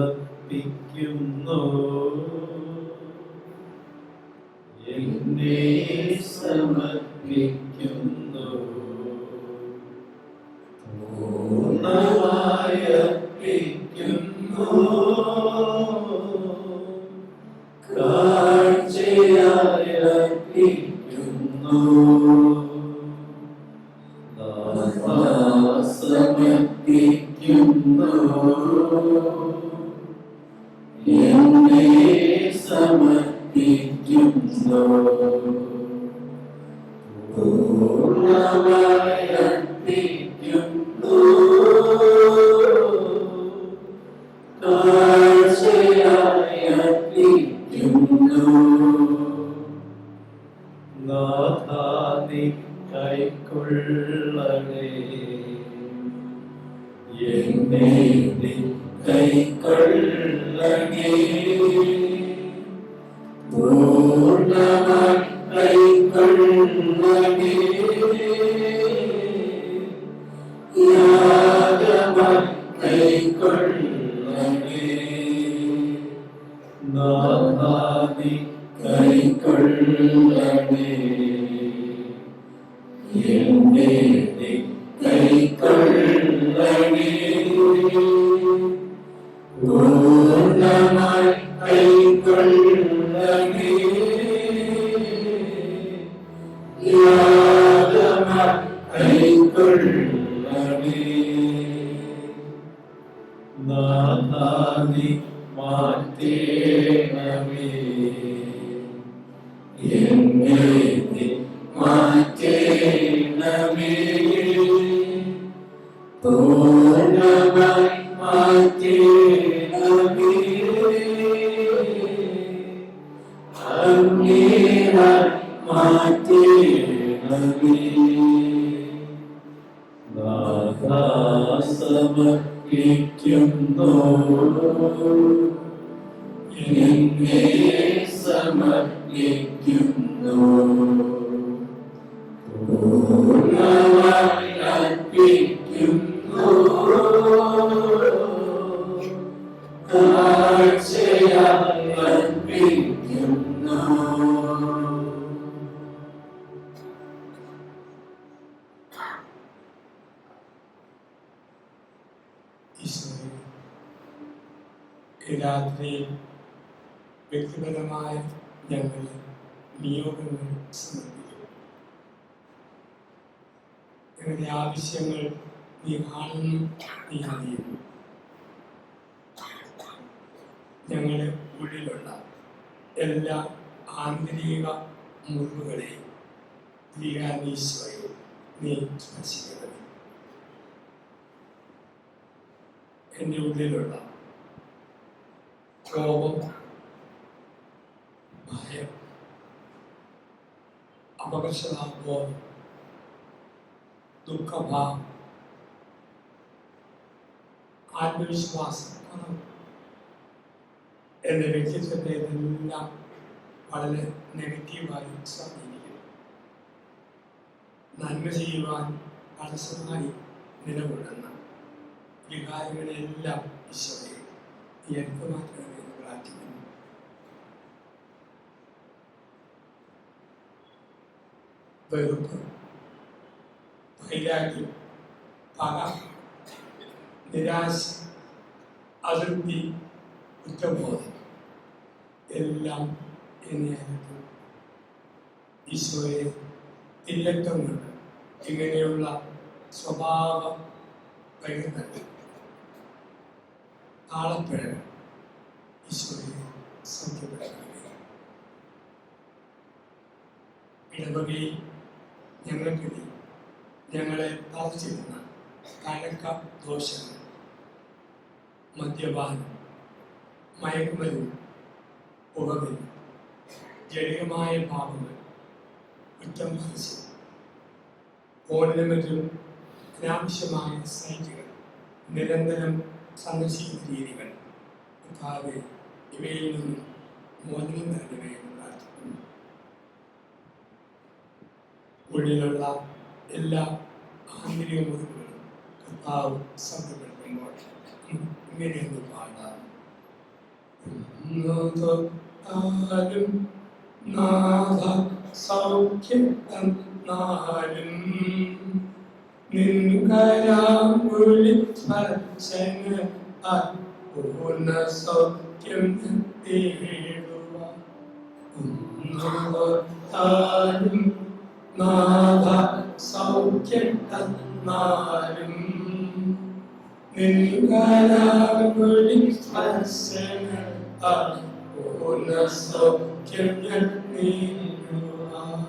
[SPEAKER 2] സമർപ്പിക്കുന്നു എന്നെ സമർപ്പിക്കുന്നു പൂർണ്ണമായി അർപ്പിക്കുന്നു കാഴ്ചയായി അർപ്പിക്കുന്നു സമർപ്പിക്കുന്നു എന്നെ സമർപ്പിക്കുന്നു പൂർണ്ണമായി അർപ്പിക്കുന്നു കാഴ്ചയായി അർപ്പിക്കുന്നു നാഥാ നീ കൈക്കൊള്ളണേ എന്നെ നീ കൈക്കൊള്ളണേ പൂർണ്ണമായി കൈക്കൊള്ളണേ യാഗമായി കൈക്കൊള്ളണേ നാഥാ നീ കൈക്കൊള്ളണേ എന്നെ നീ കൈക്കൊള്ളണേ പൂർണ്ണമായി കൈക്കൊള്ളണേ യാഗമായി കൈക്കൊള്ളണേ നാഥാ നീ മാറ്റേണമേ എന്നെ നീ മാറ്റേണമേ പൂർണ്ണമായി മാറ്റേണമേ അങ്ങേയായി മാറ്റേണമേ നാഥാ സമർപ്പിക്കുന്നു എന്നെ സമർപ്പിക്കുന്നു പൂർണ്ണമായി അർപ്പിക്കുന്നു കാഴ്ചയായി അർപ്പിക്കുന്നു
[SPEAKER 1] ഈശോയെ, ഈ രാത്രിയിൽ വ്യക്തിപരമായ ഞങ്ങളുടെ നിയോഗങ്ങൾ സമർപ്പിക്കുന്നു. ഞങ്ങളുടെ ആവശ്യങ്ങൾ നീ കാണുന്നു, നീ അറിയുന്നു. ഞങ്ങളുടെ ഉള്ളിലുള്ള എല്ലാ ആന്തരിക മുറിവുകളെയും ഈശോയെ നീ സ്പർശിക്കുന്നത്. എൻ്റെ ഉള്ളിലുള്ള കോപം, ഭയം, അപകർഷതാബോധം, ദുഃഖഭാവം, ആത്മവിശ്വാസം എൻ്റെ വ്യക്തിത്വത്തെ ഇതെല്ലാം വളരെ നെഗറ്റീവായി സ്വാധീനിക്കുന്നു. നന്മ ചെയ്യുവാൻ തടസ്സമായി നിലകൊള്ളുന്ന വികാരങ്ങളെല്ലാം ഈശോയെ നീ എടുത്തു മാറ്റണമെന്ന് പ്രാർത്ഥിക്കുന്നു. വെറുപ്പ്, വൈരാഗ്യം, പക, നിരാശ, അതൃപ്തി, കുറ്റബോധം എല്ലാം എന്നെയായിരിക്കും. ഈശോയെ തില്ലറ്റം കൊണ്ട് ഇങ്ങനെയുള്ള സ്വഭാവ വൈകൃതങ്ങൾ, താളപ്പിഴകൾ ഈശോയെ സൗഖ്യപ്പെടുത്തണമേ. ഇടവകയിൽ ഞങ്ങൾക്കിടയിൽ ഞങ്ങളെ ബാധിച്ചിരുന്ന കലക്ക ദോഷങ്ങൾ, മദ്യപാനം, മയക്കുമരുന്ന്, പുകവലി, ജടികമായ പാപങ്ങൾ, കുറ്റം പറച്ചിൽ, ഓർണമെന്റും അനാവശ്യമായ സൈറ്റുകൾ, നിരന്തരം സന്ദർശിക്കുന്ന രീതികൾ, കർത്താവേ, ഇവയിൽ നിന്നും മോചനം നൽകണമേ എന്ന് പ്രാർത്ഥിക്കുന്നു. ഉള്ളിലുള്ള എല്ലാ ആന്തരിക മുറിവുകളും കർത്താവ് സൗഖ്യപ്പെടുത്തുമ്പോൾ ഇങ്ങനെയൊന്ന് പാടാം. ും നാഥ സൗഖ്യം തന്നാലും നിൻകരാങ്കുലി സ്പർശന പൂർണ്ണ സൗഖ്യം തേടുവാൻ. നാഥ സൗഖ്യം തന്നാലും നിൻകരാങ്കുലി സ്പർശന പൂർണ്ണ സൗഖ്യം നേടുവാൻ.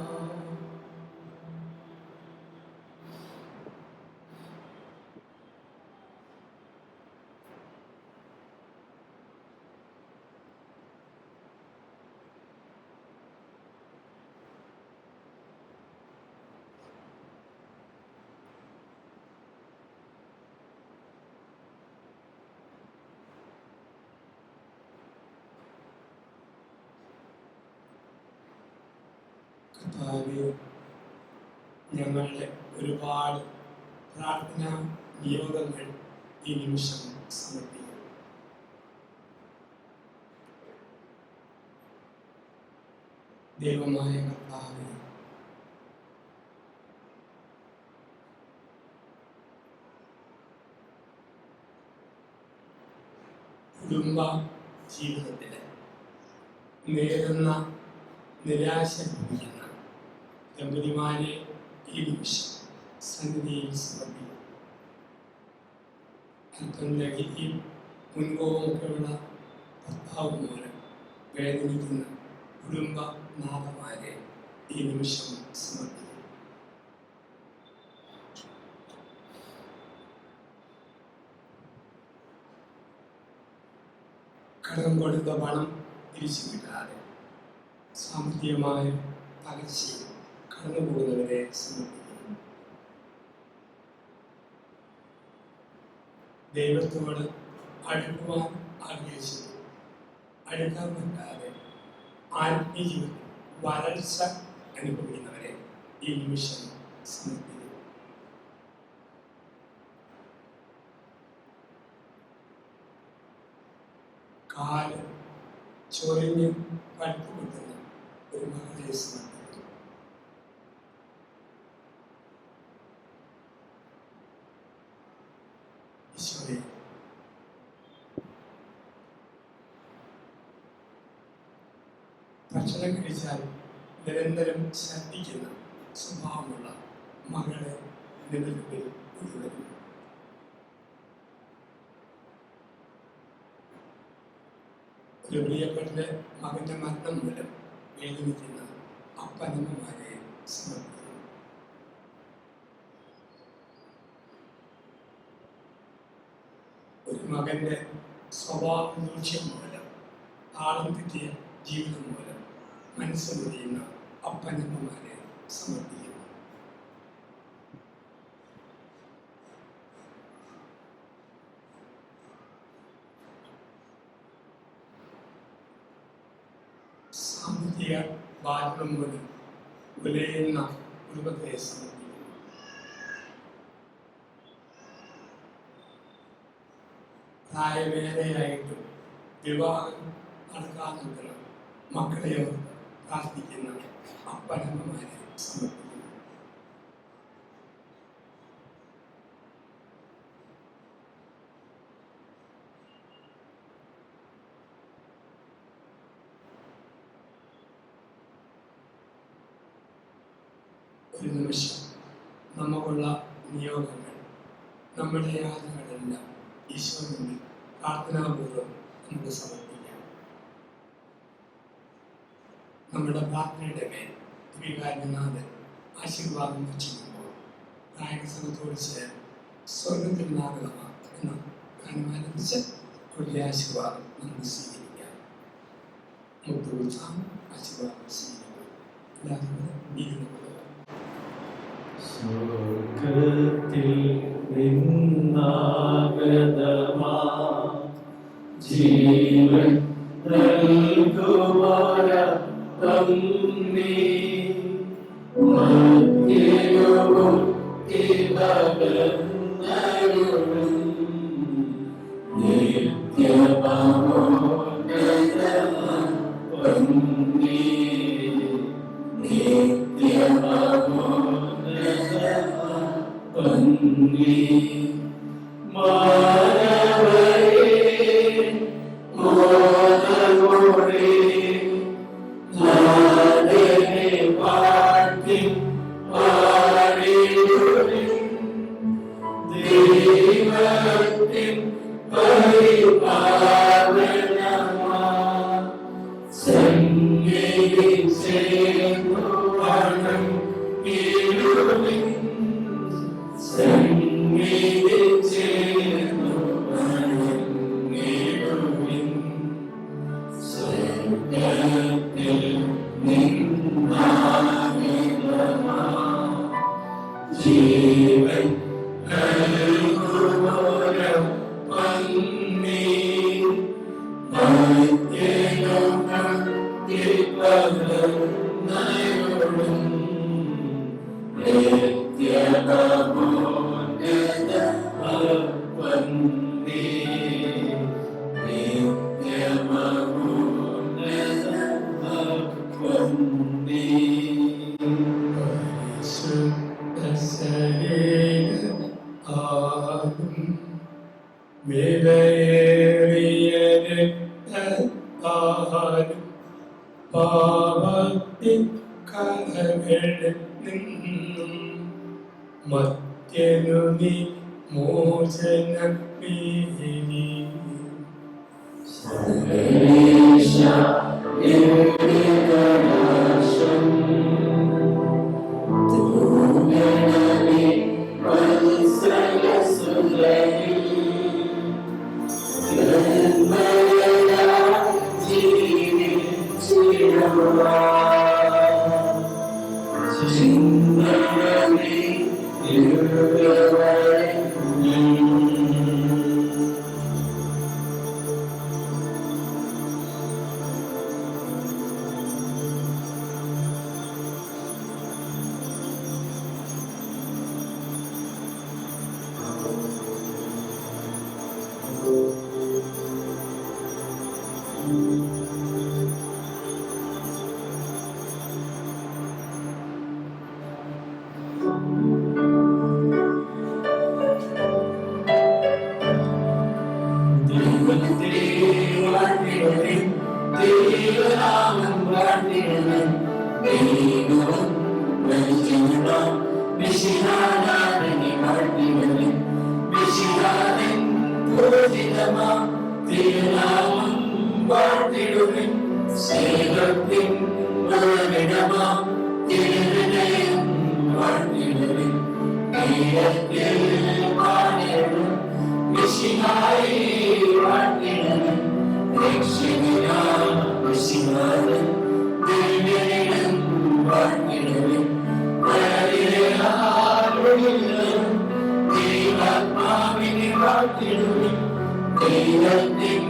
[SPEAKER 1] കർത്താവേ, ഞങ്ങളുടെ ഒരുപാട് പ്രാർത്ഥനാ നിയോഗങ്ങൾ ഈ നിമിഷം സമർപ്പിക്കും. ദൈവമായ കർത്താവേ, കുടുംബ ജീവിതത്തില് നേരുന്ന നിരാശ ലഭിക്കുന്ന ദമ്പതിമാരെ ഈ നിമിഷം സന്നിധിയിൽ സമർപ്പിക്കും. അല്പം ലഹരിയും മുൻകോപമൊക്കെയുള്ള ഭർത്താവ് മൂലം വേദനിക്കുന്ന കുടുംബ നാഥമാരെ ഈ നിമിഷം സമർപ്പിക്കും. കടം കൊടുത്ത പണം തിരിച്ചു കിട്ടാതെ സാമ്പത്തികമായ തകർച്ചയിൽ കടന്നുപോകുന്നവരെ സമർപ്പിക്കുന്നു. ദൈവത്തോട് അടുക്കുവാൻ ആഗ്രഹിച്ചത് അടുക്കാൻ പറ്റാതെ ആത്മീയ വരൾച്ച അനുഭവിക്കുന്നവരെ ഈ നിമിഷം സമർപ്പിക്കുന്നു. കാല് ചൊറിഞ്ഞ് പഴുത്തുകൊണ്ടുന്ന ഒരു മകളെ സമർപ്പിക്കുന്നു. ഈശോയെ, ഭക്ഷണം കഴിച്ചാൽ നിരന്തരം ശ്രദ്ധിക്കുന്ന സ്വഭാവമുള്ള മകളെ നിലനിൽപ്പിൽ കൊണ്ടുവരുന്നു. ഒരു പ്രിയപ്പെട്ട മകന്റെ മരണം മൂലം വേദനിക്കുന്ന അപ്പനമ്മമാരെ സമർപ്പിക്കുന്നു. ഒരു മകന്റെ സ്വഭാവ ദൂഷ്യം മൂലം താളം തെറ്റിയ ജീവിതം മൂലം മനസ്സുറിയുന്ന അപ്പനമ്മമാരെ സമർപ്പിക്കുന്നു. സാമ്പത്തിക ബാധ്യത മൂലം ഉലയുന്ന കുടുംബത്തെ സമർപ്പിക്കുന്നു. പ്രായമേറെയായിട്ടും വിവാഹം നടക്കാതെ മക്കളെ ഓർത്ത് പ്രാർത്ഥിക്കുന്ന അപ്പനമ്മമാരെ സമർപ്പിക്കുന്നു. ഒരു നിമിഷം നമുക്കുള്ള നിയോഗങ്ങൾ, നമ്മുടെ യാത്രകളെല്ലാം ഈശോയുടെ പ്രാർത്ഥനാപൂർവ്വം നമുക്ക് സമർപ്പിക്കാം. നമ്മുടെ പ്രാർത്ഥനയുടെ മേൽ വികാരനാഥൻ ആശീർവാദം ചെയ്യുമ്പോൾ നായക സംഘത്തോട് ചേർന്ന് സ്വർഗത്തിൽ നാഗതമാ എന്ന ഗാനമാലപിച്ച് അവരുടെ ആശീർവാദം നമുക്ക് സ്വീകരിക്കാം. മുത്തുകുറിച്ചാണ് ആശീർവാദം സ്വീകരിക്കുക. എല്ലാവരും ഇരുന്നു കൊള്ളുക.
[SPEAKER 2] സ്വർഗ്ഗത്തിൽ നിന്നാഗതമാ ജീവൻ നൽകുവാനപ്പം നീ മധ്യയോഗം ഇവകന്നരുളും നിത്യമാമോന്നതമപ്പം നീ നിത്യമാമോന്നതമപ്പം നീ മാനവരേ മോദമോടെ നാദനെ പാടി പാടിടുവിൻ ദൈവത്തിൻ പരിപാലനമാ സന്നിധി ചേർന്നു വണങ്ങിടുവിൻ സന്നിധി ചേർന്നു വണങ്ങിടുവിൻ സ്വർഗ്ഗത്തിൽ നിന്നാഗതമാ ജീവൻ നൽകുവാനപ്പം നീ മധ്യയോഗം ഇവകന്നരുളും നിത്യമാമോന്നതമപ്പം നീ നിത്യമാമോന്നതമപ്പം നീ
[SPEAKER 1] പാപത്തിൻ കഥകളിൽ നിന്നും മത്യനു നീ മോചനം നേടി.
[SPEAKER 2] സർവേശ യേശം തൂഗണമേ വത്സല സുന്ദരി നിർമ്മല ജീവിച്ചിടുവാ ചിന്തനമേ ഇരുവരെ ദൈവത്തിൻ